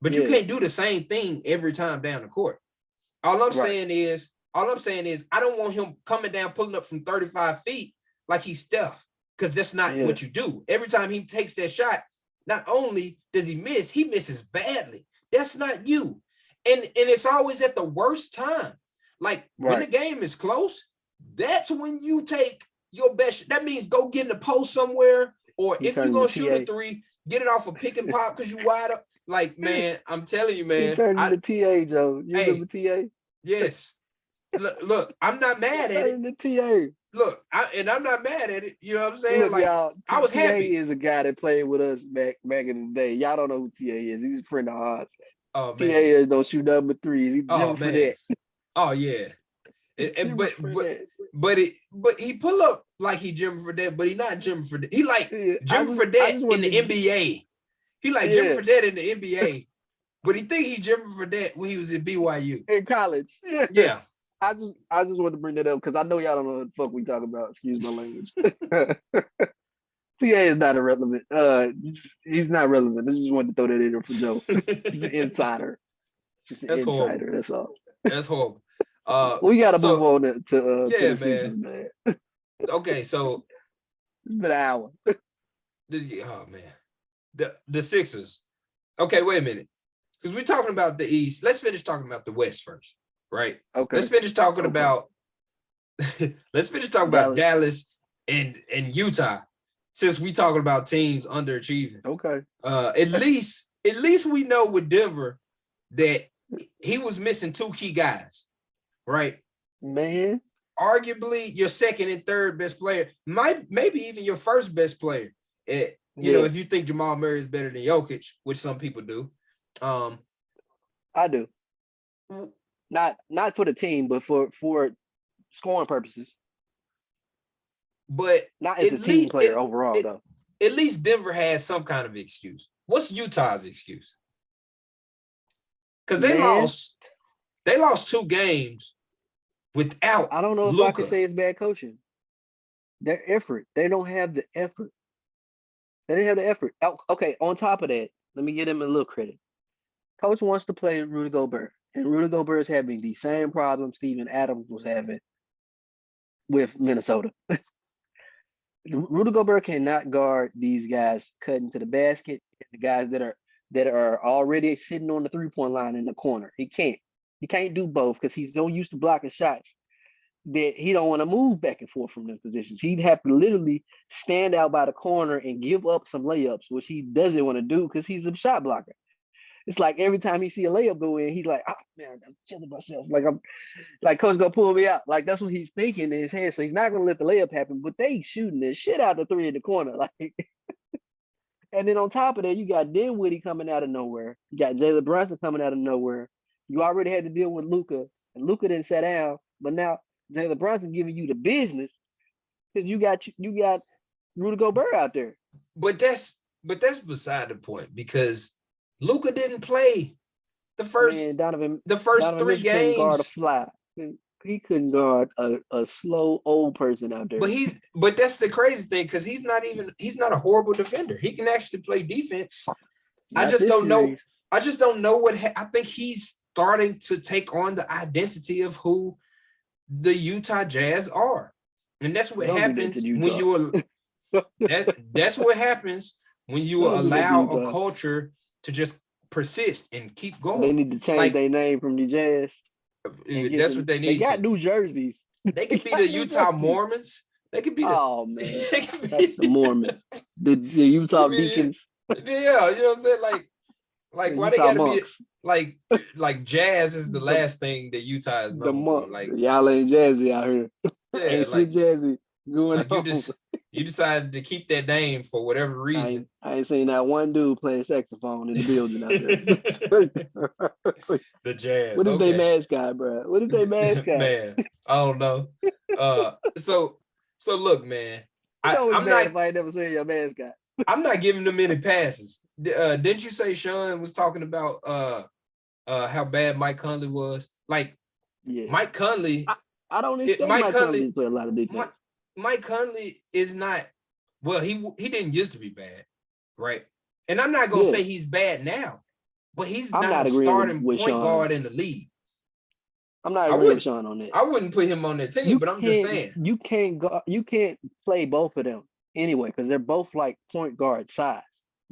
[SPEAKER 2] but you can't do the same thing every time down the court. All I'm saying is, I don't want him coming down, pulling up from 35 feet like he's Steph, because that's not what you do. Every time he takes that shot, not only does he miss, he misses badly. That's not you. And it's always at the worst time. Like, when the game is close, that's when you take your best. That means go get in the post somewhere, or if you're going to shoot a three, get it off a pick and pop because you wide up. Like, man, I'm telling you, man.
[SPEAKER 1] He turned into TA, Joe. You remember TA?
[SPEAKER 2] Yes. Look, I'm not mad at it.
[SPEAKER 1] Into TA.
[SPEAKER 2] Look, I'm not mad at it. You know what I'm saying?
[SPEAKER 1] Look,
[SPEAKER 2] like,
[SPEAKER 1] y'all,
[SPEAKER 2] I was happy.
[SPEAKER 1] TA is a guy that played with us back in the day. Y'all don't know who TA is. He's a friend of ours.
[SPEAKER 2] Oh,
[SPEAKER 1] TA
[SPEAKER 2] man.
[SPEAKER 1] is don't shoot number threes. He's Jim for that.
[SPEAKER 2] Oh, yeah. But he pull up like he Jim for that, but he not Jim for that. He like Jim for that in the NBA. He like Jim for that in the NBA, but he think he Jim for that when he was at BYU
[SPEAKER 1] in college.
[SPEAKER 2] Yeah.
[SPEAKER 1] I just want to bring that up because I know y'all don't know what the fuck we talk about. Excuse my language. TA is not irrelevant. He's not relevant. I just wanted to throw that in there for Joe. He's an insider. Just an insider.
[SPEAKER 2] Horrible.
[SPEAKER 1] That's all.
[SPEAKER 2] That's horrible.
[SPEAKER 1] We got to move on to the Sixers, man.
[SPEAKER 2] Okay, so
[SPEAKER 1] it's been an hour.
[SPEAKER 2] Oh man, the Sixers. Okay, wait a minute, because we're talking about the East. Let's finish talking about the West first, right?
[SPEAKER 1] Okay.
[SPEAKER 2] Let's finish talking about. Let's finish talking about Dallas and Utah, since we talking about teams underachieving.
[SPEAKER 1] Okay.
[SPEAKER 2] At least we know with Denver that he was missing two key guys, right?
[SPEAKER 1] Man.
[SPEAKER 2] Arguably your second and third best player, maybe even your first best player. You know, if you think Jamal Murray is better than Jokic, which some people do.
[SPEAKER 1] I do. Not for the team, but for scoring purposes.
[SPEAKER 2] But
[SPEAKER 1] not as a team player overall, though.
[SPEAKER 2] At least Denver has some kind of excuse. What's Utah's excuse? Because they lost 2 games without
[SPEAKER 1] I don't know if
[SPEAKER 2] Luka.
[SPEAKER 1] I can say it's bad coaching. Their effort. They don't have the effort. They didn't have the effort. Okay, on top of that, let me give them a little credit. Coach wants to play Rudy Gobert. And Rudy Gobert is having the same problem Steven Adams was having with Minnesota. Rudy Gobert cannot guard these guys cutting to the basket, the guys that are already sitting on the 3-point line in the corner. He can't. He can't do both because he's so used to blocking shots that he don't want to move back and forth from them positions. He'd have to literally stand out by the corner and give up some layups, which he doesn't want to do because he's a shot blocker. It's like every time he see a layup go in, he's like, "Ah, man, I'm killing myself. Like I'm like coach gonna pull me out." Like that's what he's thinking in his head. So he's not gonna let the layup happen. But they shooting the shit out the three in the corner. Like, and then on top of that, you got Dinwiddie coming out of nowhere. You got Jalen Brunson coming out of nowhere. You already had to deal with Luka, and Luka didn't sit down. But now Jalen Brunson giving you the business because you got Rudy Gobert out there.
[SPEAKER 2] But that's beside the point because Luka didn't play the first
[SPEAKER 1] Man, Donovan
[SPEAKER 2] the first
[SPEAKER 1] Donovan
[SPEAKER 2] three
[SPEAKER 1] Mitchell couldn't guard a
[SPEAKER 2] games.
[SPEAKER 1] fly. He couldn't guard a slow old person out there.
[SPEAKER 2] But that's the crazy thing because he's not a horrible defender. He can actually play defense. I
[SPEAKER 1] Not
[SPEAKER 2] just
[SPEAKER 1] this
[SPEAKER 2] don't know.
[SPEAKER 1] series.
[SPEAKER 2] I just don't know I think he's starting to take on the identity of who the Utah Jazz are. And that's what
[SPEAKER 1] Don't do that to
[SPEAKER 2] happens when
[SPEAKER 1] Utah.
[SPEAKER 2] that's what happens when you
[SPEAKER 1] Don't do that to
[SPEAKER 2] allow a
[SPEAKER 1] Utah.
[SPEAKER 2] culture to just persist and keep
[SPEAKER 1] They
[SPEAKER 2] going.
[SPEAKER 1] need to change
[SPEAKER 2] Like
[SPEAKER 1] their name from the Jazz and get
[SPEAKER 2] that's
[SPEAKER 1] some.
[SPEAKER 2] what they
[SPEAKER 1] They
[SPEAKER 2] need
[SPEAKER 1] got
[SPEAKER 2] to.
[SPEAKER 1] new jerseys.
[SPEAKER 2] They
[SPEAKER 1] They
[SPEAKER 2] could be the
[SPEAKER 1] got new
[SPEAKER 2] Utah
[SPEAKER 1] jerseys.
[SPEAKER 2] Mormons. They could be the
[SPEAKER 1] Oh man,
[SPEAKER 2] they could
[SPEAKER 1] that's the
[SPEAKER 2] be,
[SPEAKER 1] Mormons, the Utah
[SPEAKER 2] yeah,
[SPEAKER 1] Deacons,
[SPEAKER 2] you know what I'm saying? Like
[SPEAKER 1] the
[SPEAKER 2] why they
[SPEAKER 1] Utah
[SPEAKER 2] gotta be
[SPEAKER 1] monks,
[SPEAKER 2] like jazz is the
[SPEAKER 1] the
[SPEAKER 2] last thing that Utah is
[SPEAKER 1] the
[SPEAKER 2] known for.
[SPEAKER 1] monks.
[SPEAKER 2] Like,
[SPEAKER 1] Y'all ain't jazzy out here.
[SPEAKER 2] yeah,
[SPEAKER 1] Ain't shit jazzy going
[SPEAKER 2] like
[SPEAKER 1] on.
[SPEAKER 2] you decided to keep that name for whatever reason.
[SPEAKER 1] I ain't seen that one dude playing saxophone in the building out there.
[SPEAKER 2] The Jazz.
[SPEAKER 1] What is their
[SPEAKER 2] Okay.
[SPEAKER 1] mascot, bro? What is their mascot?
[SPEAKER 2] Man, I don't know. So look, man.
[SPEAKER 1] You know it's
[SPEAKER 2] I'm
[SPEAKER 1] bad
[SPEAKER 2] not
[SPEAKER 1] if I ain't never seen your mascot.
[SPEAKER 2] I'm not giving them any passes. Didn't you say Sean was talking about how bad Mike Conley was? Like
[SPEAKER 1] Yeah.
[SPEAKER 2] Mike Conley,
[SPEAKER 1] I don't expect Mike Conley to play a lot of defense.
[SPEAKER 2] Mike Conley is not well, he didn't used to be bad, right? And I'm not gonna
[SPEAKER 1] Yeah.
[SPEAKER 2] say he's bad now, but he's
[SPEAKER 1] I'm
[SPEAKER 2] not
[SPEAKER 1] not
[SPEAKER 2] a
[SPEAKER 1] agreeing
[SPEAKER 2] starting
[SPEAKER 1] with
[SPEAKER 2] point
[SPEAKER 1] Sean.
[SPEAKER 2] guard in the league.
[SPEAKER 1] I'm not
[SPEAKER 2] I
[SPEAKER 1] agreeing with
[SPEAKER 2] wouldn't
[SPEAKER 1] Sean on that.
[SPEAKER 2] I wouldn't put him on that team, but I'm just saying.
[SPEAKER 1] You can't play both of them anyway because they're both like point guard size.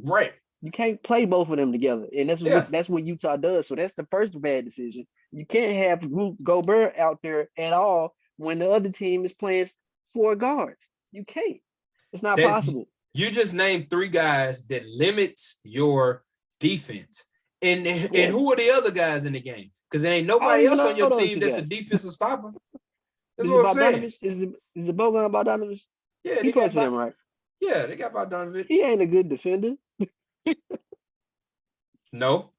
[SPEAKER 2] Right.
[SPEAKER 1] You can't play both of them together, and
[SPEAKER 2] Yeah.
[SPEAKER 1] that's what Utah does. So that's the first bad decision. You can't have Gobert out there at all when the other team is playing four guards. You can't. It's not
[SPEAKER 2] That
[SPEAKER 1] possible.
[SPEAKER 2] you just named three guys that limits your defense. And who are the other guys in the game? Because there ain't
[SPEAKER 1] I don't
[SPEAKER 2] nobody
[SPEAKER 1] even
[SPEAKER 2] else on your
[SPEAKER 1] know those
[SPEAKER 2] team
[SPEAKER 1] two
[SPEAKER 2] that's a
[SPEAKER 1] guys.
[SPEAKER 2] defensive stopper. That's
[SPEAKER 1] Is it
[SPEAKER 2] what I'm saying.
[SPEAKER 1] Bogdanovich? Is it Bogan Bogdanovich?
[SPEAKER 2] Yeah,
[SPEAKER 1] He plays for them, right?
[SPEAKER 2] they got Bogdanovich.
[SPEAKER 1] He ain't a good defender.
[SPEAKER 2] No.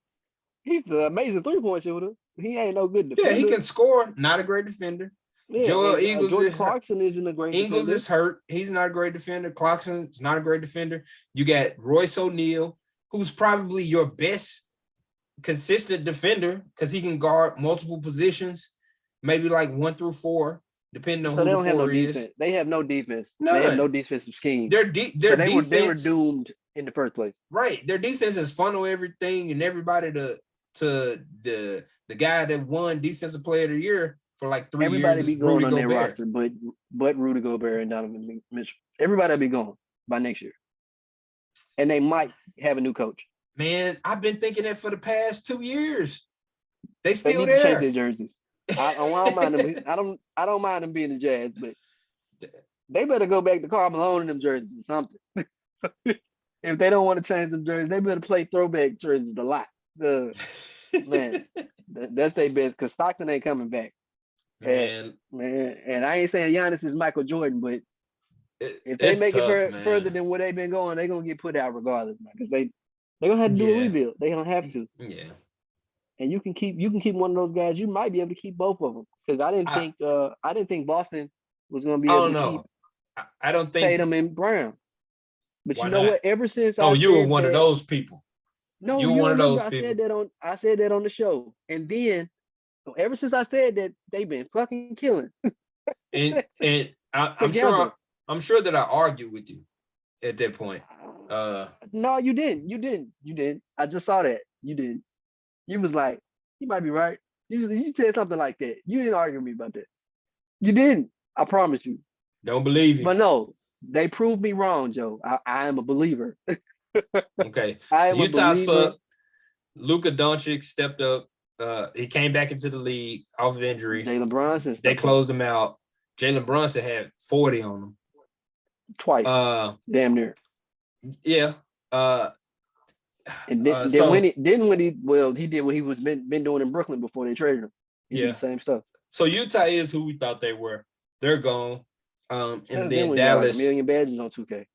[SPEAKER 1] He's an amazing 3-point shooter. He ain't no good
[SPEAKER 2] Yeah, he
[SPEAKER 1] defender.
[SPEAKER 2] can score. Not a great defender.
[SPEAKER 1] Yeah,
[SPEAKER 2] Joel
[SPEAKER 1] and Jordan Clarkson isn't a great
[SPEAKER 2] Ingles
[SPEAKER 1] defender.
[SPEAKER 2] is hurt. He's not a great defender. Clarkson's not a great defender. You got Royce O'Neal, who's probably your best consistent defender because he can guard multiple positions, maybe like 1 through 4, depending on
[SPEAKER 1] So
[SPEAKER 2] who
[SPEAKER 1] they
[SPEAKER 2] the
[SPEAKER 1] don't have no
[SPEAKER 2] 4 is.
[SPEAKER 1] defense. They have no defense.
[SPEAKER 2] None.
[SPEAKER 1] They have no defensive scheme.
[SPEAKER 2] Their
[SPEAKER 1] so
[SPEAKER 2] defense,
[SPEAKER 1] they were doomed in the first place.
[SPEAKER 2] Right. Their defense is funnel everything and everybody to the guy that won Defensive Player of the Year for like 3
[SPEAKER 1] Everybody
[SPEAKER 2] years
[SPEAKER 1] be
[SPEAKER 2] is
[SPEAKER 1] going
[SPEAKER 2] Rudy
[SPEAKER 1] on their
[SPEAKER 2] Gobert.
[SPEAKER 1] roster, but Rudy Gobert and Donovan Mitchell. Everybody will be gone by next year, and they might have a new coach.
[SPEAKER 2] Man, I've been thinking that for the past 2 years. They
[SPEAKER 1] They
[SPEAKER 2] still
[SPEAKER 1] need to change
[SPEAKER 2] there.
[SPEAKER 1] their jerseys. I don't mind them. I don't mind them being the Jazz, but they better go back to Karl Malone in them jerseys or something. If they don't want to change them jerseys, they better play throwback jerseys a lot. Man, that's their best because Stockton ain't coming back. Man, and I ain't saying Giannis is Michael Jordan, but if they make it further than where they've been going, they're gonna get put out regardless, man. Because they're gonna have to do a rebuild. They're gonna have to.
[SPEAKER 2] Yeah.
[SPEAKER 1] And you can keep one of those guys. You might be able to keep both of them because I didn't think Boston was gonna be able to keep.
[SPEAKER 2] I don't think
[SPEAKER 1] Tatum and Brown. But you know
[SPEAKER 2] not?
[SPEAKER 1] what? Ever since
[SPEAKER 2] you were one of those people.
[SPEAKER 1] No,
[SPEAKER 2] you were one of those people.
[SPEAKER 1] I said that on the show. And then ever since I said that, they've been fucking killing.
[SPEAKER 2] and I'm sure that I argued with you at that point.
[SPEAKER 1] No, you didn't. I just saw that. You didn't. You was like, you might be right. You said something like that. You didn't argue with me about that. You didn't. I promise you.
[SPEAKER 2] Don't believe you.
[SPEAKER 1] But no, they proved me wrong, Joe. I am a believer.
[SPEAKER 2] Okay. So Utah sucked. Luka Doncic stepped up. He came back into the league off of injury.
[SPEAKER 1] Jalen Brunson.
[SPEAKER 2] They closed him out. Jalen Brunson had 40 on him.
[SPEAKER 1] Twice. Damn near.
[SPEAKER 2] Yeah.
[SPEAKER 1] And then
[SPEAKER 2] So
[SPEAKER 1] he did what he was been doing in Brooklyn before they traded him. He did
[SPEAKER 2] yeah.
[SPEAKER 1] the same stuff.
[SPEAKER 2] So Utah is who we thought they were. They're gone. And
[SPEAKER 1] That's then
[SPEAKER 2] then
[SPEAKER 1] when he got like a
[SPEAKER 2] Dallas.
[SPEAKER 1] million badges on 2K.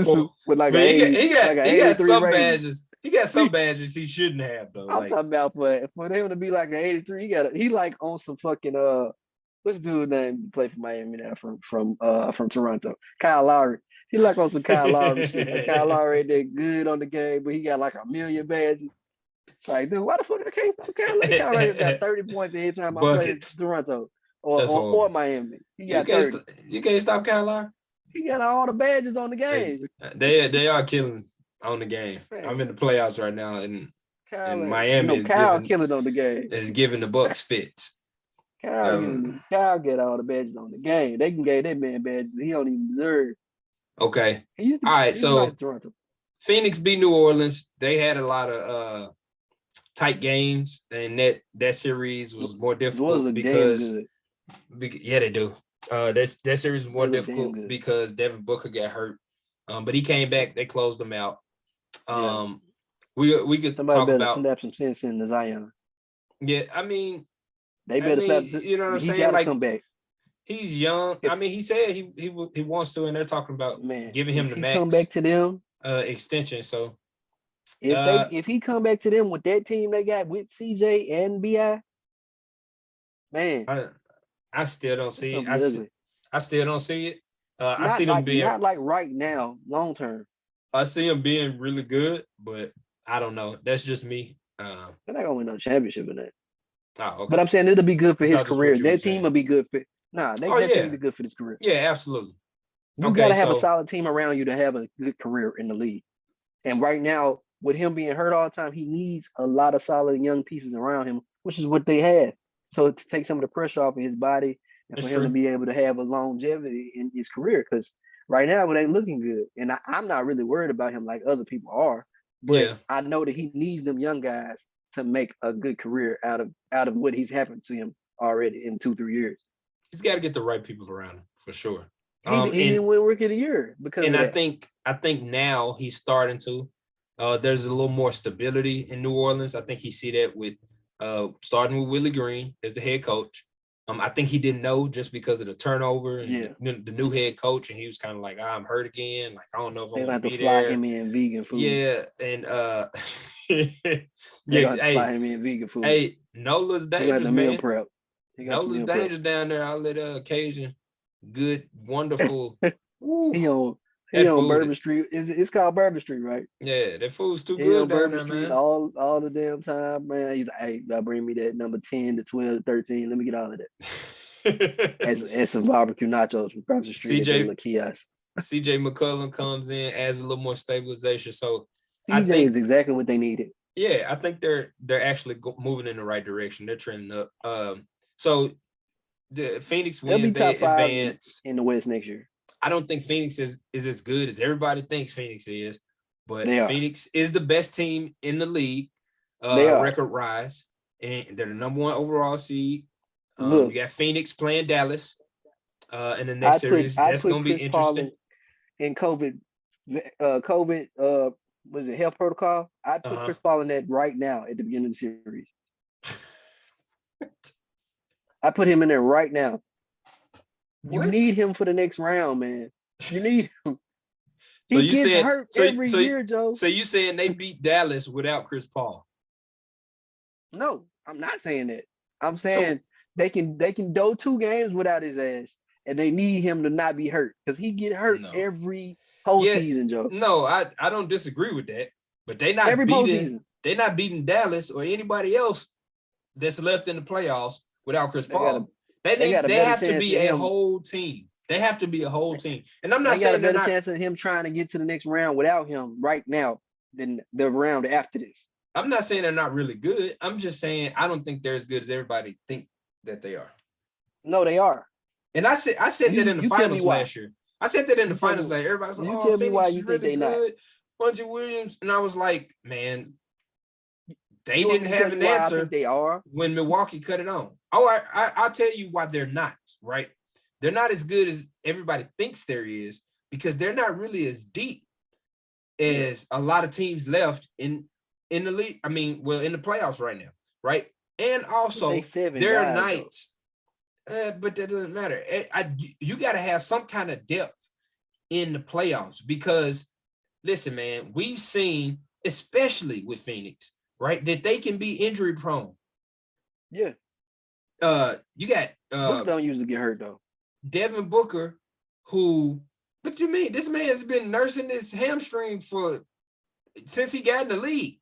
[SPEAKER 2] Well,
[SPEAKER 1] With like
[SPEAKER 2] but
[SPEAKER 1] a 80, like a
[SPEAKER 2] he got
[SPEAKER 1] 83
[SPEAKER 2] some
[SPEAKER 1] rating.
[SPEAKER 2] badges. He got some badges he shouldn't have though.
[SPEAKER 1] I'm
[SPEAKER 2] Like
[SPEAKER 1] talking about for him to be like an 83, he like on some fucking what's dude name play for Miami now from Toronto? Kyle Lowry. He like on some Kyle Lowry shit. Like Kyle Lowry ain't that good on the game, but he got like a million badges. Like, dude, why the fuck I can't stop Kyle? Like, Kyle Lowry got 30 points every time I played
[SPEAKER 2] buckets.
[SPEAKER 1] Toronto
[SPEAKER 2] That's
[SPEAKER 1] or
[SPEAKER 2] horrible.
[SPEAKER 1] Miami. He
[SPEAKER 2] You
[SPEAKER 1] got
[SPEAKER 2] can't
[SPEAKER 1] 30.
[SPEAKER 2] you can't stop Kyle Lowry.
[SPEAKER 1] He got all the badges on the game.
[SPEAKER 2] They are killing on the game.
[SPEAKER 1] Man,
[SPEAKER 2] I'm in the playoffs right now, and
[SPEAKER 1] Kyle,
[SPEAKER 2] Miami
[SPEAKER 1] Kyle killing on the game.
[SPEAKER 2] is giving the Bucks fits.
[SPEAKER 1] Kyle get all the badges on the game. They can get that man badges he don't even deserve.
[SPEAKER 2] Okay.
[SPEAKER 1] All
[SPEAKER 2] right.
[SPEAKER 1] he
[SPEAKER 2] So
[SPEAKER 1] nice Toronto.
[SPEAKER 2] Phoenix beat New Orleans. They had a lot of tight games, and that series was more difficult because yeah, they do. That series was more difficult because Devin Booker got hurt. But he came back. They closed him out. We could
[SPEAKER 1] Somebody
[SPEAKER 2] talk
[SPEAKER 1] better
[SPEAKER 2] about
[SPEAKER 1] snap some sense in the Zion.
[SPEAKER 2] Yeah, I mean,
[SPEAKER 1] They better snap.
[SPEAKER 2] you know what I'm saying?
[SPEAKER 1] He got to
[SPEAKER 2] like,
[SPEAKER 1] come back.
[SPEAKER 2] He's young. I mean, he said he wants to, and they're talking about giving him the max
[SPEAKER 1] come back to them
[SPEAKER 2] extension. So
[SPEAKER 1] if he come back to them with that team they got with CJ and Bi, man,
[SPEAKER 2] I still don't see it. I still don't see it. I see them being
[SPEAKER 1] not like right now, long term.
[SPEAKER 2] I see them being really good, but I don't know. That's just me.
[SPEAKER 1] They're not gonna win no championship in that.
[SPEAKER 2] Oh, okay.
[SPEAKER 1] But I'm saying it'll be good for his career. That team will be good for. That team will be good for his career.
[SPEAKER 2] Yeah, absolutely.
[SPEAKER 1] You gotta have a solid team around you to have a good career in the league. And right now, with him being hurt all the time, he needs a lot of solid young pieces around him, which is what they have. So to take some of the pressure off of his body and for him to be able to have a longevity in his career, because right now it ain't looking good. And I'm not really worried about him like other people are, but I know that he needs them young guys to make a good career out of what he's happened to him already in 2-3 years.
[SPEAKER 2] He's got to get the right people around him for sure.
[SPEAKER 1] He didn't win Rookie of the Year because
[SPEAKER 2] and I think now he's starting to. There's a little more stability in New Orleans. I think he see that with starting with Willie Green as the head coach. I think he didn't know just because of the turnover and the new head coach, and he was kind of like, I'm hurt again. Like, I don't know if I'm going to be there.
[SPEAKER 1] Fly him in vegan food.
[SPEAKER 2] Yeah, and
[SPEAKER 1] fly him in vegan food.
[SPEAKER 2] Hey, Nola's dangerous, man.
[SPEAKER 1] Meal prep.
[SPEAKER 2] Nola's dangerous down there. I'll let Cajun. Good, wonderful.
[SPEAKER 1] He on Bourbon Street. It's called Bourbon Street, right?
[SPEAKER 2] Yeah, that food's too good down there, man.
[SPEAKER 1] All the damn time, man. He's like, hey, y'all bring me that number 10 to 12 to 13. Let me get all of that. and some barbecue nachos from Bourbon Street at the kiosk.
[SPEAKER 2] CJ McCollum comes in, adds a little more stabilization. So
[SPEAKER 1] CJ is exactly what they needed.
[SPEAKER 2] Yeah, I think they're actually moving in the right direction. They're trending up. So the Phoenix wins, they advance
[SPEAKER 1] in the West next year.
[SPEAKER 2] I don't think Phoenix is as good as everybody thinks Phoenix is, but Phoenix is the best team in the league, record rise, and they're the number 1 overall seed. You got Phoenix playing Dallas in the next series. That's going to be interesting.
[SPEAKER 1] In COVID, was it health protocol? I'd put Chris Paul in that right now at the beginning of the series. I put him in there right now. You need him for the next round, man. You need him. He gets hurt every year, Joe.
[SPEAKER 2] So you saying they beat Dallas without Chris Paul?
[SPEAKER 1] No, I'm not saying that. I'm saying they can go 2 games without his ass, and they need him to not be hurt because he get hurt every postseason, Joe.
[SPEAKER 2] No, I don't disagree with that, but they're not beating Dallas or anybody else that's left in the playoffs without Chris Paul. They have to be a whole team. They have to be a whole team. And I'm not saying
[SPEAKER 1] they're not. They got a better chance of him trying to get to the next round without him right now than the round after this.
[SPEAKER 2] I'm not saying they're not really good. I'm just saying I don't think they're as good as everybody think that they are.
[SPEAKER 1] No, they are.
[SPEAKER 2] And I said that in the finals last year. I said that in the finals last year. Everybody's like, oh, Phoenix is really good. Bunch of Williams. And I was like, man, they didn't have an answer
[SPEAKER 1] they are
[SPEAKER 2] when Milwaukee cut it on. Oh, I'll tell you why they're not, right? They're not as good as everybody thinks there is because they're not really as deep. as a lot of teams left in the league. I mean, well, in the playoffs right now, right? And
[SPEAKER 1] They
[SPEAKER 2] also,
[SPEAKER 1] 7
[SPEAKER 2] there are
[SPEAKER 1] guys though.
[SPEAKER 2] nights, but that doesn't matter. You got to have some kind of depth in the playoffs because, listen, man, we've seen, especially with Phoenix, right, that they can be injury prone.
[SPEAKER 1] Yeah.
[SPEAKER 2] You got
[SPEAKER 1] Booker don't usually get hurt though.
[SPEAKER 2] Devin Booker, who, what you mean? This man has been nursing his hamstring since he got in the league.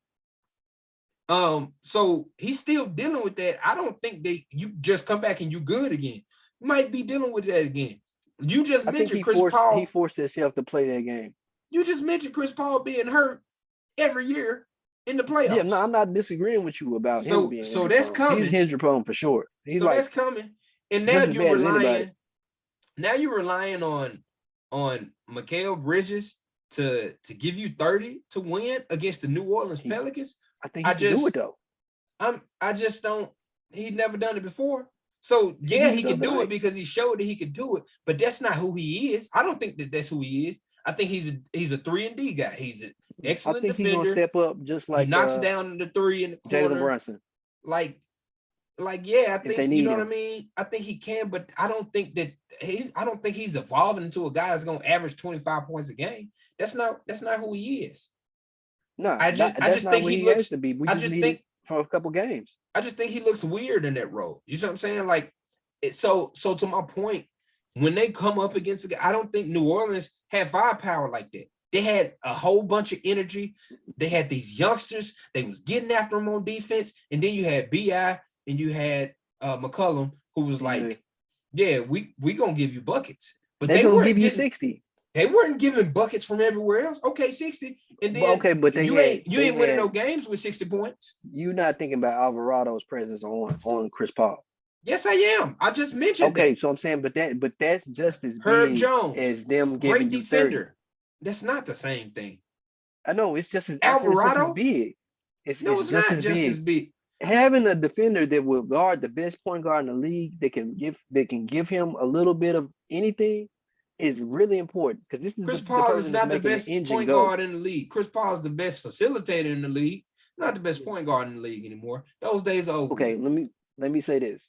[SPEAKER 2] So he's still dealing with that. I don't think you just come back and you good again. You might be dealing with that again. You just mentioned Chris Paul.
[SPEAKER 1] He forced himself to play that game.
[SPEAKER 2] You just mentioned Chris Paul being hurt every year in the playoffs.
[SPEAKER 1] Yeah, no, I'm not disagreeing with you about him being
[SPEAKER 2] so that's
[SPEAKER 1] prone.
[SPEAKER 2] coming.
[SPEAKER 1] He's injury prone for sure.
[SPEAKER 2] That's coming. And now you're relying on Mikal Bridges to give you 30 to win against the New Orleans Pelicans.
[SPEAKER 1] I think he can do it though.
[SPEAKER 2] I just don't. He's never done it before. So yeah, he could do it because he showed that he could do it. But that's not who he is. I don't think that's who he is. I think he's a 3-and-D guy. He's an excellent defender. I think he's gonna
[SPEAKER 1] step up just like
[SPEAKER 2] he knocks down the 3 in the corner.
[SPEAKER 1] Jalen Brunson.
[SPEAKER 2] Like yeah, I think you know what I mean. I think he can, but I don't think he's evolving into a guy that's gonna average 25 points a game. That's not who he is.
[SPEAKER 1] No, I just think he looks to be. We just need it for a couple games.
[SPEAKER 2] I just think he looks weird in that role. You see what I'm saying? Like, so to my point, when they come up against a guy, I don't think New Orleans had firepower like that. They had a whole bunch of energy. They had these youngsters. They was getting after them on defense, and then you had BI and you had McCollum, who was like, "Yeah, we gonna give you buckets," but they
[SPEAKER 1] weren't give you 60.
[SPEAKER 2] They weren't giving buckets from everywhere else. Okay, 60. And then
[SPEAKER 1] but
[SPEAKER 2] you ain't winning no games with 60 points.
[SPEAKER 1] You're not thinking about Alvarado's presence on Chris Paul.
[SPEAKER 2] Yes, I am. I just mentioned that.
[SPEAKER 1] So I'm saying, but that's just as
[SPEAKER 2] Herb
[SPEAKER 1] big
[SPEAKER 2] Jones,
[SPEAKER 1] as them giving
[SPEAKER 2] great
[SPEAKER 1] you
[SPEAKER 2] defender.
[SPEAKER 1] 30.
[SPEAKER 2] That's not the same thing.
[SPEAKER 1] I know it's just as
[SPEAKER 2] Alvarado.
[SPEAKER 1] Big.
[SPEAKER 2] It's not just as big.
[SPEAKER 1] Having a defender that will guard the best point guard in the league that can give him a little bit of anything is really important because this is
[SPEAKER 2] Chris Paul is not the best point guard in the league. Chris Paul is the best facilitator in the league, not the best point guard in the league anymore. Those days are over.
[SPEAKER 1] Okay, let me say this.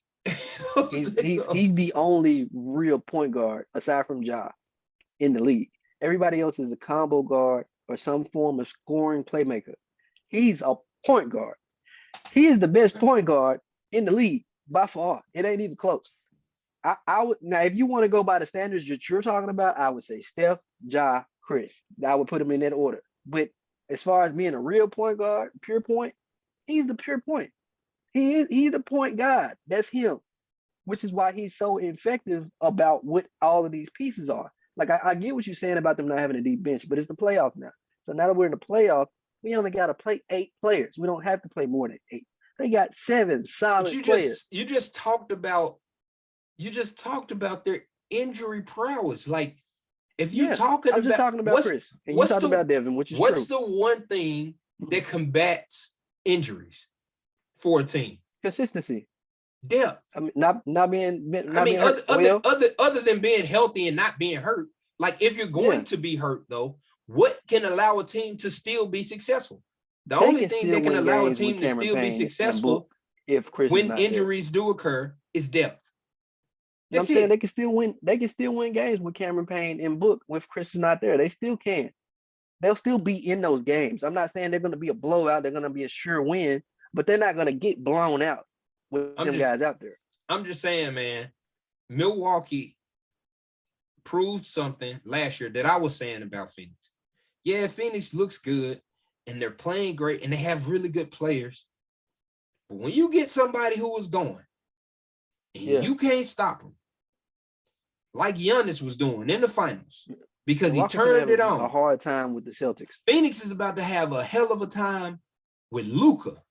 [SPEAKER 1] he's the only real point guard aside from Ja in the league. Everybody else is a combo guard or some form of scoring playmaker. He's a point guard. He is the best point guard in the league by far. It ain't even close. I would now if you want to go by the standards that you're talking about, I would say Steph, Ja, Chris. I would put them in that order. But as far as being a real point guard, pure point, he's the pure point. He's the point guard. That's him, which is why he's so effective about what all of these pieces are. Like I get what you're saying about them not having a deep bench, but it's the playoffs now. So now that we're in the playoffs, we only got to play 8 players. We don't have to play more than 8. They got 7 solid players.
[SPEAKER 2] You just talked about their injury prowess. Like, if you're talking
[SPEAKER 1] I'm just talking about Chris, and you talking about Devin, which is
[SPEAKER 2] what's
[SPEAKER 1] true.
[SPEAKER 2] the one thing that combats injuries for a team?
[SPEAKER 1] Consistency,
[SPEAKER 2] depth.
[SPEAKER 1] I mean, not being
[SPEAKER 2] other than being healthy and not being hurt. Like, if you're going to be hurt, though, what can allow a team to still be successful? The only thing that can allow a team to still be successful when injuries do occur is depth.
[SPEAKER 1] I'm saying they can still win. They can still win games with Cameron Payne and Book if Chris is not there. They still can. They'll still be in those games. I'm not saying they're going to be a blowout. They're going to be a sure win, but they're not going to get blown out with them guys out there.
[SPEAKER 2] I'm just saying, man, Milwaukee proved something last year that I was saying about Phoenix. Yeah, Phoenix looks good and they're playing great and they have really good players. But when you get somebody who is going and you can't stop them, like Giannis was doing in the finals, because he turned it on.
[SPEAKER 1] A hard time with the Celtics.
[SPEAKER 2] Phoenix is about to have a hell of a time with Luka,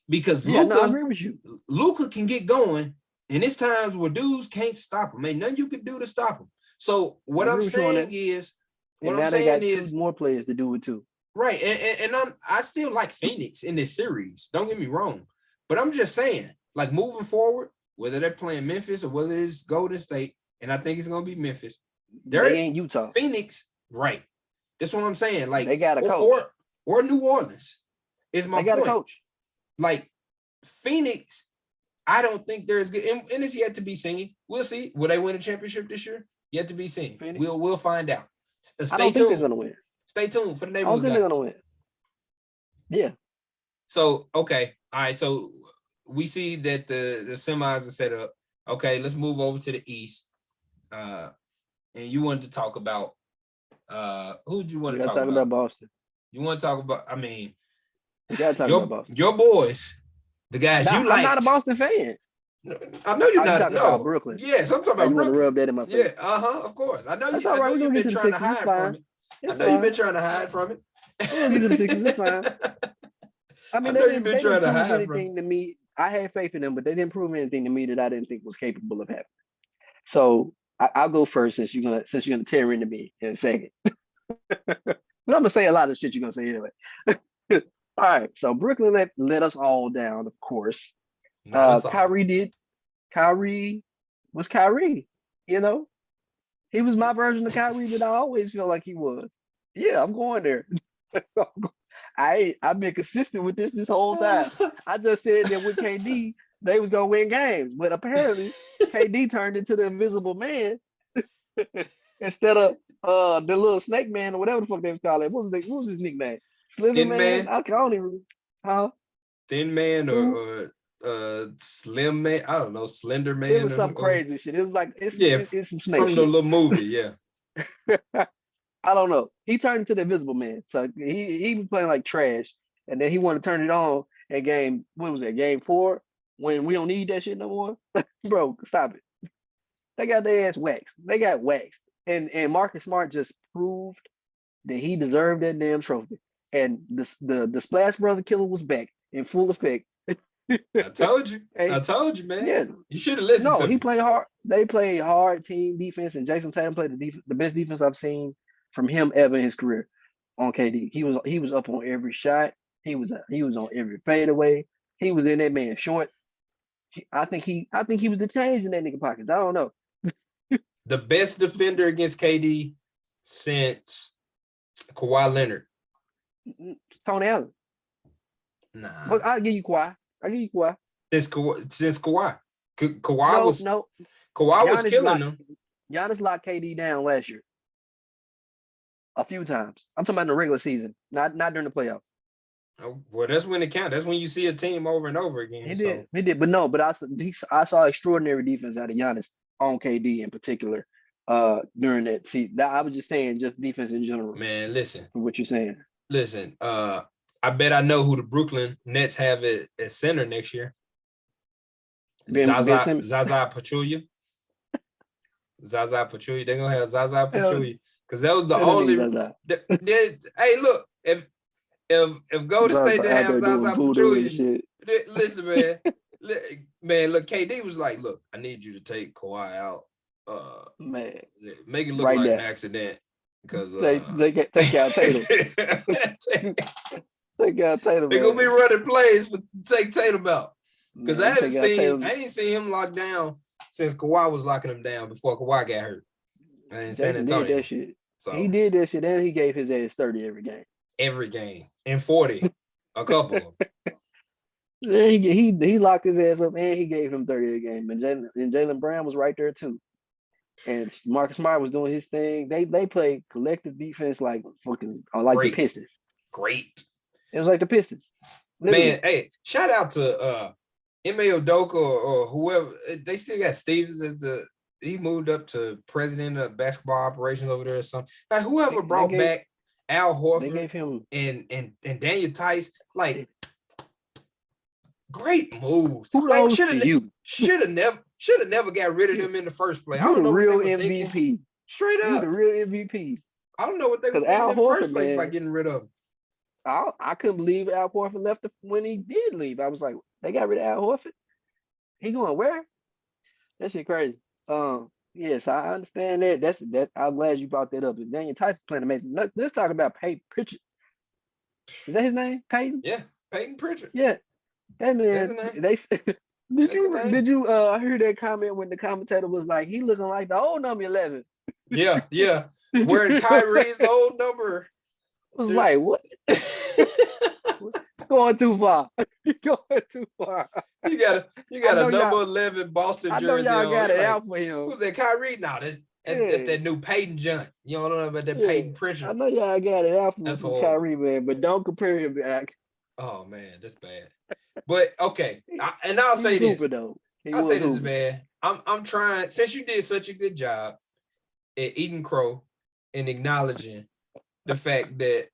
[SPEAKER 2] because
[SPEAKER 1] I agree with you.
[SPEAKER 2] Luka can get going, and it's times where dudes can't stop him. Ain't nothing you can do to stop him. So what I'm saying is,
[SPEAKER 1] they got 2 more players to do it too.
[SPEAKER 2] Right, and I still like Phoenix in this series. Don't get me wrong, but I'm just saying, like, moving forward, whether they're playing Memphis or whether it's Golden State, and I think it's gonna be Memphis.
[SPEAKER 1] They ain't Utah.
[SPEAKER 2] Phoenix, right? That's what I'm saying. Like
[SPEAKER 1] they got a coach.
[SPEAKER 2] Or New Orleans is my
[SPEAKER 1] They got
[SPEAKER 2] point.
[SPEAKER 1] a coach.
[SPEAKER 2] Like Phoenix, I don't think they're as good, and it's yet to be seen. We'll see. Will they win a championship this year? Yet to be seen.
[SPEAKER 1] Phoenix?
[SPEAKER 2] We'll find out.
[SPEAKER 1] I don't think they're gonna win.
[SPEAKER 2] Stay tuned for the
[SPEAKER 1] I
[SPEAKER 2] neighborhood.
[SPEAKER 1] don't think they're gonna win. Yeah.
[SPEAKER 2] So okay, all right. So we see that the semis are set up. Okay, let's move over to the East. And you wanted to talk about who do you want to talk about?
[SPEAKER 1] About Boston.
[SPEAKER 2] You want to talk about? I mean,
[SPEAKER 1] you gotta talk about Boston.
[SPEAKER 2] Your boys, the guys you like.
[SPEAKER 1] I'm not a Boston fan.
[SPEAKER 2] I know you're not.
[SPEAKER 1] Talking about Brooklyn.
[SPEAKER 2] Yes, I'm talking about
[SPEAKER 1] you
[SPEAKER 2] Brooklyn.
[SPEAKER 1] Want to rub that in my face?
[SPEAKER 2] Yeah, of course. I know
[SPEAKER 1] That's
[SPEAKER 2] you.
[SPEAKER 1] All right.
[SPEAKER 2] I know you've been trying to hide from it. I know you've been trying to hide from it.
[SPEAKER 1] We'll get to the Sixers. It's fine. I mean, they didn't prove anything to me. I had faith in them, but they didn't prove anything to me that I didn't think was capable of happening. So I'll go first since you're gonna tear into me in a second. But I'm gonna say a lot of shit you're gonna say anyway. All right, so Brooklyn let us all down, of course. Kyrie was Kyrie. You know, he was my version of Kyrie that I always feel like he was. Yeah, I'm going there. I've been consistent with this whole time. I just said that with KD, they was gonna win games, but apparently KD turned into the invisible man instead of the little snake man or whatever the fuck they was calling it. What was his nickname? Slither man? I don't even.
[SPEAKER 2] Thin man or slim man? I don't know. Slender man.
[SPEAKER 1] It was some crazy shit. It was like it's some snake
[SPEAKER 2] from
[SPEAKER 1] shit.
[SPEAKER 2] the little movie. Yeah.
[SPEAKER 1] I don't know. He turned into the invisible man, so he was playing like trash, and then he wanted to turn it on at game. What was that? Game 4 when we don't need that shit no more. Bro, stop it. They got their ass waxed. They got waxed, and Marcus Smart just proved that he deserved that damn trophy. And the Splash Brother killer was back in full effect.
[SPEAKER 2] I told you. I told you, man. Yeah. You should have listened to me.
[SPEAKER 1] He played hard. They played hard team defense, and Jason Tatum played the best defense I've seen from him ever in his career on KD. He was up on every shot. He was on every fadeaway. He was in that man's shorts. I think he was the change in that nigga pockets. I don't know.
[SPEAKER 2] The best defender against KD since Kawhi Leonard.
[SPEAKER 1] Tony Allen.
[SPEAKER 2] Nah.
[SPEAKER 1] But I'll give you Kawhi.
[SPEAKER 2] Since Kawhi. Kawhi was killing them.
[SPEAKER 1] Giannis locked KD down last year. A few times. I'm talking about in the regular season, not during the playoffs.
[SPEAKER 2] Oh, well, that's when it counts. That's when you see a team over and over again. He
[SPEAKER 1] did, but I saw extraordinary defense out of Giannis on KD in particular during that season. I was just saying, just defense in general.
[SPEAKER 2] Man, listen.
[SPEAKER 1] What you're saying.
[SPEAKER 2] Listen, I bet I know who the Brooklyn Nets have at center next year. Zaza Pachulia. Zaza Pachulia. They're gonna have Zaza Pachulia. Because that was the only. Hey, look, if Golden State didn't have Zaza Pachulia, listen, man. Look, KD was like, look, I need you to take Kawhi out.
[SPEAKER 1] Man,
[SPEAKER 2] make it look like an accident. Because
[SPEAKER 1] take out Tatum. Take out Tatum.
[SPEAKER 2] They're gonna be running plays for take Tatum out. Because I ain't seen him locked down since Kawhi was locking him down before Kawhi got hurt. In San Antonio.
[SPEAKER 1] Did that shit. So, he did that shit, and he gave his ass 30 every game.
[SPEAKER 2] Every game. And 40. A couple of them.
[SPEAKER 1] Yeah, he locked his ass up, and he gave him 30 a game. And Jaylen Brown was right there too. And Marcus Smart was doing his thing. They played collective defense like fucking the Pistons.
[SPEAKER 2] Great.
[SPEAKER 1] It was like the Pistons. Literally.
[SPEAKER 2] Man, hey, shout out to Ime Udoka or whoever. They still got Stevens as he moved up to president of basketball operations over there or something. Like whoever brought back Al Horford and Daniel Tice, like great moves. Like, should have never got rid of him in the first place. I don't know
[SPEAKER 1] the real
[SPEAKER 2] what they were
[SPEAKER 1] MVP.
[SPEAKER 2] Thinking. Straight up.
[SPEAKER 1] The real MVP.
[SPEAKER 2] I don't know what they were thinking in the first place by getting rid of him.
[SPEAKER 1] I couldn't believe Al Horford left when he did leave. I was like, they got rid of Al Horford? He going where? That shit crazy. Yes, I understand that. That's I'm glad you brought that up. Daniel Tyson playing amazing. Let's talk about Peyton Pritchard. Is that his name? Peyton?
[SPEAKER 2] Yeah, Peyton Pritchard.
[SPEAKER 1] Yeah. That man, did you hear that comment when the commentator was like, he looking like the old number 11?
[SPEAKER 2] Yeah. wearing Kyrie's old number.
[SPEAKER 1] was like, what? Going too far. Going too far.
[SPEAKER 2] You got a number 11 Boston
[SPEAKER 1] I know
[SPEAKER 2] jersey
[SPEAKER 1] y'all
[SPEAKER 2] on.
[SPEAKER 1] got
[SPEAKER 2] You're
[SPEAKER 1] it
[SPEAKER 2] like,
[SPEAKER 1] out for him.
[SPEAKER 2] who's that Kyrie? No, that's that new Peyton Junt. You don't know about that Peyton Pritchard.
[SPEAKER 1] I know y'all got it out
[SPEAKER 2] That's
[SPEAKER 1] for Kyrie, man, but don't compare him back.
[SPEAKER 2] Oh man, that's bad. But okay, I'll say this.
[SPEAKER 1] Though.
[SPEAKER 2] I'll say this, man. I'm trying, since you did such a good job at eating crow and acknowledging the fact that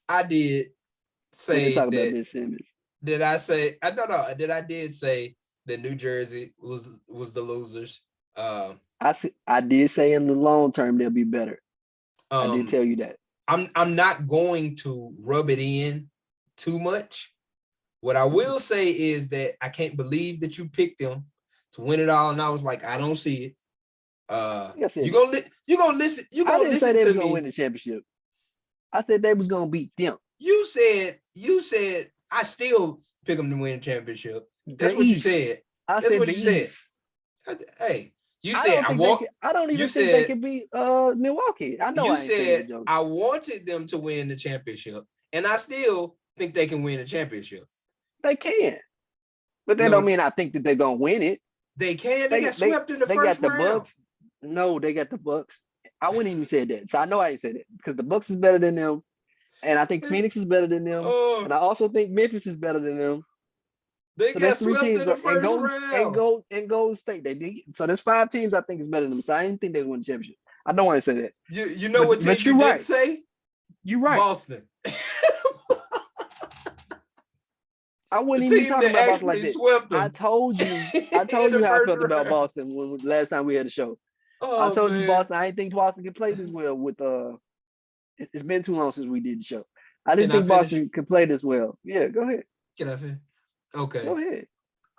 [SPEAKER 2] I did say that.
[SPEAKER 1] About Ben Simmons.
[SPEAKER 2] Did I say? I don't know. Did I did say that New Jersey was the losers?
[SPEAKER 1] I did say in the long term they'll be better. I did tell you that.
[SPEAKER 2] I'm not going to rub it in too much. What I will say is that I can't believe that you picked them to win it all, and I was like, I don't see it. You gonna listen? You gonna listen
[SPEAKER 1] say they
[SPEAKER 2] to
[SPEAKER 1] was
[SPEAKER 2] me?
[SPEAKER 1] Gonna win the championship. I said they was gonna beat them.
[SPEAKER 2] You said I still pick them to win the championship. That's what you said. That's what you said. Hey, you said I don't even think they can beat
[SPEAKER 1] Milwaukee. I know. You said
[SPEAKER 2] I wanted them to win the championship, and I still think they can win the championship.
[SPEAKER 1] They can, but that don't mean I think that they're gonna win it.
[SPEAKER 2] They can. They got swept in the first round.
[SPEAKER 1] Bucks. No, they got the Bucks. I wouldn't even say that. So I know I ain't said it because the Bucks is better than them, and I think Phoenix is better than them, and I also think Memphis is better than them.
[SPEAKER 2] They got swept in the first round.
[SPEAKER 1] And Golden State. They did. So there's 5 teams I think is better than them. So I didn't think they would win the championship. I know I ain't said that.
[SPEAKER 2] You know what team you didn't say?
[SPEAKER 1] You're right.
[SPEAKER 2] Boston.
[SPEAKER 1] I wouldn't even talk about Boston like that. I told you how I felt about Boston when last time we had a show. I told you Boston. I didn't think Boston could play this well with it's been too long since we did the show. I didn't think Boston could play this well. Yeah, go ahead.
[SPEAKER 2] Can I finish? Okay.
[SPEAKER 1] Go ahead.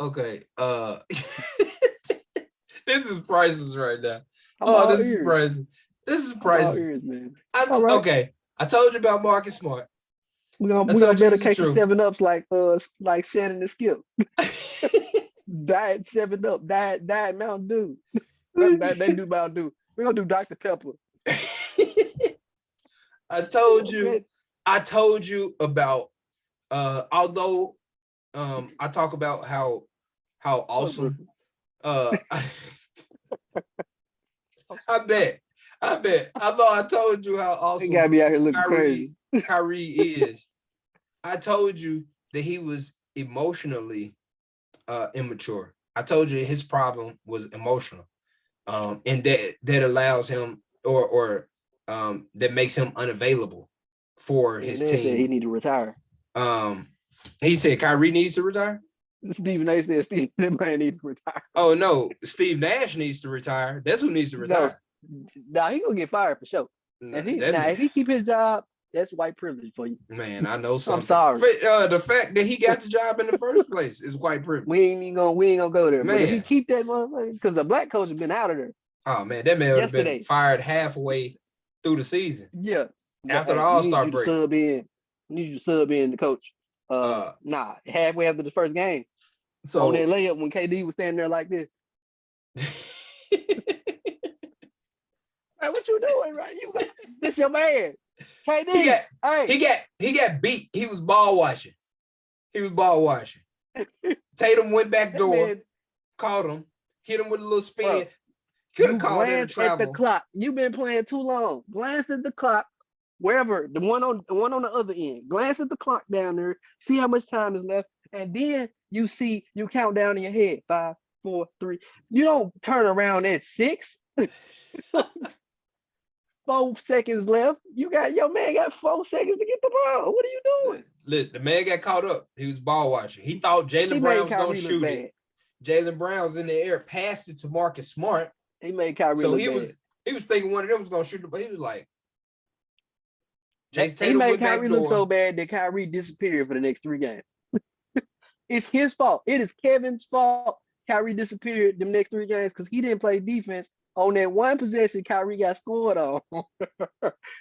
[SPEAKER 2] Okay. This is priceless right now. Is priceless. This is priceless.
[SPEAKER 1] Ears, man.
[SPEAKER 2] Okay. I told you about Marcus Smart.
[SPEAKER 1] We're gonna better cake of 7-Ups like Shannon and Skip. Diet 7-Up, diet Mountain Dew. They do Mountain Dew. We're gonna do Dr. Pepper.
[SPEAKER 2] I told you about although I talk about how awesome I bet. I thought I told you how awesome
[SPEAKER 1] he got me out here looking crazy.
[SPEAKER 2] Kyrie is. I told you that he was emotionally immature. I told you his problem was emotional. And that allows him or that makes him unavailable for his team.
[SPEAKER 1] Said he need to retire.
[SPEAKER 2] He said Kyrie needs to retire.
[SPEAKER 1] Stephen A said Steve man needs to retire.
[SPEAKER 2] Oh no, Steve Nash needs to retire. That's who needs to retire.
[SPEAKER 1] No, he gonna get fired for sure. If he keep his job, that's white privilege for you.
[SPEAKER 2] Man, I know something.
[SPEAKER 1] I'm sorry.
[SPEAKER 2] The fact that he got the job in the first place is white privilege.
[SPEAKER 1] We ain't gonna go there. Man. But if he keep that motherfucker, because the black coach has been out of there.
[SPEAKER 2] Oh man, that man would have been fired halfway through the season.
[SPEAKER 1] Yeah.
[SPEAKER 2] After the All-Star break.
[SPEAKER 1] Need you to sub in the coach. Halfway after the first game. So on that layup when KD was standing there like this. Hey, what you doing, right? This your man. KD.
[SPEAKER 2] He got beat. He was ball watching. Tatum went back door, caught him, hit him with a little spin. Could have called it a travel.
[SPEAKER 1] At the clock. You've been playing too long. Glance at the clock, wherever the one on the other end. Glance at the clock down there. See how much time is left, and then you count down in your head 5, 4, 3. You don't turn around at 6. 4 seconds left. Your man got 4 seconds to get the ball. What are you doing?
[SPEAKER 2] Look, the man got caught up. He was ball watching. He thought Jaylen Brown was gonna shoot it. Jaylen Brown was in the air, passed it to Marcus Smart.
[SPEAKER 1] He made Kyrie look bad.
[SPEAKER 2] He was thinking one of them was gonna shoot the ball. He was like,
[SPEAKER 1] he made Kyrie look so bad that Kyrie disappeared for the next 3 games. It's his fault. It is Kevin's fault. Kyrie disappeared the next 3 games because he didn't play defense. On that one possession, Kyrie got scored on.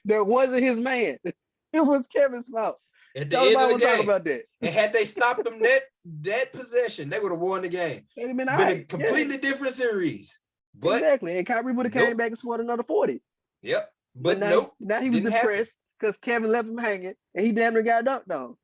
[SPEAKER 1] That wasn't his man. It was Kevin's fault.
[SPEAKER 2] At the end of the game,
[SPEAKER 1] about that.
[SPEAKER 2] And had they stopped them that possession, they would have won the game.
[SPEAKER 1] It'd been
[SPEAKER 2] a completely different series. But
[SPEAKER 1] exactly, and Kyrie would have came back and scored another 40.
[SPEAKER 2] Yep.
[SPEAKER 1] But
[SPEAKER 2] But nope,
[SPEAKER 1] now he was
[SPEAKER 2] didn't happen.
[SPEAKER 1] depressed because Kevin left him hanging, and he damn near got dunked on.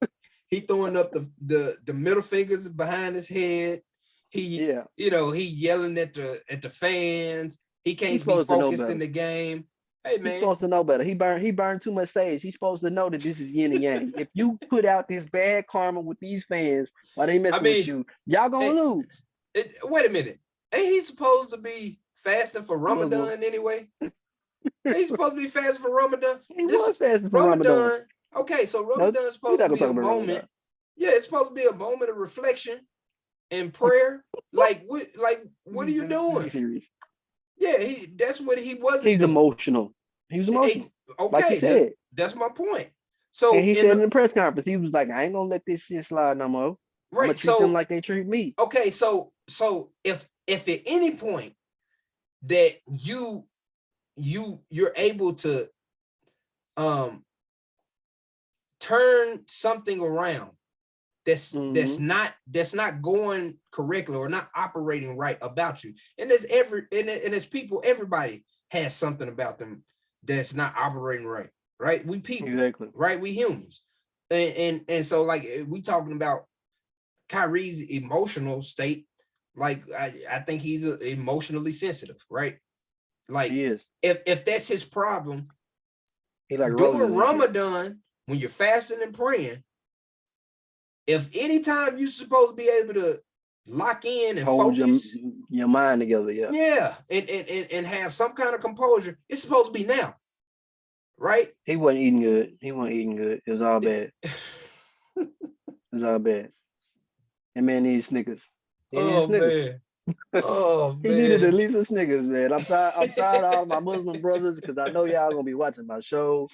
[SPEAKER 2] He throwing up the middle fingers behind his head. He,
[SPEAKER 1] Yeah,
[SPEAKER 2] he yelling at the fans. He
[SPEAKER 1] he's
[SPEAKER 2] can't be
[SPEAKER 1] supposed to know
[SPEAKER 2] focused in
[SPEAKER 1] better.
[SPEAKER 2] the game. Hey
[SPEAKER 1] He's
[SPEAKER 2] man,
[SPEAKER 1] supposed to know better. He burned too much sage. He's supposed to know that this is yin and yang. If you put out this bad karma with these fans while they
[SPEAKER 2] I
[SPEAKER 1] messing with
[SPEAKER 2] mean,
[SPEAKER 1] you, y'all gonna
[SPEAKER 2] hey,
[SPEAKER 1] lose.
[SPEAKER 2] wait a minute. Ain't he supposed to be fasting for
[SPEAKER 1] Muslim.
[SPEAKER 2] Ramadan anyway? Ain't he supposed to be fasting for Ramadan?
[SPEAKER 1] He
[SPEAKER 2] This
[SPEAKER 1] was fasting for Ramadan.
[SPEAKER 2] Ramadan. Okay, so
[SPEAKER 1] No,
[SPEAKER 2] Ramadan is
[SPEAKER 1] we're
[SPEAKER 2] supposed
[SPEAKER 1] not
[SPEAKER 2] to
[SPEAKER 1] gonna
[SPEAKER 2] be
[SPEAKER 1] talk
[SPEAKER 2] a
[SPEAKER 1] about
[SPEAKER 2] moment.
[SPEAKER 1] Ramadan.
[SPEAKER 2] Yeah, it's supposed to be a moment of reflection and prayer. What are you
[SPEAKER 1] Be
[SPEAKER 2] doing?
[SPEAKER 1] serious.
[SPEAKER 2] Yeah, that's what he wasn't
[SPEAKER 1] He's
[SPEAKER 2] doing.
[SPEAKER 1] emotional. He was emotional, like you
[SPEAKER 2] Okay,
[SPEAKER 1] said.
[SPEAKER 2] that's my point.
[SPEAKER 1] And
[SPEAKER 2] So
[SPEAKER 1] he said in the press conference, he was like, "I ain't gonna let this shit slide no more. I'm gonna
[SPEAKER 2] right,
[SPEAKER 1] treat them
[SPEAKER 2] so
[SPEAKER 1] like they treat me."
[SPEAKER 2] okay, so if at any point that you're able to um turn something around
[SPEAKER 1] Mm-hmm.
[SPEAKER 2] that's not going correctly or not operating right about you, and there's people, everybody has something about them that's not operating right, we people,
[SPEAKER 1] Exactly.
[SPEAKER 2] right, we humans, and so like we talking about Kyrie's emotional state, like I think he's emotionally sensitive, right, like
[SPEAKER 1] He is.
[SPEAKER 2] if that's his problem
[SPEAKER 1] He like roses
[SPEAKER 2] during
[SPEAKER 1] and shit.
[SPEAKER 2] Ramadan when you're fasting and praying. If anytime you're supposed to be able to lock in and
[SPEAKER 1] Hold
[SPEAKER 2] focus,
[SPEAKER 1] your mind together. Yeah.
[SPEAKER 2] yeah, and have some kind of composure, it's supposed to be now, right?
[SPEAKER 1] He wasn't eating good. He wasn't eating good. It was all bad. It was all bad. That man needs Snickers. He needed
[SPEAKER 2] Oh
[SPEAKER 1] Snickers.
[SPEAKER 2] man. Oh
[SPEAKER 1] He needed at
[SPEAKER 2] man.
[SPEAKER 1] least a Snickers, man. I'm tired of all my Muslim brothers because I know y'all gonna be watching my show.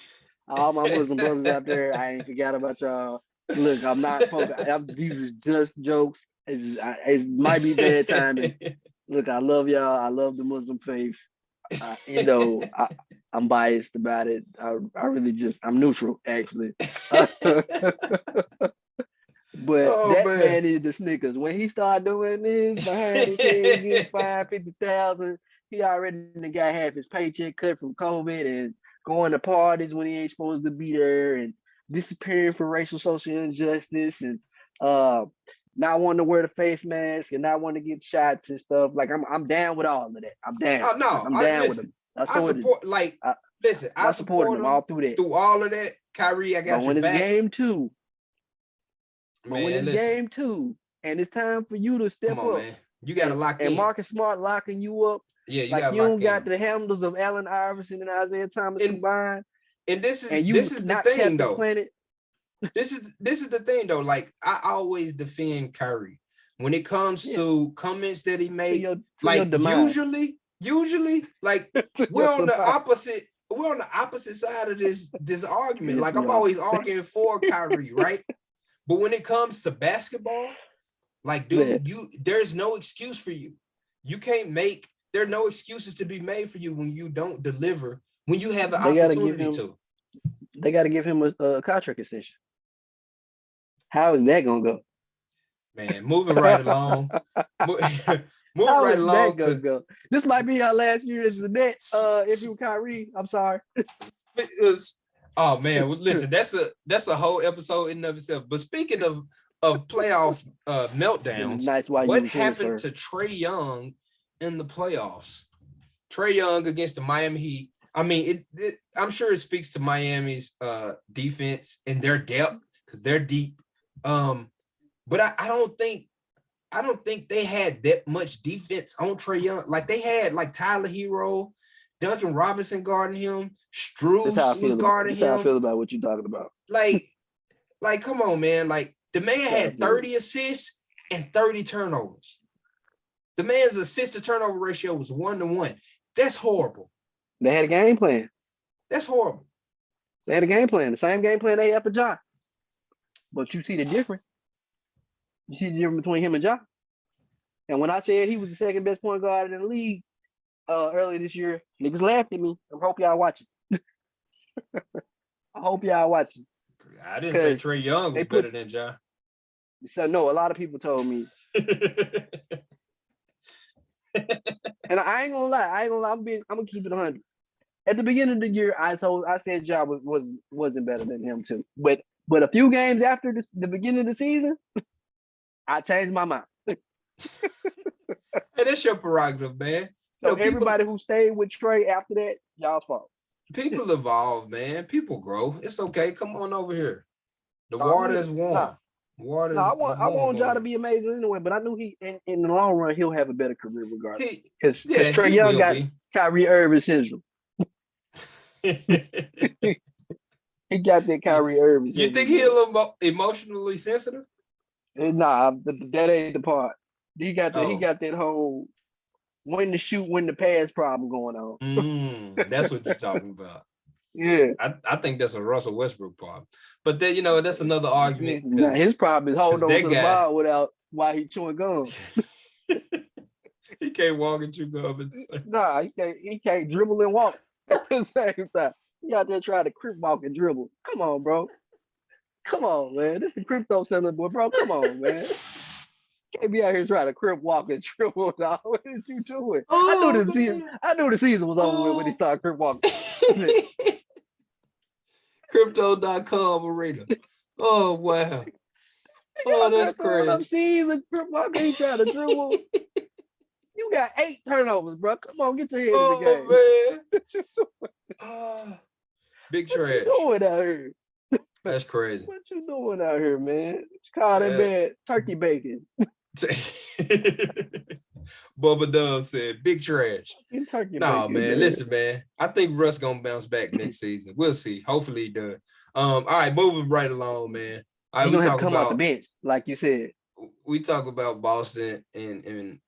[SPEAKER 1] All my Muslim brothers out there, I ain't forgot about y'all. Look, I'm not focused. These is just jokes. It might be bad timing. Look, I love y'all. I love the Muslim faith. I'm biased about it. I really I'm neutral actually. But
[SPEAKER 2] Oh
[SPEAKER 1] that
[SPEAKER 2] man.
[SPEAKER 1] man needed the Snickers. When he started doing this behind his head, getting 550,000, he already got half his paycheck cut from COVID and going to parties when he ain't supposed to be there and disappearing for racial social injustice and uh not wanting to wear the face mask and not wanting to get shots and stuff. Like I'm down with all of that. I'm down.
[SPEAKER 2] Oh
[SPEAKER 1] Like
[SPEAKER 2] no,
[SPEAKER 1] I'm
[SPEAKER 2] I
[SPEAKER 1] down with
[SPEAKER 2] listen.
[SPEAKER 1] him. I
[SPEAKER 2] I
[SPEAKER 1] supported
[SPEAKER 2] support like
[SPEAKER 1] I,
[SPEAKER 2] listen, I
[SPEAKER 1] I supported
[SPEAKER 2] support
[SPEAKER 1] him all
[SPEAKER 2] him
[SPEAKER 1] through that.
[SPEAKER 2] through all of that. Kyrie, I
[SPEAKER 1] But
[SPEAKER 2] got your
[SPEAKER 1] when it's
[SPEAKER 2] back.
[SPEAKER 1] game two, but when
[SPEAKER 2] Man,
[SPEAKER 1] it's
[SPEAKER 2] listen.
[SPEAKER 1] game two and it's time for you to
[SPEAKER 2] Come
[SPEAKER 1] step
[SPEAKER 2] on,
[SPEAKER 1] up
[SPEAKER 2] man. You gotta
[SPEAKER 1] and,
[SPEAKER 2] lock
[SPEAKER 1] and
[SPEAKER 2] in.
[SPEAKER 1] Marcus Smart locking you up,
[SPEAKER 2] Yeah, you
[SPEAKER 1] like
[SPEAKER 2] gotta
[SPEAKER 1] you
[SPEAKER 2] lock
[SPEAKER 1] don't got
[SPEAKER 2] in.
[SPEAKER 1] the handles of Allen Iverson and Isaiah Thomas
[SPEAKER 2] And
[SPEAKER 1] combined,
[SPEAKER 2] and
[SPEAKER 1] and you
[SPEAKER 2] this is the
[SPEAKER 1] not
[SPEAKER 2] thing
[SPEAKER 1] Captain
[SPEAKER 2] though.
[SPEAKER 1] Planet.
[SPEAKER 2] This is the thing though. Like I always defend Kyrie when it comes
[SPEAKER 1] Yeah,
[SPEAKER 2] to comments that he
[SPEAKER 1] to
[SPEAKER 2] make.
[SPEAKER 1] your
[SPEAKER 2] Like
[SPEAKER 1] demise.
[SPEAKER 2] usually, like
[SPEAKER 1] To
[SPEAKER 2] we're
[SPEAKER 1] your
[SPEAKER 2] on the
[SPEAKER 1] demise.
[SPEAKER 2] opposite. We're on the opposite side of this argument.
[SPEAKER 1] Yes,
[SPEAKER 2] Like
[SPEAKER 1] we
[SPEAKER 2] I'm
[SPEAKER 1] are.
[SPEAKER 2] always arguing for Kyrie, right? But when it comes to basketball, like
[SPEAKER 1] Yeah,
[SPEAKER 2] dude, there's no excuse for you. You can't make. There are no excuses to be made for you when you don't deliver. When you have an
[SPEAKER 1] they gotta give
[SPEAKER 2] opportunity
[SPEAKER 1] him.
[SPEAKER 2] to.
[SPEAKER 1] They gotta give him a contract extension. How is that gonna go?
[SPEAKER 2] Man, moving right along. Moving
[SPEAKER 1] How
[SPEAKER 2] right
[SPEAKER 1] is that
[SPEAKER 2] along
[SPEAKER 1] gonna
[SPEAKER 2] to
[SPEAKER 1] go? This might be our last year as the net. If you were Kyrie, I'm sorry.
[SPEAKER 2] is oh man, well, listen, that's a whole episode in and of itself. But speaking of playoff
[SPEAKER 1] Been
[SPEAKER 2] meltdowns,
[SPEAKER 1] nice while you
[SPEAKER 2] what
[SPEAKER 1] was here,
[SPEAKER 2] happened
[SPEAKER 1] sir.
[SPEAKER 2] to Trae Young in the playoffs? Trae Young against the Miami Heat. I mean, I'm sure it speaks to Miami's defense and their depth because they're deep. But I don't think they had that much defense on Trae Young. Like they had like Tyler Hero, Duncan Robinson guarding him,
[SPEAKER 1] That's how I
[SPEAKER 2] Struz was
[SPEAKER 1] feel about.
[SPEAKER 2] guarding
[SPEAKER 1] That's how I
[SPEAKER 2] him.
[SPEAKER 1] feel about what you're talking about.
[SPEAKER 2] Like, come on, man. Like the man
[SPEAKER 1] That's how I
[SPEAKER 2] had
[SPEAKER 1] feel.
[SPEAKER 2] 30 assists and 30 turnovers. The man's assist to turnover ratio was 1-to-1. That's horrible.
[SPEAKER 1] They had a game plan.
[SPEAKER 2] That's horrible.
[SPEAKER 1] They had a game plan. The same game plan they had for John. But you see the difference. You see the difference between him and John. And when I said he was the second best point guard in the league earlier this year, niggas laughed at me. I hope y'all watching. I hope y'all watching.
[SPEAKER 2] I didn't say
[SPEAKER 1] Because
[SPEAKER 2] Trae Young
[SPEAKER 1] they
[SPEAKER 2] was
[SPEAKER 1] put
[SPEAKER 2] better than John.
[SPEAKER 1] so no, a lot of people told me. And I ain't gonna lie. I'm gonna keep it 100. At the beginning of the year, I said Ja wasn't better than him too. But a few games after the beginning of the season, I changed my mind.
[SPEAKER 2] And that's your prerogative, man.
[SPEAKER 1] So
[SPEAKER 2] People
[SPEAKER 1] everybody who stayed with Trey after that, y'all's fault.
[SPEAKER 2] evolve, man. People grow. It's okay. Come on over here. The
[SPEAKER 1] I'm
[SPEAKER 2] water
[SPEAKER 1] with
[SPEAKER 2] is
[SPEAKER 1] it. Nah,
[SPEAKER 2] warm. Water
[SPEAKER 1] no,
[SPEAKER 2] is
[SPEAKER 1] I
[SPEAKER 2] warm
[SPEAKER 1] want
[SPEAKER 2] over
[SPEAKER 1] Ja to
[SPEAKER 2] here.
[SPEAKER 1] be amazing anyway. But I knew he in the long run he'll have a better career regardless.
[SPEAKER 2] He,
[SPEAKER 1] Because
[SPEAKER 2] yeah,
[SPEAKER 1] Trey
[SPEAKER 2] he
[SPEAKER 1] Young
[SPEAKER 2] will
[SPEAKER 1] got
[SPEAKER 2] be.
[SPEAKER 1] Kyrie Irving syndrome. He got that Kyrie Irving
[SPEAKER 2] You think
[SPEAKER 1] syndrome,
[SPEAKER 2] he a
[SPEAKER 1] man.
[SPEAKER 2] little emotionally sensitive?
[SPEAKER 1] Nah, that ain't the part. He
[SPEAKER 2] Oh,
[SPEAKER 1] got that whole when to shoot, when to pass problem going on.
[SPEAKER 2] that's what you're talking about.
[SPEAKER 1] Yeah.
[SPEAKER 2] I think that's a Russell Westbrook problem. But then, that's another argument
[SPEAKER 1] Nah, his problem is holding on
[SPEAKER 2] that
[SPEAKER 1] to the
[SPEAKER 2] guy,
[SPEAKER 1] ball while he chewing gum.
[SPEAKER 2] he can't walk and chew gum.
[SPEAKER 1] Nah, he can't dribble and walk at the same time. He out there trying to crip walk and dribble. Come on, bro. Come on, man. This is the crypto center, boy, bro. Come on, man. Can't be out here trying to crip walk and dribble. Dog. What is you doing?
[SPEAKER 2] Oh, man.
[SPEAKER 1] I knew the season was over with when he
[SPEAKER 2] Oh.
[SPEAKER 1] started crip walking.
[SPEAKER 2] Crypto.com arena. Oh, wow. Oh,
[SPEAKER 1] Y'all
[SPEAKER 2] that's
[SPEAKER 1] got throwing up
[SPEAKER 2] crazy.
[SPEAKER 1] C's and crip walking. He trying to dribble. You got 8 turnovers, bro. Come on, get your head in the game.
[SPEAKER 2] Oh, man. Oh, big
[SPEAKER 1] What you
[SPEAKER 2] trash.
[SPEAKER 1] doing out here?
[SPEAKER 2] That's crazy.
[SPEAKER 1] What you doing out here, man? You call that
[SPEAKER 2] Uh,
[SPEAKER 1] man turkey bacon.
[SPEAKER 2] Bubba Dub said, big trash.
[SPEAKER 1] Turkey
[SPEAKER 2] No,
[SPEAKER 1] bacon,
[SPEAKER 2] man.
[SPEAKER 1] man.
[SPEAKER 2] Listen, man. I think Russ gonna bounce back next season. We'll see. Hopefully he does. All right, moving right along, man. All right,
[SPEAKER 1] He gonna have to come off the bench, like you said.
[SPEAKER 2] we talk about Boston and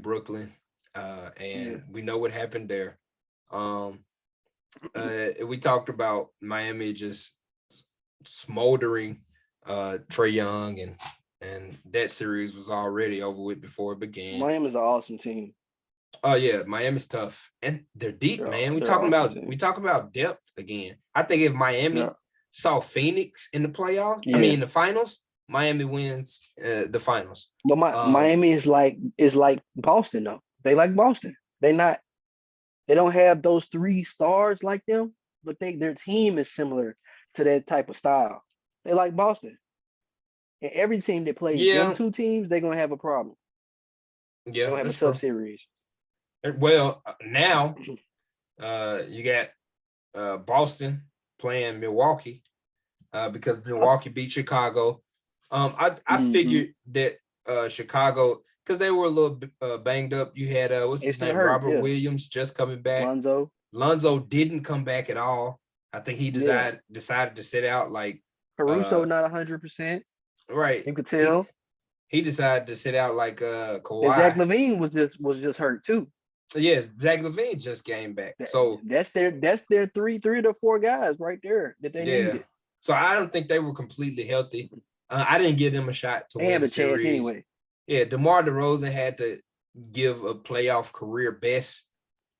[SPEAKER 2] Brooklyn, and we know what happened there. We talked about Miami just smoldering Trae Young, and that series was already over with before it began.
[SPEAKER 1] Miami's an awesome team.
[SPEAKER 2] Oh yeah, Miami's tough, and they're deep, man. We talking about depth again. I think if Miami saw Phoenix in the playoffs, in the finals, Miami wins the finals.
[SPEAKER 1] But Miami is like Boston though. They like Boston. They don't have those 3 stars like them, but their team is similar to that type of style. They like Boston. And every team that plays them 2 teams, they're gonna have a problem.
[SPEAKER 2] Yeah,
[SPEAKER 1] they're gonna have a tough series.
[SPEAKER 2] Well, now you got Boston playing Milwaukee because Milwaukee beat Chicago. I figured that Chicago, because they were a little banged up. You had what's his name, Robert Williams, just coming back. Lonzo didn't come back at all. I think he decided to sit out. Like
[SPEAKER 1] Caruso not 100%.
[SPEAKER 2] Right,
[SPEAKER 1] you could tell.
[SPEAKER 2] He decided to sit out like Kawhi.
[SPEAKER 1] And Zach LaVine was just hurt too.
[SPEAKER 2] Yes, Zach LaVine just came back. So
[SPEAKER 1] that's their 3 to 4 guys right there that they needed.
[SPEAKER 2] So I don't think they were completely healthy. I didn't give them a shot to win the series
[SPEAKER 1] anyway.
[SPEAKER 2] Yeah, DeMar DeRozan had to give a playoff career best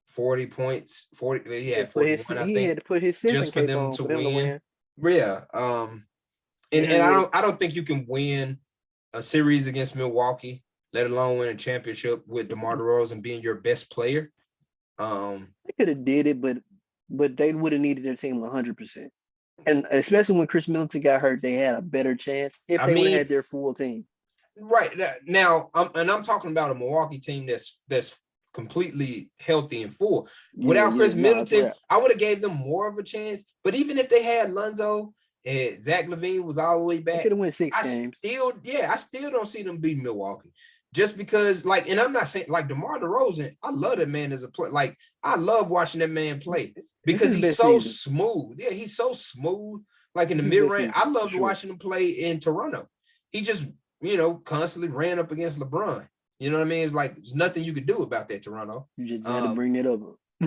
[SPEAKER 2] 40 points. 40. He had 41. I think
[SPEAKER 1] he had to put his
[SPEAKER 2] just for them to win. Yeah. And I don't think you can win a series against Milwaukee, let alone win a championship with DeMar DeRozan being your best player.
[SPEAKER 1] They could have did it, but they would have needed their team 100%. And especially when Chris Middleton got hurt, they had a better chance if they would have had their full team.
[SPEAKER 2] Right now, I'm talking about a Milwaukee team that's completely healthy and full. Without Chris Middleton, I would have gave them more of a chance. But even if they had Lonzo and Zach LaVine was all the way back,
[SPEAKER 1] could have won 6 games.
[SPEAKER 2] I still don't see them beat Milwaukee. Just because, and I'm not saying DeMar DeRozan, I love that man as a player. I love watching that man play because he's so smooth. Yeah, he's so smooth. In the mid-range, I loved watching him play in Toronto. He just, constantly ran up against LeBron. You know what I mean? It's there's nothing you could do about that, Toronto.
[SPEAKER 1] You just had to bring it up.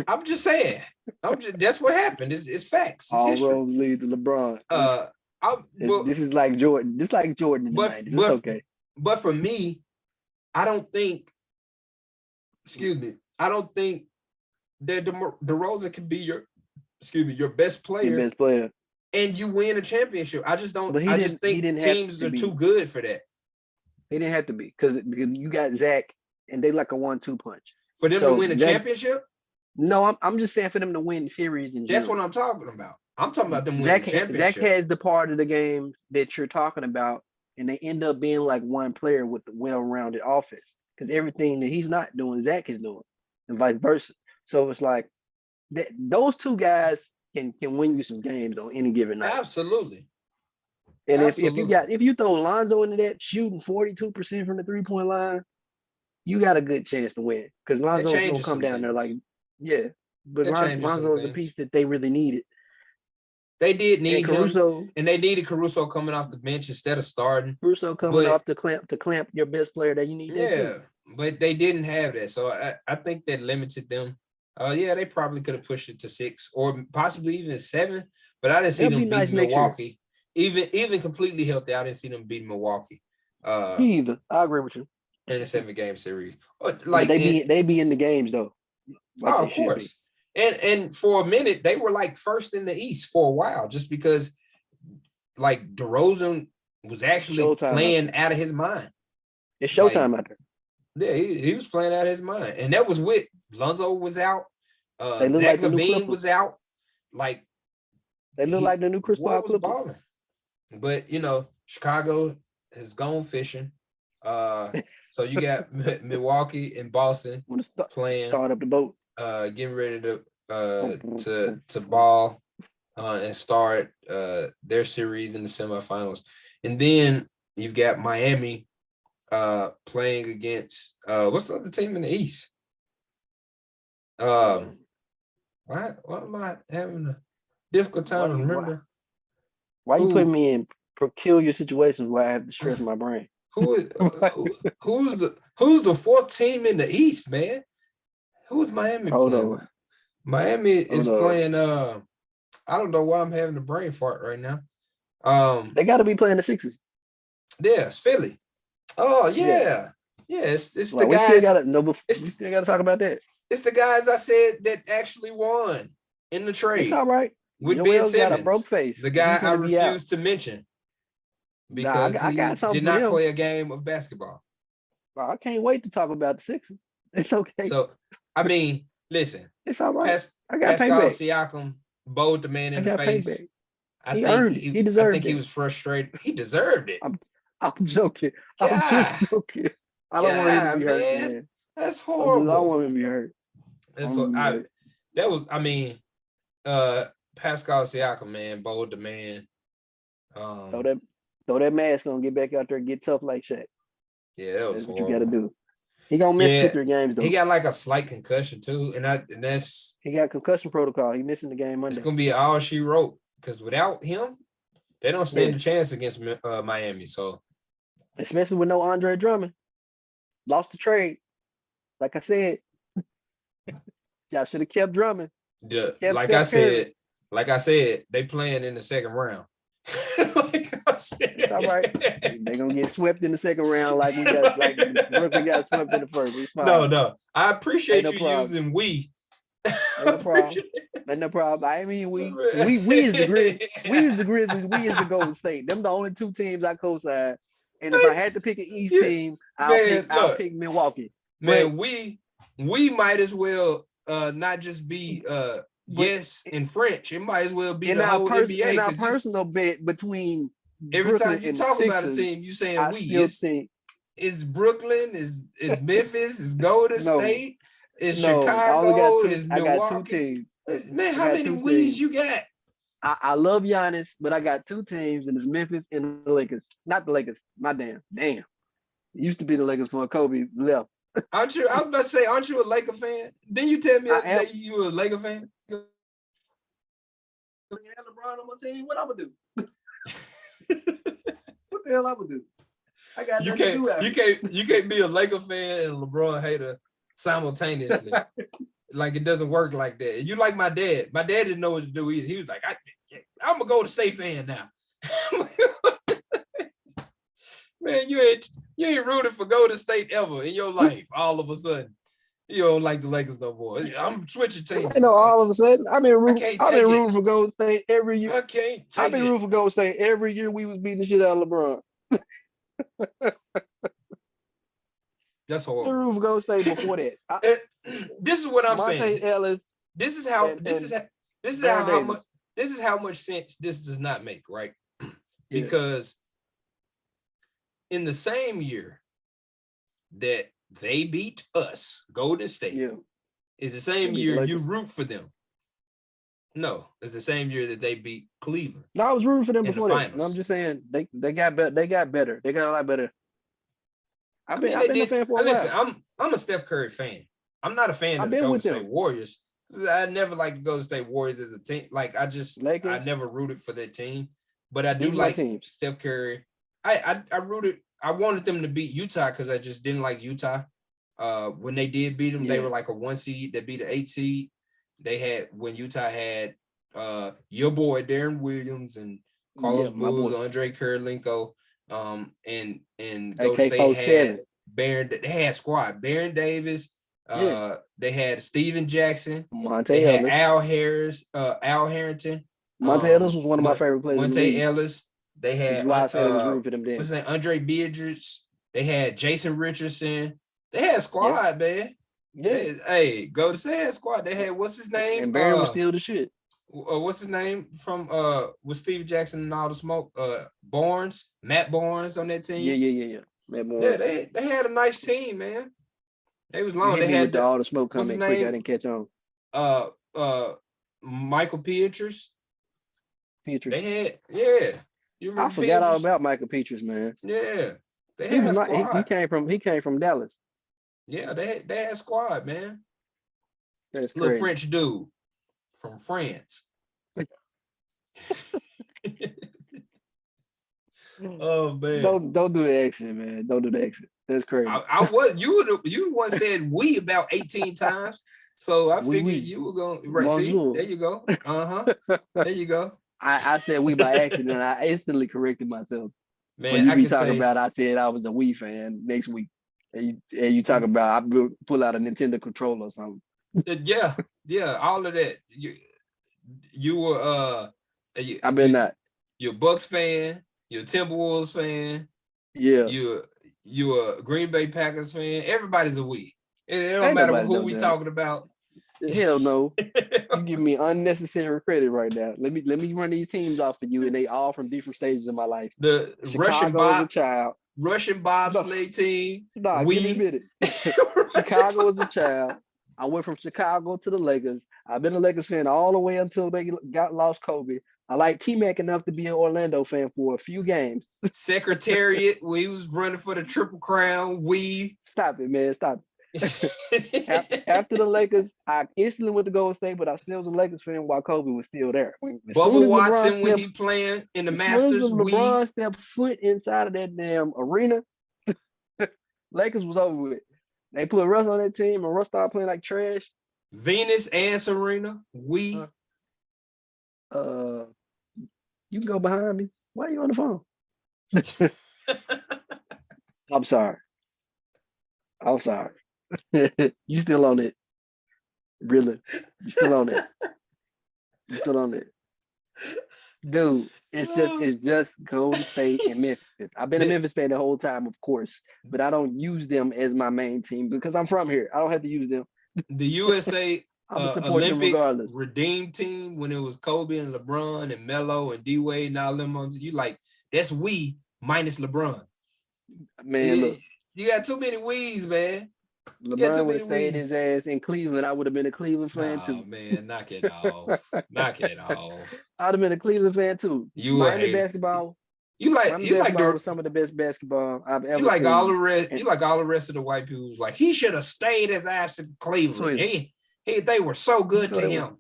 [SPEAKER 2] I'm just saying. That's what happened. It's facts. It's
[SPEAKER 1] all
[SPEAKER 2] history.
[SPEAKER 1] roads lead to LeBron. This is like Jordan. This is like Jordan in the 90s. It's okay.
[SPEAKER 2] But for me, I don't think that DeRozan can be your best player.
[SPEAKER 1] Your best player.
[SPEAKER 2] And you win a championship. I just don't. I just think teams are too good for that.
[SPEAKER 1] He didn't have to be because you got Zach, and they like a 1-2 punch
[SPEAKER 2] for them to win a championship.
[SPEAKER 1] No, I'm just saying for them to win the series in
[SPEAKER 2] That's
[SPEAKER 1] general.
[SPEAKER 2] what I'm talking about. I'm talking about them winning
[SPEAKER 1] Zach Zach
[SPEAKER 2] championship.
[SPEAKER 1] has the part of the game that you're talking about, and they end up being like one player with a well-rounded offense because everything that he's not doing, Zach is doing, and vice versa. So it's like that those two guys can win you some games on any given night.
[SPEAKER 2] Absolutely.
[SPEAKER 1] And
[SPEAKER 2] Absolutely.
[SPEAKER 1] if you throw Lonzo into that shooting 42% from the 3-point line, you got a good chance to win because
[SPEAKER 2] That
[SPEAKER 1] Lonzo's gonna
[SPEAKER 2] changes
[SPEAKER 1] come
[SPEAKER 2] some
[SPEAKER 1] down there
[SPEAKER 2] things.
[SPEAKER 1] like yeah, but
[SPEAKER 2] That changes some
[SPEAKER 1] Lonzo is the
[SPEAKER 2] things.
[SPEAKER 1] piece that they really needed.
[SPEAKER 2] They did
[SPEAKER 1] And
[SPEAKER 2] need him, and they needed Caruso coming off the bench instead of starting.
[SPEAKER 1] Caruso coming
[SPEAKER 2] But
[SPEAKER 1] off the clamp your best player that you need there too.
[SPEAKER 2] yeah, but they didn't have that. So I think that limited them. Yeah, they probably could have pushed it to 6 or possibly even 7, but I didn't see
[SPEAKER 1] They'll be
[SPEAKER 2] them
[SPEAKER 1] nice
[SPEAKER 2] beating
[SPEAKER 1] next year.
[SPEAKER 2] Milwaukee. Even completely healthy, I didn't see them beating Milwaukee
[SPEAKER 1] Me either. I agree with you.
[SPEAKER 2] in a 7-game series.
[SPEAKER 1] But
[SPEAKER 2] Like
[SPEAKER 1] they be in the games though, like
[SPEAKER 2] oh,
[SPEAKER 1] they
[SPEAKER 2] of
[SPEAKER 1] should be.
[SPEAKER 2] course. And for a minute, they were like first in the East for a while, just because like DeRozan was actually
[SPEAKER 1] Showtime out
[SPEAKER 2] playing
[SPEAKER 1] there.
[SPEAKER 2] out of his mind.
[SPEAKER 1] It's
[SPEAKER 2] Like,
[SPEAKER 1] showtime out there.
[SPEAKER 2] yeah, he was playing out of his mind. And that was with Lonzo was out.
[SPEAKER 1] They look
[SPEAKER 2] Zach
[SPEAKER 1] like the new
[SPEAKER 2] LaVine
[SPEAKER 1] Clippers.
[SPEAKER 2] was out. Like
[SPEAKER 1] They look like the new Chris
[SPEAKER 2] boy
[SPEAKER 1] Paul
[SPEAKER 2] was
[SPEAKER 1] Clippers.
[SPEAKER 2] balling. But Chicago has gone fishing. So you got Milwaukee and Boston playing,
[SPEAKER 1] start up the boat.
[SPEAKER 2] getting ready to ball and start their series in the semifinals. And then you've got Miami playing against what's the other team in the East? Why am I having a difficult time to remember?
[SPEAKER 1] Why you putting me in peculiar situations where I have to stress my brain?
[SPEAKER 2] Who's the fourth team in the East, man? Who's Miami playing? Miami is playing I don't know why I'm having a brain fart right now.
[SPEAKER 1] They got to be playing the Sixers.
[SPEAKER 2] Yeah, it's Philly. Oh yeah. It's the guys.
[SPEAKER 1] We still gotta talk about that.
[SPEAKER 2] It's the guys I said that actually won in the trade.
[SPEAKER 1] It's all right.
[SPEAKER 2] With Ben Simmons,
[SPEAKER 1] got a broke face.
[SPEAKER 2] the guy I refuse to mention because he did not play a game of basketball.
[SPEAKER 1] I can't wait to talk about the Sixers. It's okay.
[SPEAKER 2] So I mean, listen,
[SPEAKER 1] it's all right. I got
[SPEAKER 2] Pascal
[SPEAKER 1] payback.
[SPEAKER 2] Siakam bowled the man in the face.
[SPEAKER 1] Payback.
[SPEAKER 2] I
[SPEAKER 1] earned it. He deserved it.
[SPEAKER 2] I think he was frustrated. He deserved it.
[SPEAKER 1] I'm joking. I'm just joking. I don't want him to be hurt, man.
[SPEAKER 2] That's horrible.
[SPEAKER 1] I don't want him to be hurt.
[SPEAKER 2] And so Pascal Siakam, man, bowled the man.
[SPEAKER 1] Throw that mask on, get back out there and get tough like Shaq.
[SPEAKER 2] Yeah, that was
[SPEAKER 1] That's
[SPEAKER 2] horrible.
[SPEAKER 1] what you got to do. He gonna miss 2-3 games though.
[SPEAKER 2] He got like a slight concussion too, and that's
[SPEAKER 1] he got concussion protocol. He missing the game Monday.
[SPEAKER 2] It's gonna be all she wrote because without him, they don't stand a chance against Miami. So,
[SPEAKER 1] especially with no Andre Drummond, lost the trade. Like I said, y'all should have kept Drummond.
[SPEAKER 2] Like I said, they playing in the second round.
[SPEAKER 1] Like I said. It's all right. They're gonna get swept in the second round like we got Brooklyn got swept in the first. It's fine.
[SPEAKER 2] No. I appreciate you using we.
[SPEAKER 1] Ain't no problem. Ain't no problem. I mean we is the Grizzlies. We is the Grizzlies. We is the Golden State. Them the only two teams I co-sign. And if I had to pick an East team, I'll pick Milwaukee.
[SPEAKER 2] Man, we might as well not just be yes in French. It might as well be the whole NBA.
[SPEAKER 1] In our personal bet between
[SPEAKER 2] every
[SPEAKER 1] Brooklyn
[SPEAKER 2] time you talk about a team, you saying it's Brooklyn, it's Memphis, it's Golden State, it's Chicago, it's Milwaukee.
[SPEAKER 1] I got 2 teams.
[SPEAKER 2] Man, how many we's you got?
[SPEAKER 1] I love Giannis, but I got 2 teams, and it's Memphis and the Lakers. Not the Lakers. My damn. It used to be the Lakers before Kobe left.
[SPEAKER 2] Aren't you? I was about to say, aren't you a Laker fan? Didn't you tell me that you were a Laker fan?
[SPEAKER 1] LeBron on my team. What I'm gonna do? What the hell I'm gonna do? I got
[SPEAKER 2] you can't be a Laker fan and a LeBron hater simultaneously. Like it doesn't work like that. You like my dad. My dad didn't know what to do either. He was like, I'm a Golden State fan now. Man, you ain't rooted for Golden State ever in your life. All of a sudden, you don't like the Lakers no more. I'm switching teams.
[SPEAKER 1] I know. All of a sudden, I've been rooting for Golden State every year.
[SPEAKER 2] I've
[SPEAKER 1] been rooting for Golden State every year. We was beating the shit out of LeBron.
[SPEAKER 2] That's
[SPEAKER 1] I've been
[SPEAKER 2] horrible.
[SPEAKER 1] rooting for Golden State before that.
[SPEAKER 2] This is what I'm
[SPEAKER 1] Monte
[SPEAKER 2] saying.
[SPEAKER 1] Ellis
[SPEAKER 2] This is how
[SPEAKER 1] and
[SPEAKER 2] this is
[SPEAKER 1] Baron
[SPEAKER 2] how
[SPEAKER 1] Davis.
[SPEAKER 2] much this is how much sense this does not make, right?
[SPEAKER 1] Yeah.
[SPEAKER 2] Because in the same year that they beat us, Golden State,
[SPEAKER 1] Yeah.
[SPEAKER 2] is the same
[SPEAKER 1] They beat the
[SPEAKER 2] year you
[SPEAKER 1] Lakers.
[SPEAKER 2] root for them. No, it's the same year that they beat Cleveland
[SPEAKER 1] No, I was rooting for them
[SPEAKER 2] in the
[SPEAKER 1] before that. No, I'm
[SPEAKER 2] finals.
[SPEAKER 1] just saying they got better. They got better. They got a lot better.
[SPEAKER 2] I mean,
[SPEAKER 1] I've
[SPEAKER 2] they
[SPEAKER 1] been a
[SPEAKER 2] did.
[SPEAKER 1] fan for a
[SPEAKER 2] Listen,
[SPEAKER 1] while.
[SPEAKER 2] I'm a Steph Curry fan. I'm not a fan
[SPEAKER 1] I've
[SPEAKER 2] of the
[SPEAKER 1] been
[SPEAKER 2] Golden
[SPEAKER 1] with
[SPEAKER 2] State
[SPEAKER 1] them.
[SPEAKER 2] Warriors. I never liked the Golden State Warriors as a team. Like I
[SPEAKER 1] Lakers.
[SPEAKER 2] never rooted for their team, but I do
[SPEAKER 1] These are my
[SPEAKER 2] like
[SPEAKER 1] teams.
[SPEAKER 2] Steph Curry. I rooted. I wanted them to beat Utah because I just didn't like Utah. When they did beat them, they were like a 1 seed. They beat an 8 seed. They had when Utah had your boy Darren Williams and Carlos Booz, Andre Kirilenko, and Golden State had Baron. They had squad Baron Davis. They had Steven Jackson.
[SPEAKER 1] Monte
[SPEAKER 2] They had
[SPEAKER 1] Ellis.
[SPEAKER 2] Al Harris, Al Harrington.
[SPEAKER 1] Monte Ellis was one of my favorite players in the league.
[SPEAKER 2] Ellis. They had
[SPEAKER 1] why I said I was rooting for them then.
[SPEAKER 2] What's that? Andre Beatrice. They had Jason Richardson. They had squad, man. Yeah. Hey, go to say squad. They had what's his name?
[SPEAKER 1] And Baron was still the shit.
[SPEAKER 2] What's his name from with Steve Jackson and all the smoke? Matt Barnes on that team.
[SPEAKER 1] Yeah. Matt Barnes.
[SPEAKER 2] Yeah, they had a nice team, man. They was long. They
[SPEAKER 1] had all the smoke coming quick. I didn't catch on.
[SPEAKER 2] Michael Pietrus.
[SPEAKER 1] Pietrus.
[SPEAKER 2] They had You remember
[SPEAKER 1] I forgot all about Michael Pietrus, man.
[SPEAKER 2] Yeah. They had a squad.
[SPEAKER 1] He came from Dallas.
[SPEAKER 2] Yeah, they had squad, man.
[SPEAKER 1] That's
[SPEAKER 2] little
[SPEAKER 1] crazy.
[SPEAKER 2] French dude from France. Oh man!
[SPEAKER 1] Don't do the accent, man. Don't do the accent. That's crazy.
[SPEAKER 2] I was you once said we about 18 times, so I figured you were going right.
[SPEAKER 1] Bonjour.
[SPEAKER 2] See, there you go. There you go.
[SPEAKER 1] I said we by accident. And I instantly corrected myself.
[SPEAKER 2] Man,
[SPEAKER 1] when you be talking about, I said I was a Wii fan next week, and you talk about I pull out a Nintendo controller or something.
[SPEAKER 2] Yeah, all of that. You were
[SPEAKER 1] I bet not.
[SPEAKER 2] You're a Bucks fan. You're a Timberwolves fan.
[SPEAKER 1] Yeah.
[SPEAKER 2] You're a Green Bay Packers fan. Everybody's a Wii. It don't matter who we talking about.
[SPEAKER 1] Hell no. You give me unnecessary credit right now. Let me run these teams off for you, and they all from different stages of my life.
[SPEAKER 2] The Russian bobsleigh team.
[SPEAKER 1] Give me a minute. Chicago as a child. I went from Chicago to the Lakers. I've been a Lakers fan all the way until they lost Kobe. I like T-Mac enough to be an Orlando fan for a few games.
[SPEAKER 2] Secretariat, we was running for the Triple Crown.
[SPEAKER 1] Stop it, man. Stop it. After the Lakers, I instantly went to Golden State, but I still was a Lakers fan while Kobe was still there.
[SPEAKER 2] Bubba Watson, when he playing in the Masters,
[SPEAKER 1] LeBron stepped foot inside of that damn arena, Lakers was over with. They put Russ on that team, and Russ started playing like trash.
[SPEAKER 2] Venus and Serena,
[SPEAKER 1] you can go behind me. Why are you on the phone? I'm sorry. You still on it? Really? You still on it? Dude, it's just Golden State and Memphis. I've been a Memphis fan the whole time, of course, but I don't use them as my main team because I'm from here. I don't have to use them.
[SPEAKER 2] The USA
[SPEAKER 1] Olympic
[SPEAKER 2] Redeem team, when it was Kobe and LeBron and Melo and D-Wade and all them, you like, that's we minus LeBron.
[SPEAKER 1] Man, look.
[SPEAKER 2] You got too many wees, man.
[SPEAKER 1] LeBron would have stayed his ass in Cleveland. I would have been a Cleveland fan too.
[SPEAKER 2] Man, knock it off. Knock it off.
[SPEAKER 1] I'd have been a Cleveland fan too. Miami basketball. You like some of the best basketball I've ever seen.
[SPEAKER 2] All the rest. You like all the rest of the white people who's like, he should have stayed his ass in Cleveland. They were so good to him.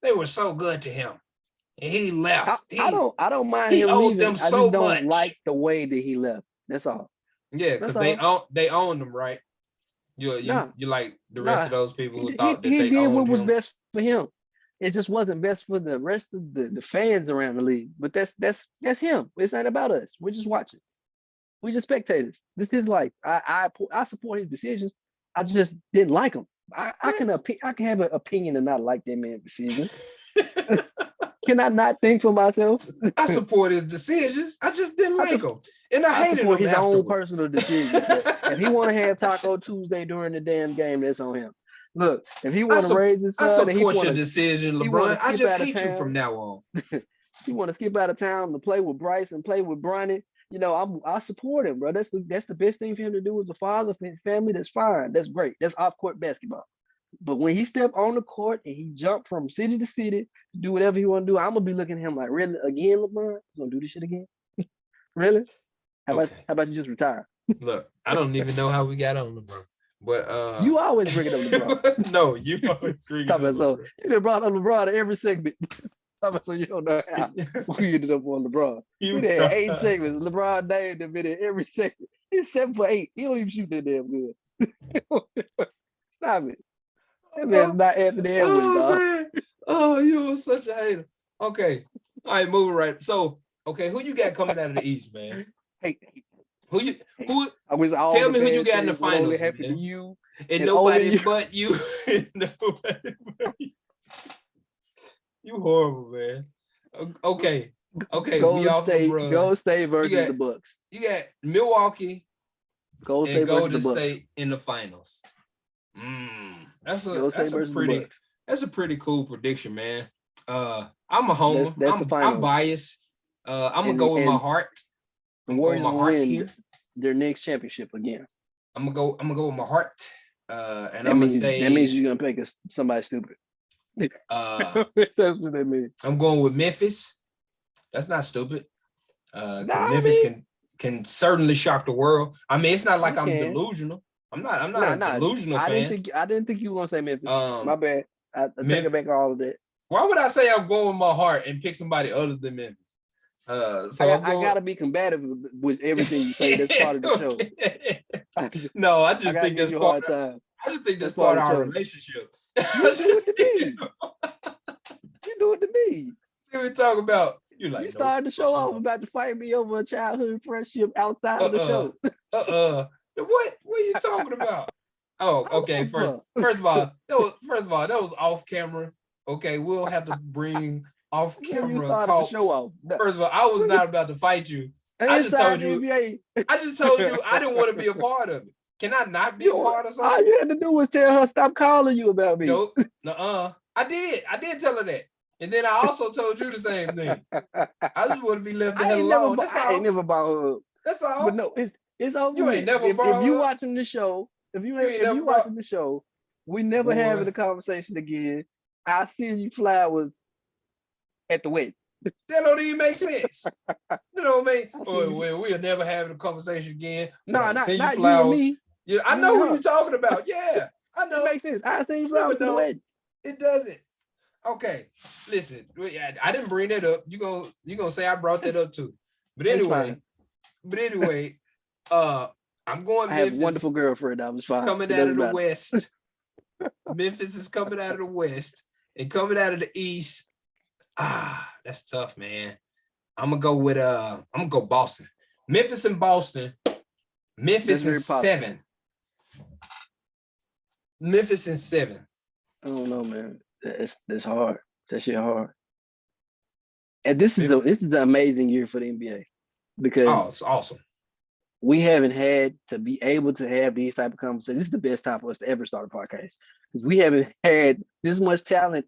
[SPEAKER 2] They were so good to him, and he left.
[SPEAKER 1] I don't mind him leaving. Them so I just don't much. Like the way that he left. That's all.
[SPEAKER 2] Yeah, because they owned him, right? You like the rest of those people who thought that they owned him. He did what was best
[SPEAKER 1] for him. It just wasn't best for the rest of the fans around the league. But that's him. It's not about us. We're just watching. We're just spectators. This is his life. I support his decisions. I just didn't like him. I can have an opinion and not like that man's decisions. Can I not think for myself?
[SPEAKER 2] I support his decisions. I just didn't like him, and I hated him.
[SPEAKER 1] His own personal decisions. If he want to have Taco Tuesday during the damn game, that's on him. Look, if he
[SPEAKER 2] I,
[SPEAKER 1] want to raise his
[SPEAKER 2] I
[SPEAKER 1] son and
[SPEAKER 2] support your decision,
[SPEAKER 1] he want
[SPEAKER 2] LeBron.
[SPEAKER 1] to
[SPEAKER 2] I
[SPEAKER 1] skip
[SPEAKER 2] just
[SPEAKER 1] out of
[SPEAKER 2] hate you from
[SPEAKER 1] town,
[SPEAKER 2] now on.
[SPEAKER 1] he want to skip out of town to play with Bryce and play with Bronny. I support him, bro. That's the best thing for him to do as a father for his family. That's fine. That's great. That's off court basketball. But when he step on the court and he jump from city to city to do whatever he want to do, I'm gonna be looking at him like, really again, LeBron? You gonna do this shit again? Really?
[SPEAKER 2] Okay.
[SPEAKER 1] How about you just retire?
[SPEAKER 2] Look, I don't even know how we got on LeBron. But
[SPEAKER 1] You always bring it up LeBron.
[SPEAKER 2] no, you always bring it
[SPEAKER 1] Talk
[SPEAKER 2] up
[SPEAKER 1] about so
[SPEAKER 2] LeBron.
[SPEAKER 1] you done brought up LeBron in every segment. Talk about so you don't know how we ended up on LeBron. We
[SPEAKER 2] You
[SPEAKER 1] had 8 segments. LeBron named him in every segment. He's 7 for 8. He don't even shoot that damn good. Stop it. That man's not Anthony Edwards, dog.
[SPEAKER 2] Man. Oh, you are such a hater. Okay. All right, moving right. So, okay, who you got coming out of the East, man?
[SPEAKER 1] Hey,
[SPEAKER 2] who
[SPEAKER 1] I was all
[SPEAKER 2] tell
[SPEAKER 1] the
[SPEAKER 2] me who you
[SPEAKER 1] bad
[SPEAKER 2] got in the
[SPEAKER 1] things would only
[SPEAKER 2] finals,
[SPEAKER 1] happen to
[SPEAKER 2] man.
[SPEAKER 1] you
[SPEAKER 2] And
[SPEAKER 1] and only
[SPEAKER 2] nobody
[SPEAKER 1] you.
[SPEAKER 2] but you. Nobody but you. You horrible, man. Okay. We
[SPEAKER 1] Golden
[SPEAKER 2] off
[SPEAKER 1] State versus the Bucks.
[SPEAKER 2] You got Milwaukee
[SPEAKER 1] Golden
[SPEAKER 2] and
[SPEAKER 1] State versus the
[SPEAKER 2] Golden
[SPEAKER 1] Bucks.
[SPEAKER 2] State in the finals.
[SPEAKER 1] Golden State versus the Bucks.
[SPEAKER 2] That's a pretty cool prediction, man. I'm a homer.
[SPEAKER 1] That's the finals.
[SPEAKER 2] I'm biased. I'm gonna go with my heart.
[SPEAKER 1] The Warriors will win their next championship again.
[SPEAKER 2] I'm gonna go with my heart. And
[SPEAKER 1] that
[SPEAKER 2] I'm
[SPEAKER 1] means,
[SPEAKER 2] gonna say
[SPEAKER 1] that means you're gonna pick somebody stupid. That's what that means.
[SPEAKER 2] I'm going with Memphis. That's not stupid. Memphis can certainly shock the world. I mean, it's not like I'm delusional. I'm not a delusional fan.
[SPEAKER 1] I didn't think you were gonna say Memphis. My bad. I take it back all of that.
[SPEAKER 2] Why would I say I'm going with my heart and pick somebody other than Memphis?
[SPEAKER 1] I gotta be combative with everything you say. That's part of the show.
[SPEAKER 2] No, I just think that's part. I just think that's part of our relationship. You do it to me.
[SPEAKER 1] You do it to me.
[SPEAKER 2] What we talk about?
[SPEAKER 1] You started the show off about to fight me over a childhood friendship outside of the show.
[SPEAKER 2] What are you talking about? Oh, okay. First of all, that was off camera. Okay, we'll have to bring off camera talks. First of all, I was not about to fight you. I just told you I didn't want to be a part of it. Can I not be a part of something?
[SPEAKER 1] All you had to do was tell her stop calling you about me.
[SPEAKER 2] Nope. I did tell her that. And then I also told you the same thing. I just want to be left the hell alone. That's all.
[SPEAKER 1] I ain't never brought her up.
[SPEAKER 2] That's all.
[SPEAKER 1] But no, it's over.
[SPEAKER 2] You ain't never brought her up.
[SPEAKER 1] If you watching the show, if you watching the show, we never having a conversation again. I send you flowers at the wedding.
[SPEAKER 2] That don't even make sense. You know what I mean? We'll never have a conversation again.
[SPEAKER 1] No, not
[SPEAKER 2] send
[SPEAKER 1] you
[SPEAKER 2] flowers.
[SPEAKER 1] and me.
[SPEAKER 2] Yeah, I know who you're talking about. Yeah, I know.
[SPEAKER 1] It makes sense. I send you flowers at the wedding.
[SPEAKER 2] It doesn't. Okay, listen. I didn't bring that up. You gonna say I brought that up too. But anyway, I'm going.
[SPEAKER 1] I have a wonderful girlfriend. I was fine.
[SPEAKER 2] Coming out of the West. Memphis is coming out of the West and coming out of the East. That's tough, man. I'm gonna go Boston. Memphis and Boston. Memphis in 7. Memphis in 7.
[SPEAKER 1] I don't know, man. That's hard. That shit hard. And this is an amazing year for the NBA because
[SPEAKER 2] it's awesome.
[SPEAKER 1] We haven't had to be able to have these type of conversations. This is the best time for us to ever start a podcast because we haven't had this much talent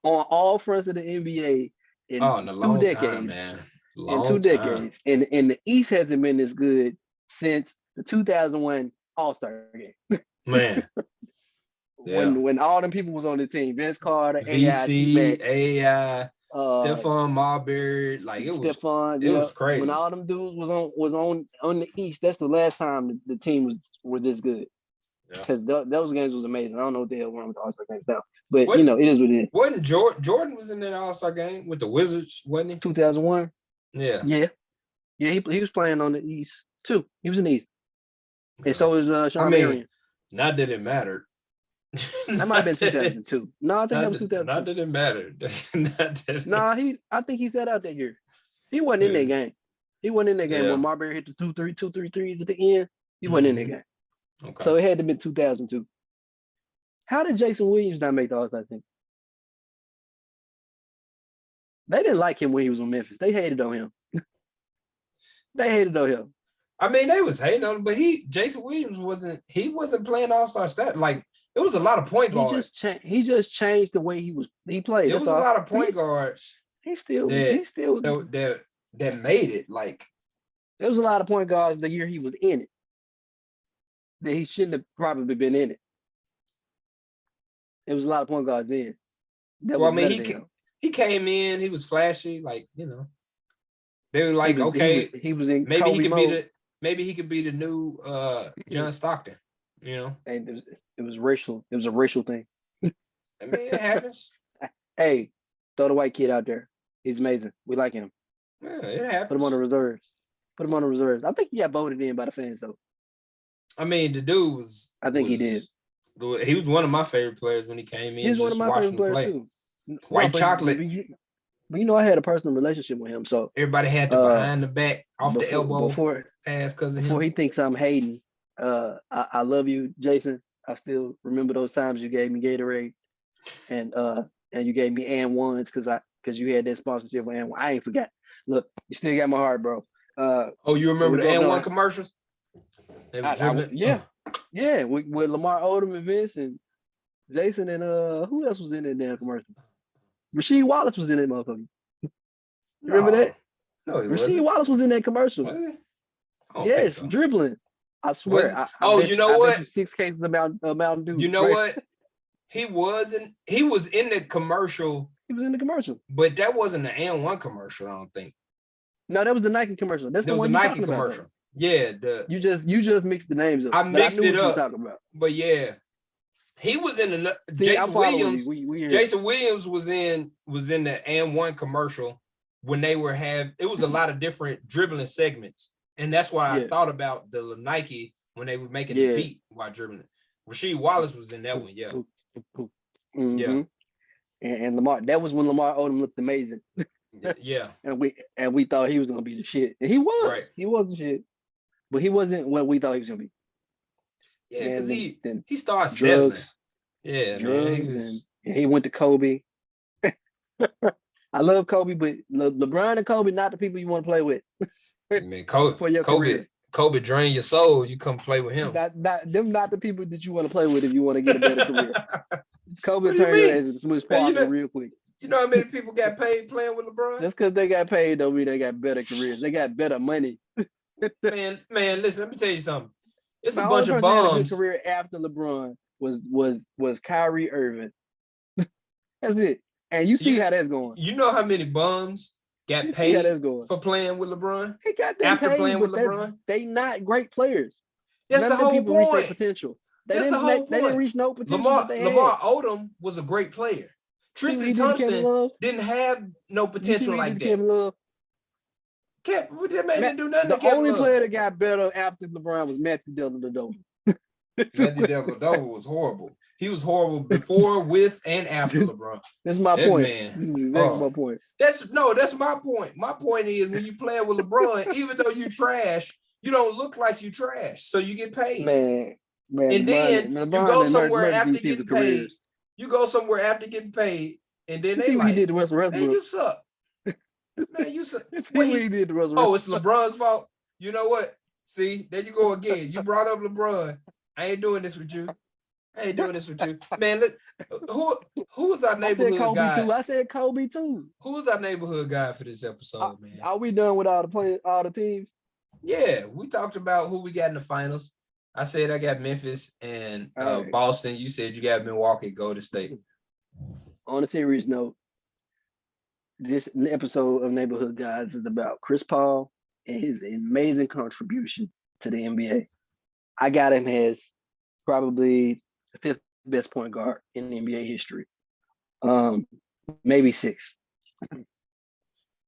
[SPEAKER 1] on all fronts of the NBA in 2 decades,
[SPEAKER 2] time, man.
[SPEAKER 1] In 2 decades, and the East hasn't been this good since the 2001 All-Star game.
[SPEAKER 2] Man,
[SPEAKER 1] when all them people was on the team, Vince Carter,
[SPEAKER 2] VC, AI, Stephon Marbury, like it was crazy.
[SPEAKER 1] When all them dudes was on the East, that's the last time the team were this good. Because those games was amazing. I don't know what the hell wrong with the All-Star games now, but it is what it is.
[SPEAKER 2] Wasn't Jordan was in that All-Star game with the Wizards, wasn't he?
[SPEAKER 1] 2001.
[SPEAKER 2] Yeah.
[SPEAKER 1] He was playing on the East too. He was in the East, and so was Sean Marion.
[SPEAKER 2] Not that it mattered.
[SPEAKER 1] That might have been 2002. No, I think that was 2002.
[SPEAKER 2] Not that it mattered.
[SPEAKER 1] I think he sat out that year. He wasn't in that game. He wasn't in that game when Marbury hit the 2-3 threes at the end. He wasn't in that game.
[SPEAKER 2] Okay.
[SPEAKER 1] So it had to be 2002. How did Jason Williams not make the All-Star team? They didn't like him when he was in Memphis. They hated on him.
[SPEAKER 2] I mean, they was hating on him, but Jason Williams wasn't playing all-star stat. Like, it was a lot of point guards.
[SPEAKER 1] He just changed the way he played.
[SPEAKER 2] It
[SPEAKER 1] That's
[SPEAKER 2] was a
[SPEAKER 1] all.
[SPEAKER 2] lot of point guards
[SPEAKER 1] He still
[SPEAKER 2] that
[SPEAKER 1] he still
[SPEAKER 2] that made it. Like,
[SPEAKER 1] there was a lot of point guards the year he was in it that he shouldn't have probably been in it. There was a lot of point guards then that
[SPEAKER 2] well,
[SPEAKER 1] was
[SPEAKER 2] I mean,
[SPEAKER 1] better than him.
[SPEAKER 2] he came in, he was flashy, like, they were like,
[SPEAKER 1] he was in
[SPEAKER 2] maybe
[SPEAKER 1] Kobe mode.
[SPEAKER 2] Maybe he could be the new John Stockton,
[SPEAKER 1] And it was racial. It was a racial thing.
[SPEAKER 2] I mean, it happens.
[SPEAKER 1] Hey, throw the white kid out there. He's amazing. We like him.
[SPEAKER 2] Yeah, it happens.
[SPEAKER 1] Put him on the reserves. I think he got voted in by the fans though.
[SPEAKER 2] I mean, the dude was.
[SPEAKER 1] I think he did.
[SPEAKER 2] He was one of my favorite players when he came in.
[SPEAKER 1] He was one of my favorite players too.
[SPEAKER 2] White chocolate.
[SPEAKER 1] But I had a personal relationship with him, so
[SPEAKER 2] everybody had the behind the back, off the elbow pass because of him.
[SPEAKER 1] Before he thinks I'm hating, I love you, Jason. I still remember those times you gave me Gatorade, and you gave me And1s because you had that sponsorship with And1. I ain't forgot. Look, you still got my heart, bro.
[SPEAKER 2] You remember the And1 commercials?
[SPEAKER 1] Yeah, with Lamar Odom and Vince and Jason and who else was in that damn commercial? Rasheed Wallace was in that motherfucker. Remember that?
[SPEAKER 2] No, he
[SPEAKER 1] Rasheed
[SPEAKER 2] wasn't.
[SPEAKER 1] Wallace was in that commercial. Yes, so. Dribbling. I swear.
[SPEAKER 2] You know what?
[SPEAKER 1] 6 cases about Mountain Dew.
[SPEAKER 2] You know what? He was in the commercial.
[SPEAKER 1] He was in the commercial.
[SPEAKER 2] But that wasn't the And1 commercial, I don't think.
[SPEAKER 1] No, that was the Nike commercial. That's the one you're talking about. Commercial.
[SPEAKER 2] Yeah,
[SPEAKER 1] you just mixed the names up.
[SPEAKER 2] I mixed it up. But yeah, he was in the Jason Williams. Jason Williams was in the And1 commercial when they were it was a lot of different dribbling segments, and that's why I thought about the Nike when they were making the beat while dribbling. Rasheed Wallace was in that one, yeah.
[SPEAKER 1] Mm-hmm. Yeah, and Lamar. That was when Lamar Odom looked amazing.
[SPEAKER 2] Yeah,
[SPEAKER 1] and we thought he was gonna be the shit. And he was. Right. He was the shit. But he wasn't what we thought he was gonna be.
[SPEAKER 2] Yeah, because he started settling. Yeah,
[SPEAKER 1] drugs, man. And he went to Kobe. I love Kobe, but LeBron and Kobe not the people you want to play with.
[SPEAKER 2] Man, Kobe drained your soul. You come play with him.
[SPEAKER 1] Not the people that you want to play with if you want to get a better career. Kobe turned your ass into smooth sparkle real quick.
[SPEAKER 2] You know how many people got paid playing with LeBron?
[SPEAKER 1] Just because they got paid don't mean they got better careers. They got better money.
[SPEAKER 2] man, listen, let me tell you something. It's a bunch of bums.
[SPEAKER 1] Had a good career after LeBron was Kyrie Irving. That's it. And you see how that's going.
[SPEAKER 2] You know how many bums got paid for playing with LeBron?
[SPEAKER 1] He got them after paid, playing with LeBron. They not great players.
[SPEAKER 2] That's the whole point. Reach their
[SPEAKER 1] potential. They didn't reach no potential.
[SPEAKER 2] Lamar Odom was a great player. Tristan Thompson didn't have no potential like that. That man didn't do nothing.
[SPEAKER 1] The only player that got better after LeBron was Matthew Dellavedova.
[SPEAKER 2] Matthew Dellavedova was horrible. He was horrible before, with, and after LeBron.
[SPEAKER 1] That's my point. That's my point.
[SPEAKER 2] That's my point. My point is when you play with LeBron, even though you trash, you don't look like you trash, so you get paid.
[SPEAKER 1] Man,
[SPEAKER 2] and then you go somewhere after getting paid. You go somewhere after getting paid, and then they like,
[SPEAKER 1] he did the rest of the
[SPEAKER 2] man, you suck. Man, you suck.
[SPEAKER 1] He did the rest of
[SPEAKER 2] it's LeBron's fault. You know what? See, there you go again. You brought up LeBron. I ain't doing this with you. Man, look, who is our neighborhood guy?
[SPEAKER 1] I said Kobe too.
[SPEAKER 2] Who's our neighborhood guy for this episode, man?
[SPEAKER 1] Are we done with all the teams?
[SPEAKER 2] Yeah, we talked about who we got in the finals. I said I got Memphis and Boston. You said you got Milwaukee, Golden State.
[SPEAKER 1] On a serious note, this episode of Neighborhood Guys is about Chris Paul and his amazing contribution to the NBA. I got him as probably the 5th best point guard in the NBA history. Maybe 6th.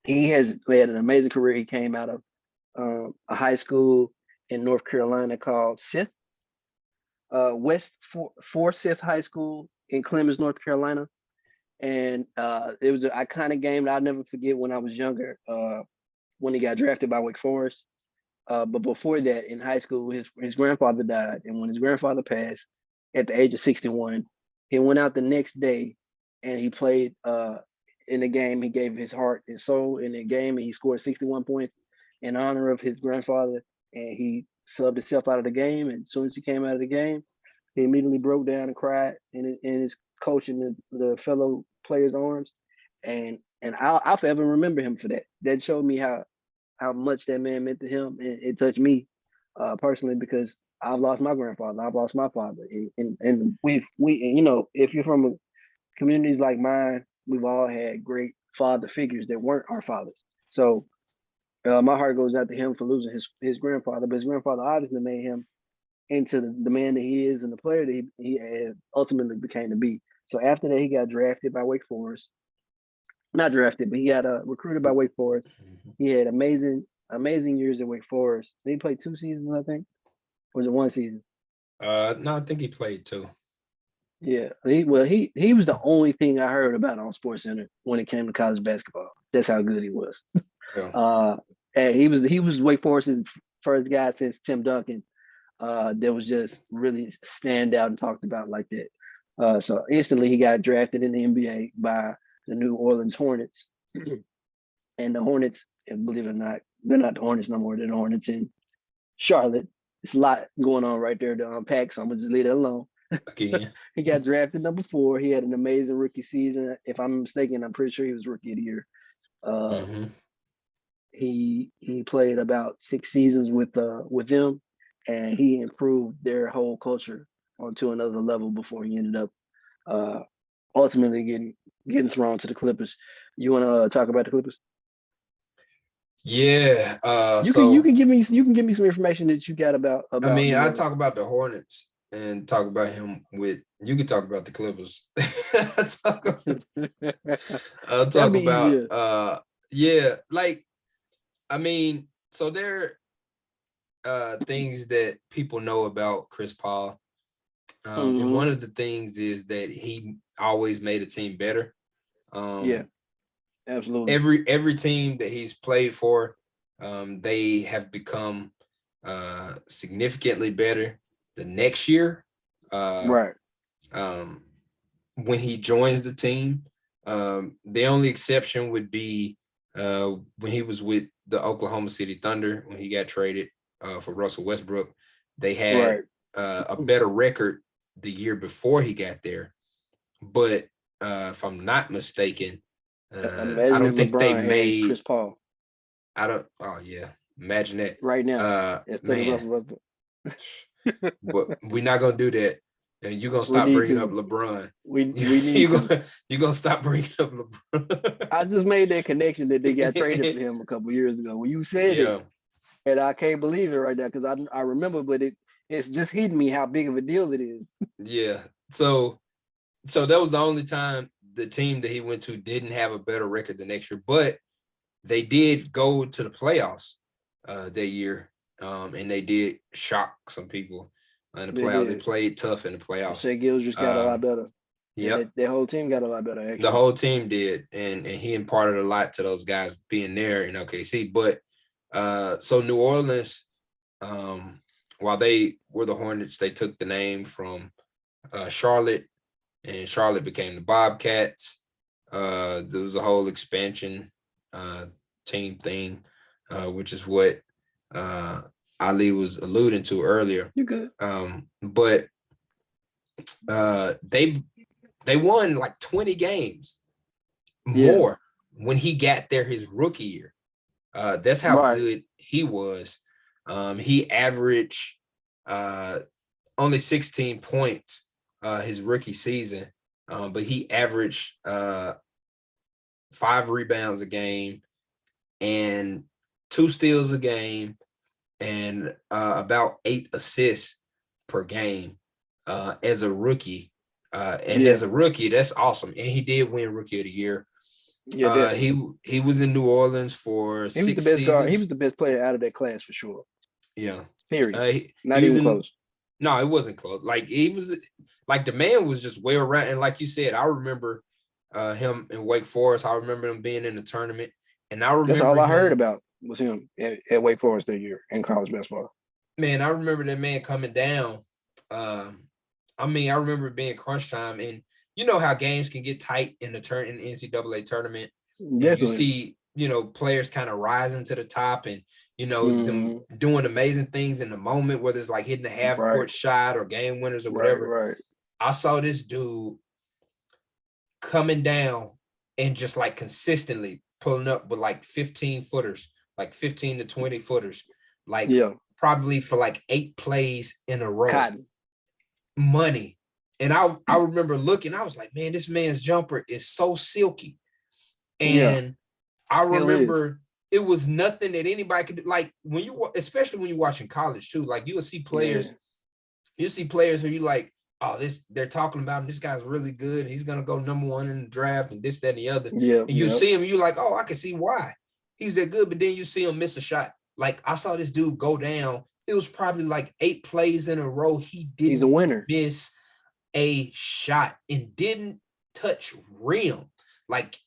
[SPEAKER 1] He has had an amazing career. He came out of a high school in North Carolina called Sith, West Forsyth High School in Clemens, North Carolina. And it was an iconic game that I'll never forget when I was younger, when he got drafted by Wake Forest. But before that, in high school, his grandfather died. And when his grandfather passed at the age of 61, he went out the next day and he played in the game. He gave his heart and soul in the game, and he scored 61 points in honor of his grandfather. and he subbed himself out of the game. And as soon as he came out of the game, he immediately broke down and cried in his coach and the fellow players' arms. And I'll forever remember him for that. That showed me how much that man meant to him, and it touched me personally because I've lost my grandfather, I've lost my father, and we you know, if you're from communities like mine, we've all had great father figures that weren't our fathers. So my heart goes out to him for losing his grandfather, but his grandfather obviously made him into the man that he is and the player that he ultimately became to be. So after that, he got drafted by Wake Forest. Not drafted, but he got recruited by Wake Forest. He had amazing years at Wake Forest. Did he play 2 seasons, I think? Or was it 1 season?
[SPEAKER 2] No, I think he played too.
[SPEAKER 1] Yeah. He was the only thing I heard about on Sports Center when it came to college basketball. That's how good he was.
[SPEAKER 2] Yeah.
[SPEAKER 1] And he was Wake Forest's first guy since Tim Duncan. That was just really stand out and talked about like that. So instantly he got drafted in the NBA by the New Orleans Hornets. And the Hornets, believe it or not, they're not the Hornets no more. They're the Hornets in Charlotte. It's a lot going on right there to unpack, so I'm gonna just leave it alone.
[SPEAKER 2] Again.
[SPEAKER 1] He got drafted number 4. He had an amazing rookie season. If I'm mistaken, I'm pretty sure he was rookie of the year. Uh,
[SPEAKER 2] Mm-hmm.
[SPEAKER 1] he played about 6 seasons with them, and he improved their whole culture onto another level before he ended up uh, ultimately getting thrown to the Clippers. You want to talk about the Clippers?
[SPEAKER 2] Yeah.
[SPEAKER 1] You
[SPEAKER 2] So
[SPEAKER 1] can give me some information that you got
[SPEAKER 2] I
[SPEAKER 1] about
[SPEAKER 2] mean,
[SPEAKER 1] New
[SPEAKER 2] I
[SPEAKER 1] Orleans.
[SPEAKER 2] talk about the Hornets and talk about him with you can talk about the Clippers. I'll
[SPEAKER 1] That'll
[SPEAKER 2] talk
[SPEAKER 1] be
[SPEAKER 2] about
[SPEAKER 1] easier.
[SPEAKER 2] yeah, like I mean, so there things that people know about Chris Paul. And
[SPEAKER 1] Hmm.
[SPEAKER 2] one of the things is that he always made a team better.
[SPEAKER 1] Yeah,
[SPEAKER 2] Um,
[SPEAKER 1] absolutely.
[SPEAKER 2] every team that he's played for, they have become significantly better the next year. Uh,
[SPEAKER 1] Right,
[SPEAKER 2] um, when he joins the team, the only exception would be when he was with the Oklahoma City Thunder when he got traded for Russell Westbrook. They had
[SPEAKER 1] right.
[SPEAKER 2] a better record the year before he got there, but if I'm not mistaken, I
[SPEAKER 1] Imagine if
[SPEAKER 2] don't think they
[SPEAKER 1] LeBron had
[SPEAKER 2] made.
[SPEAKER 1] Chris Paul
[SPEAKER 2] I don't. Oh yeah, imagine that.
[SPEAKER 1] right now instead of
[SPEAKER 2] Man,
[SPEAKER 1] Russell Westbrook.
[SPEAKER 2] but we're not gonna do that. And you're gonna
[SPEAKER 1] We
[SPEAKER 2] stop
[SPEAKER 1] need
[SPEAKER 2] bringing up
[SPEAKER 1] to.
[SPEAKER 2] LeBron.
[SPEAKER 1] We need
[SPEAKER 2] You're
[SPEAKER 1] to.
[SPEAKER 2] gonna stop bringing up LeBron.
[SPEAKER 1] I just made that connection that they got traded for him a couple years ago. When you said it,
[SPEAKER 2] Yeah,
[SPEAKER 1] and I can't believe it right now because I remember, but it's just hitting me how big of a deal it is.
[SPEAKER 2] yeah. So that was the only time the team that he went to didn't have a better record the next year, but they did go to the playoffs that year, and they did shock some people in the
[SPEAKER 1] They
[SPEAKER 2] playoffs. They
[SPEAKER 1] did.
[SPEAKER 2] played tough in the
[SPEAKER 1] And
[SPEAKER 2] playoffs.
[SPEAKER 1] Shea Gills just got a lot better, and
[SPEAKER 2] Yep,
[SPEAKER 1] their whole team got a lot better
[SPEAKER 2] the
[SPEAKER 1] actually.
[SPEAKER 2] whole team did, and he imparted a lot to those guys being there in OKC. But so New Orleans, um, while they were the Hornets, they took the name from Charlotte, and Charlotte became the Bobcats. There was a whole expansion team thing, which is what uh, Ali was alluding to earlier.
[SPEAKER 1] You good?
[SPEAKER 2] But they won like 20 games
[SPEAKER 1] Yeah.
[SPEAKER 2] more when he got there his rookie year. That's how
[SPEAKER 1] Right.
[SPEAKER 2] good he was. He averaged only 16 points his rookie season, but he averaged 5 rebounds a game and 2 steals a game and about 8 assists per game as a rookie. And
[SPEAKER 1] Yeah.
[SPEAKER 2] as a rookie, that's awesome. And he did win Rookie of the Year.
[SPEAKER 1] Yeah. Definitely.
[SPEAKER 2] He was in New Orleans for
[SPEAKER 1] He was the
[SPEAKER 2] six
[SPEAKER 1] best guard. He
[SPEAKER 2] seasons.
[SPEAKER 1] was the best player out of that class for sure.
[SPEAKER 2] Yeah.
[SPEAKER 1] Period.
[SPEAKER 2] He
[SPEAKER 1] Not
[SPEAKER 2] was
[SPEAKER 1] even
[SPEAKER 2] in.
[SPEAKER 1] close.
[SPEAKER 2] No, it wasn't close. Like he was, like the man was just well round. And like you said, I remember him in Wake Forest. I remember him being in the tournament, and I
[SPEAKER 1] That's
[SPEAKER 2] remember
[SPEAKER 1] all I heard
[SPEAKER 2] him.
[SPEAKER 1] about was him at Wake Forest that year in college basketball.
[SPEAKER 2] Man, I remember that man coming down. Um, I mean, I remember it being crunch time, and you know how games can get tight in in the NCAA tournament, and you
[SPEAKER 1] Definitely.
[SPEAKER 2] see players kind of rising to the top, and them doing amazing things in the moment, whether it's like hitting a half court shot or game winners or whatever.
[SPEAKER 1] Right.
[SPEAKER 2] I saw this dude coming down and just like consistently pulling up with like 15 footers, like 15 to 20 footers, like probably for like 8 plays in a row.
[SPEAKER 1] Cotton.
[SPEAKER 2] Money. And I remember looking, I was like, man, this man's jumper is so silky. And I remember it was nothing that anybody could do. Like when especially when you're watching college too, like you will see players, who you like, oh, they're talking about him. This guy's really good. He's gonna go number 1 in the draft and this, that, and the other.
[SPEAKER 1] Yeah.
[SPEAKER 2] And you see him, and you're like, oh, I can see why he's that good. But then you see him miss a shot. Like I saw this dude go down. It was probably like 8 plays in a row. He's
[SPEAKER 1] a winner.
[SPEAKER 2] Miss a shot and didn't touch rim. Like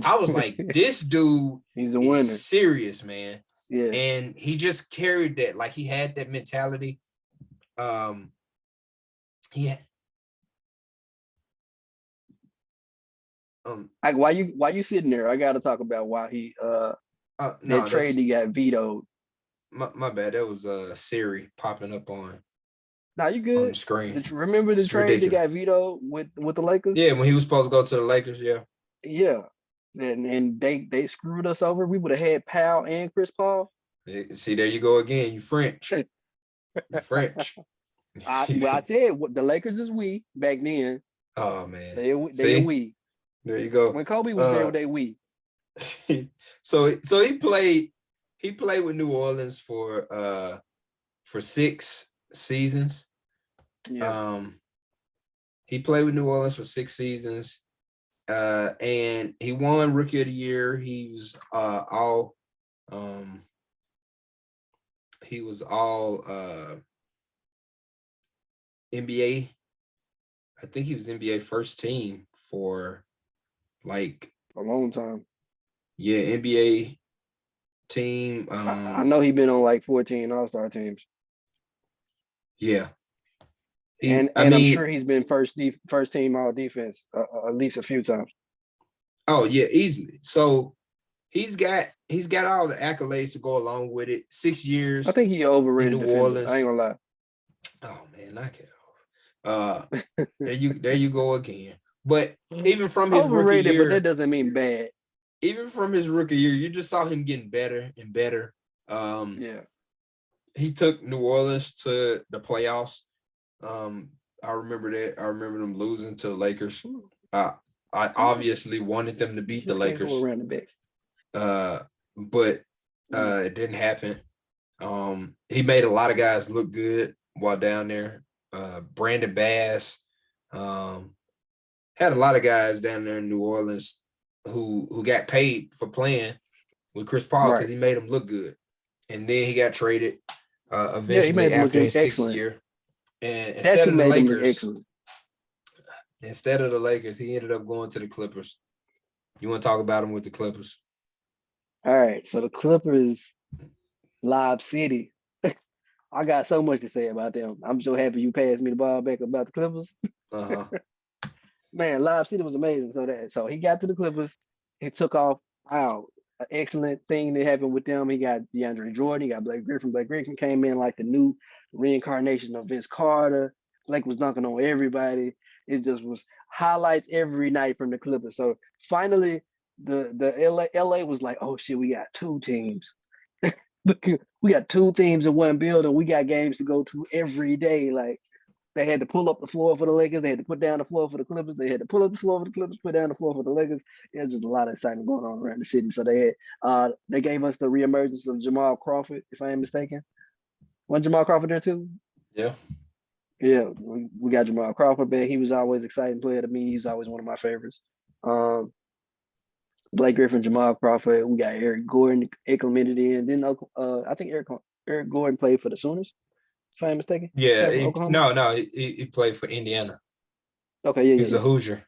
[SPEAKER 2] I was like, this dude
[SPEAKER 1] he's a winner.
[SPEAKER 2] Serious, man.
[SPEAKER 1] Yeah.
[SPEAKER 2] And he just carried that. Like he had that mentality.
[SPEAKER 1] Like why you sitting there? I gotta talk about why he that trade he got vetoed.
[SPEAKER 2] My bad. That was Siri popping up on.
[SPEAKER 1] Now you good?
[SPEAKER 2] On the screen.
[SPEAKER 1] Remember the trade that got vetoed with the Lakers?
[SPEAKER 2] Yeah, when he was supposed to go to the Lakers.
[SPEAKER 1] Yeah. And they screwed us over. We would have had Powell and Chris Paul.
[SPEAKER 2] See, there you go again. You French. French.
[SPEAKER 1] I said the Lakers is we back then.
[SPEAKER 2] Oh man,
[SPEAKER 1] they we.
[SPEAKER 2] There you go.
[SPEAKER 1] When Kobe was there, they we.
[SPEAKER 2] So he played with New Orleans for 6 seasons.
[SPEAKER 1] Yeah.
[SPEAKER 2] He played with New Orleans for 6 seasons. And he won Rookie of the Year. He was all NBA. I think he was NBA first team for like
[SPEAKER 1] a long time.
[SPEAKER 2] Yeah, NBA team.
[SPEAKER 1] I know he's been on like 14 All-Star teams.
[SPEAKER 2] Yeah.
[SPEAKER 1] I'm sure he's been first team all defense at least a few times.
[SPEAKER 2] Oh yeah, easily. So he's got all the accolades to go along with it. 6 years.
[SPEAKER 1] I think he overrated
[SPEAKER 2] New Orleans.
[SPEAKER 1] I ain't gonna lie.
[SPEAKER 2] Oh man, knock it off. There you go again. But even from his
[SPEAKER 1] overrated,
[SPEAKER 2] rookie year,
[SPEAKER 1] but that doesn't mean bad.
[SPEAKER 2] Even from his rookie year, you just saw him getting better and better. He took New Orleans to the playoffs. I remember that. I remember them losing to the Lakers. I obviously wanted them to beat the Lakers.
[SPEAKER 1] Go around the back.
[SPEAKER 2] But it didn't happen. He made a lot of guys look good while down there. Brandon Bass had a lot of guys down there in New Orleans who got paid for playing with Chris Paul because he made them look good. And then he got traded eventually after his 6th year. And instead of the Lakers, he ended up going to the Clippers. You want to talk about him with the Clippers?
[SPEAKER 1] All right. So the Clippers, Lob City. I got so much to say about them. I'm so happy you passed me the ball back about the Clippers. Man, Lob City was amazing. So he got to the Clippers. He took off. Wow. An excellent thing that happened with them. He got DeAndre Jordan. He got Blake Griffin. Blake Griffin came in like the new reincarnation of Vince Carter. Blake was dunking on everybody. It just was highlights every night from the Clippers. So finally, the LA was like, oh shit, we got 2 teams. We got 2 teams in one building. We got games to go to every day. Like they had to pull up the floor for the Lakers. They had to put down the floor for the Clippers. They had to pull up the floor for the Clippers, put down the floor for the Lakers. It was just a lot of excitement going on around the city. So they gave us the reemergence of Jamal Crawford, if I am mistaken. Wasn't Jamal Crawford there too?
[SPEAKER 2] Yeah.
[SPEAKER 1] Yeah, we got Jamal Crawford back. He was always an exciting player to me. He's always one of my favorites. Blake Griffin, Jamal Crawford. We got Eric Gordon implemented in. Then I think Eric Gordon played for the Sooners, if I'm mistaken.
[SPEAKER 2] Yeah, he played for Indiana.
[SPEAKER 1] Okay, yeah,
[SPEAKER 2] he was a Hoosier.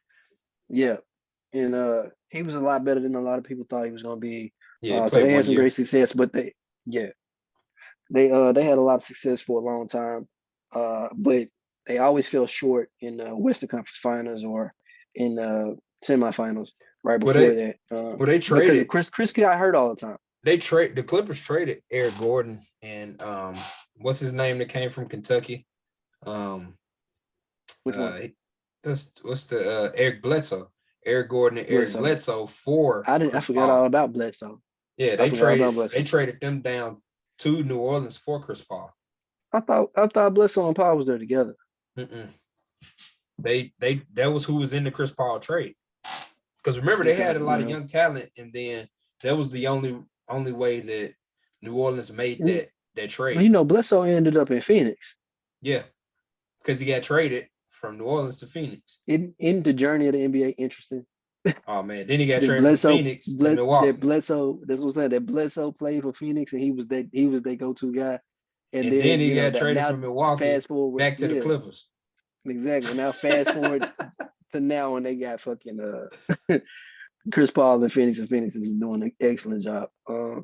[SPEAKER 1] Yeah, and he was a lot better than a lot of people thought he was going to be.
[SPEAKER 2] Yeah,
[SPEAKER 1] so they had some great success, but they had a lot of success for a long time, but they always fell short in Western Conference Finals or in semifinals right before that.
[SPEAKER 2] Were they traded?
[SPEAKER 1] Chris got hurt all the time.
[SPEAKER 2] the Clippers traded Eric Gordon and what's his name that came from Kentucky?
[SPEAKER 1] Which one?
[SPEAKER 2] What's the Eric Bledsoe. Eric Gordon and Eric
[SPEAKER 1] Bledsoe.
[SPEAKER 2] Bledsoe for
[SPEAKER 1] I
[SPEAKER 2] Chris
[SPEAKER 1] forgot all
[SPEAKER 2] Paul.
[SPEAKER 1] about Bledsoe.
[SPEAKER 2] Yeah,
[SPEAKER 1] I forgot about
[SPEAKER 2] they
[SPEAKER 1] Bledsoe.
[SPEAKER 2] traded them down to New Orleans for Chris Paul.
[SPEAKER 1] I thought Bledsoe and Paul was there together.
[SPEAKER 2] Mm-mm. That was who was in the Chris Paul trade. Because remember, they had a lot of young talent, and then that was the only way that New Orleans made that trade.
[SPEAKER 1] You know, Bledsoe ended up in Phoenix.
[SPEAKER 2] Yeah, because he got traded from New Orleans to Phoenix.
[SPEAKER 1] In the journey of the NBA, interesting.
[SPEAKER 2] Oh man, then he got traded from Phoenix to Milwaukee.
[SPEAKER 1] That's what I'm saying. That Bledsoe played for Phoenix, and he was their go-to guy.
[SPEAKER 2] And then he got traded from Milwaukee
[SPEAKER 1] fast forward,
[SPEAKER 2] back to the Clippers.
[SPEAKER 1] Exactly. Now fast forward to now, when they got fucking Chris Paul in Phoenix, and Phoenix is doing an excellent job.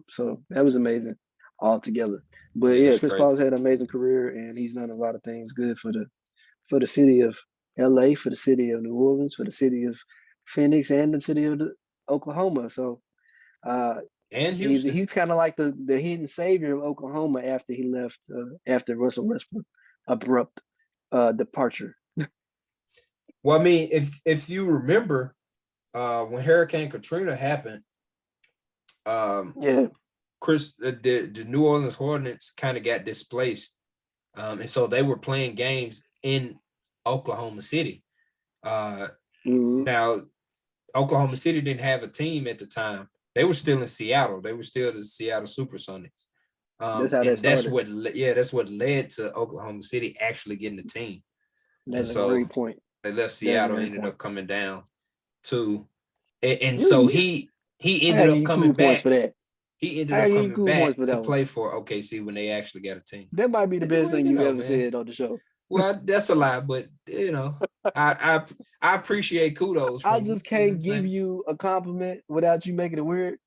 [SPEAKER 1] So that was amazing altogether. But yeah, Chris Paul's had an amazing career, and he's done a lot of things good for the city of LA, for the city of New Orleans, for the city of Phoenix, and the city of Oklahoma. So
[SPEAKER 2] and Houston.
[SPEAKER 1] He's kind of like the hidden savior of Oklahoma after he left after Russell Westbrook abrupt departure.
[SPEAKER 2] Well, I mean, if you remember, when Hurricane Katrina happened, the New Orleans Hornets kind of got displaced, and so they were playing games in Oklahoma City. Now, Oklahoma City didn't have a team at the time. They were still in Seattle. They were still the Seattle Supersonics. That's what led to Oklahoma City actually getting the team.
[SPEAKER 1] That's a great point.
[SPEAKER 2] They left Seattle, ended up coming down to, and so he ended up coming back.
[SPEAKER 1] For that.
[SPEAKER 2] He ended up coming back to play for OKC when they actually got a team.
[SPEAKER 1] That might be the best thing you've ever said on the show.
[SPEAKER 2] Well, that's a lie, but I appreciate kudos.
[SPEAKER 1] I just can't give you a compliment without you making it weird.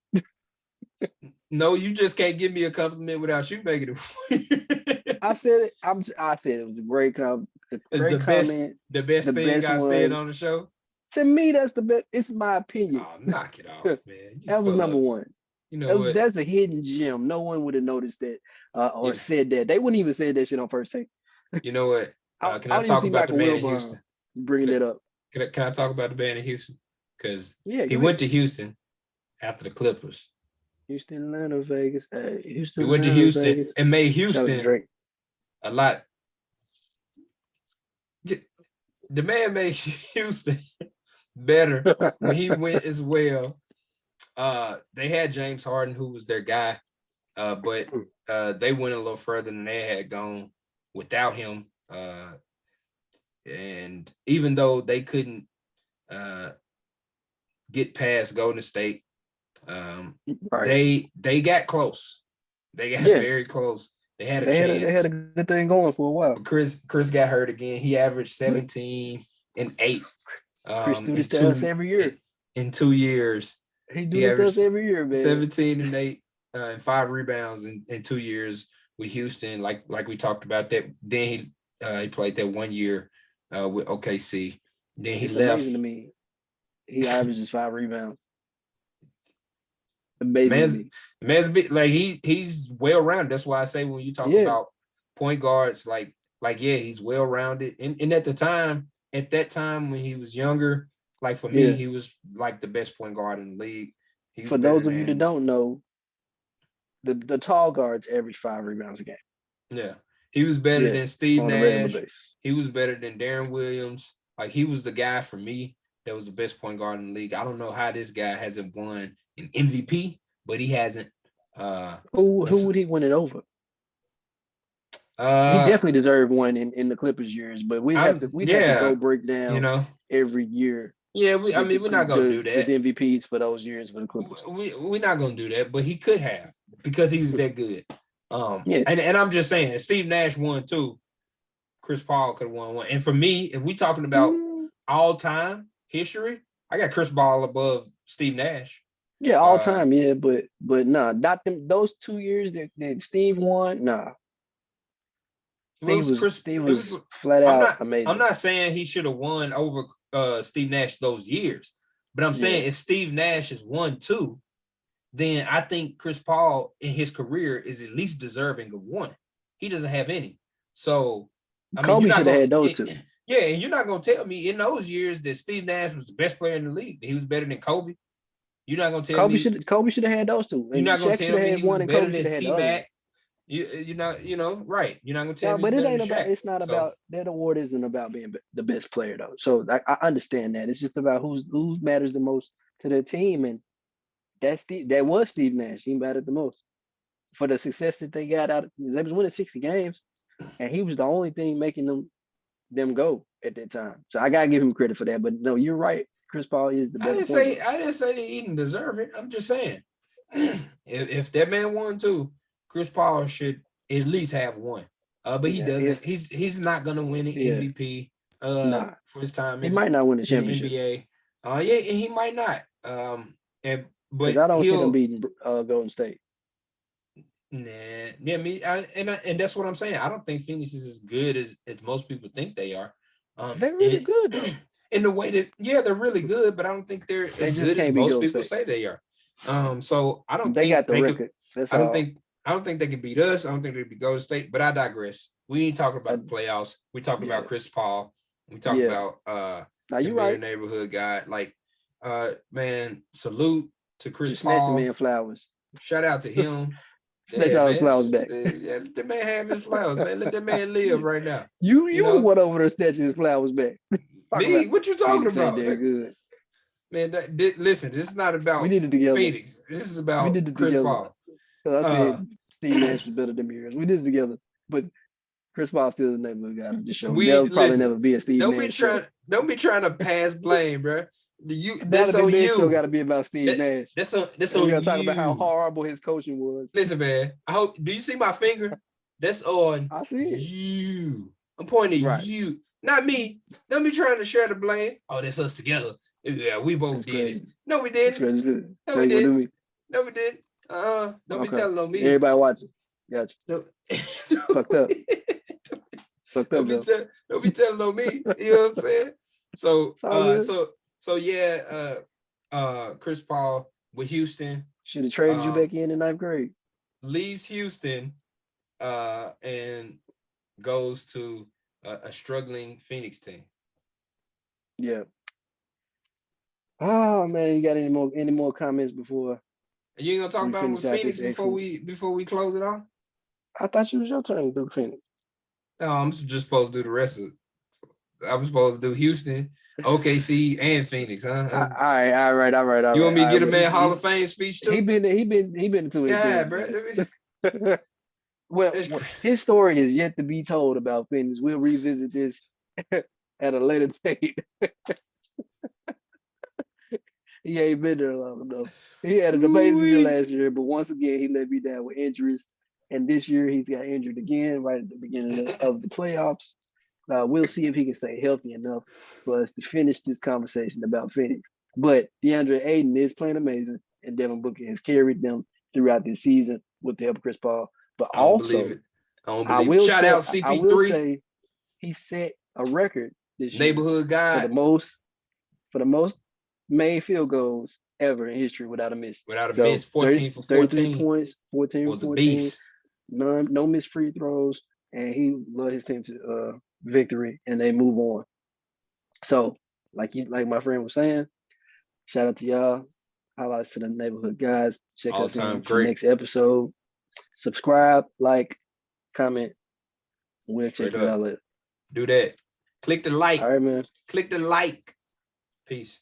[SPEAKER 2] No, you just can't give me a compliment without you making it weird.
[SPEAKER 1] I said it. I said it was a great comment.
[SPEAKER 2] The best thing I said on the show.
[SPEAKER 1] To me, that's the best. It's my opinion.
[SPEAKER 2] Oh, knock it off, man.
[SPEAKER 1] That was number one.
[SPEAKER 2] You know
[SPEAKER 1] that's a hidden gem. No one would have noticed that or said that. They wouldn't even say that shit on first take.
[SPEAKER 2] You know what? Can I talk about the man in Houston?
[SPEAKER 1] Bringing it up.
[SPEAKER 2] Can I talk about the man in Houston? Because he went to Houston after the Clippers.
[SPEAKER 1] Houston, Atlanta, Vegas. Houston.
[SPEAKER 2] He went to Houston Vegas. And made Houston a lot. The man made Houston better when he went as well. They had James Harden, who was their guy, but they went a little further than they had gone without him. And even though they couldn't get past Golden State, they got close. They got very close. They had a chance.
[SPEAKER 1] They had a good thing going for a while.
[SPEAKER 2] Chris got hurt again. He averaged 17 and 8.
[SPEAKER 1] Chris do this to us every year.
[SPEAKER 2] In 2 years.
[SPEAKER 1] He do this to us every year, man.
[SPEAKER 2] 17 and 8 and 5 rebounds in 2 years with Houston. Like we talked about that. Then he played that 1 year with OKC. Then he left.
[SPEAKER 1] Amazing to me. He averages 5 rebounds. Amazing.
[SPEAKER 2] Man's like he's well rounded. That's why I say when you talk about point guards, like he's well rounded. And at that time when he was younger, like for me, he was like the best point guard in the league.
[SPEAKER 1] For those of you that don't know, the tall guards average 5 rebounds a game.
[SPEAKER 2] Yeah. He was better than Steve Nash. He was better than Darren Williams. Like he was the guy for me that was the best point guard in the league. I don't know how this guy hasn't won an MVP, but he hasn't.
[SPEAKER 1] Who would he win it over? He definitely deserved one in the Clippers years, but we have to go break down every year.
[SPEAKER 2] Yeah, we're not gonna do that.
[SPEAKER 1] With MVPs for those years for the Clippers.
[SPEAKER 2] We're not gonna do that, but he could have because he was that good. And I'm just saying, if Steve Nash won 2, Chris Paul could have won 1. And for me, if we talking about all time history, I got Chris Paul above Steve Nash.
[SPEAKER 1] Yeah, all time, but nah, not them. Those 2 years that Steve won, nah. Steve was flat out amazing.
[SPEAKER 2] I'm not saying he should have won over Steve Nash those years, but I'm saying if Steve Nash has won 2, then I think Chris Paul in his career is at least deserving of one. He doesn't have any. So, I mean,
[SPEAKER 1] Kobe should have had those two.
[SPEAKER 2] Yeah, and you're not going to tell me in those years that Steve Nash was the best player in the league, that he was better than Kobe. You're not going to tell me.
[SPEAKER 1] Kobe should have had those two.
[SPEAKER 2] You're
[SPEAKER 1] And
[SPEAKER 2] not going
[SPEAKER 1] Shaq
[SPEAKER 2] to
[SPEAKER 1] should
[SPEAKER 2] tell
[SPEAKER 1] have
[SPEAKER 2] me
[SPEAKER 1] had
[SPEAKER 2] he was
[SPEAKER 1] one, and
[SPEAKER 2] better
[SPEAKER 1] Kobe should
[SPEAKER 2] than
[SPEAKER 1] have had the other one.
[SPEAKER 2] T-Mac. You're not, right. You're not going to tell
[SPEAKER 1] No,
[SPEAKER 2] me
[SPEAKER 1] but
[SPEAKER 2] he's
[SPEAKER 1] it
[SPEAKER 2] better
[SPEAKER 1] ain't
[SPEAKER 2] than
[SPEAKER 1] about.
[SPEAKER 2] Shaq.
[SPEAKER 1] It's not about that award. Isn't about being the best player though. So I understand that. It's just about who matters the most to the team, and that was Steve Nash. He mattered the most for the success that they got out. They was winning 60 games, and he was the only thing making them go at that time. So I gotta give him credit for that. But no, you're right. Chris Paul is the
[SPEAKER 2] I
[SPEAKER 1] better
[SPEAKER 2] didn't
[SPEAKER 1] point
[SPEAKER 2] say
[SPEAKER 1] guard.
[SPEAKER 2] I didn't say that he didn't deserve it. I'm just saying, if that man won too, Chris Paul should at least have one. But he doesn't. He's not gonna win an MVP.
[SPEAKER 1] Nah,
[SPEAKER 2] For his time
[SPEAKER 1] he might not win the
[SPEAKER 2] in the
[SPEAKER 1] championship.
[SPEAKER 2] NBA. Yeah, and he might not.
[SPEAKER 1] Because
[SPEAKER 2] But
[SPEAKER 1] I don't see them
[SPEAKER 2] he'll.
[SPEAKER 1] beating Golden State.
[SPEAKER 2] Nah, yeah, and that's what I'm saying. I don't think Phoenix is as good as most people think they are.
[SPEAKER 1] They're really good though.
[SPEAKER 2] In the way that, yeah, they're really good, but I don't think they're
[SPEAKER 1] They
[SPEAKER 2] as
[SPEAKER 1] just
[SPEAKER 2] good as
[SPEAKER 1] can't be
[SPEAKER 2] most
[SPEAKER 1] Golden
[SPEAKER 2] people
[SPEAKER 1] State.
[SPEAKER 2] say they are. So I don't
[SPEAKER 1] They
[SPEAKER 2] think
[SPEAKER 1] got the
[SPEAKER 2] they
[SPEAKER 1] record.
[SPEAKER 2] could.
[SPEAKER 1] That's
[SPEAKER 2] I don't
[SPEAKER 1] all.
[SPEAKER 2] think they can beat us. I don't think they can beat Golden State. But I digress. We ain't talking about the playoffs. We talked about Chris Paul. We talked about
[SPEAKER 1] now
[SPEAKER 2] him
[SPEAKER 1] you
[SPEAKER 2] being
[SPEAKER 1] right.
[SPEAKER 2] a neighborhood guy. Like, man, salute to Chris
[SPEAKER 1] Just
[SPEAKER 2] Paul.
[SPEAKER 1] snatch the man flowers.
[SPEAKER 2] Shout out to him.
[SPEAKER 1] Snatch all his flowers back.
[SPEAKER 2] Yeah, let the man have his flowers, man. Let that man live right now.
[SPEAKER 1] You was one over there snatching his flowers back.
[SPEAKER 2] Me? What you talking about?
[SPEAKER 1] They're good.
[SPEAKER 2] Man, listen, this is not about Phoenix. This is about Chris Paul.
[SPEAKER 1] Because I said Steve Nash was better than me. We did it together. But Chris Paul still the neighborhood guy of the show. There'll probably never be a Steve Nash show.
[SPEAKER 2] Don't be trying to pass blame, bro.
[SPEAKER 1] That's on you. Show got to be about Steve Nash.
[SPEAKER 2] That's on
[SPEAKER 1] we got to talk about how horrible his coaching was.
[SPEAKER 2] Listen, man. Do you see my finger? That's on
[SPEAKER 1] I see it.
[SPEAKER 2] You. I'm pointing at you, not me. Don't be trying to share the blame. Oh, that's us together. Yeah, we both did it. No, we didn't. No, we didn't. No, we didn't. Don't be telling on me.
[SPEAKER 1] Everybody watching. Gotcha.
[SPEAKER 2] No.
[SPEAKER 1] Fucked up.
[SPEAKER 2] Don't be telling on me. You know what I'm saying? So yeah, Chris Paul with Houston.
[SPEAKER 1] Should have traded you back in ninth grade.
[SPEAKER 2] Leaves Houston and goes to a struggling Phoenix team.
[SPEAKER 1] Yeah. Oh man, you got any more comments before?
[SPEAKER 2] You ain't gonna talk about with Phoenix before we close it off?
[SPEAKER 1] I thought it was your turn to do Phoenix.
[SPEAKER 2] No, I'm just supposed to do the rest of it. I'm supposed to do Houston, OKC, and Phoenix, huh?
[SPEAKER 1] All right.
[SPEAKER 2] You want me to get a man Hall of Fame speech too?
[SPEAKER 1] He been to it.
[SPEAKER 2] Yeah, bro.
[SPEAKER 1] Well, his story is yet to be told about Phoenix. We'll revisit this at a later date. He ain't been there long enough. He had an amazing year last year, but once again, he let me down with injuries. And this year, he's got injured again right at the beginning of the playoffs. We'll see if he can stay healthy enough for us to finish this conversation about Phoenix. But DeAndre Ayton is playing amazing, and Devin Booker has carried them throughout this season with the help of Chris Paul. But
[SPEAKER 2] I don't believe it. Shout out CP3.
[SPEAKER 1] I will say he set a record this year.
[SPEAKER 2] Neighborhood guy.
[SPEAKER 1] For the most made field goals ever in history without a miss.
[SPEAKER 2] 14 for 14
[SPEAKER 1] points, 14
[SPEAKER 2] was
[SPEAKER 1] 14,
[SPEAKER 2] a beast.
[SPEAKER 1] No missed free throws, and he led his team to victory, and they move on. So, like my friend was saying, shout out to y'all. Highlights to the neighborhood guys. Check us in for the next episode. Subscribe, like, comment. We'll check you out later.
[SPEAKER 2] Do that. Click the like.
[SPEAKER 1] All right, man.
[SPEAKER 2] Click the like. Peace.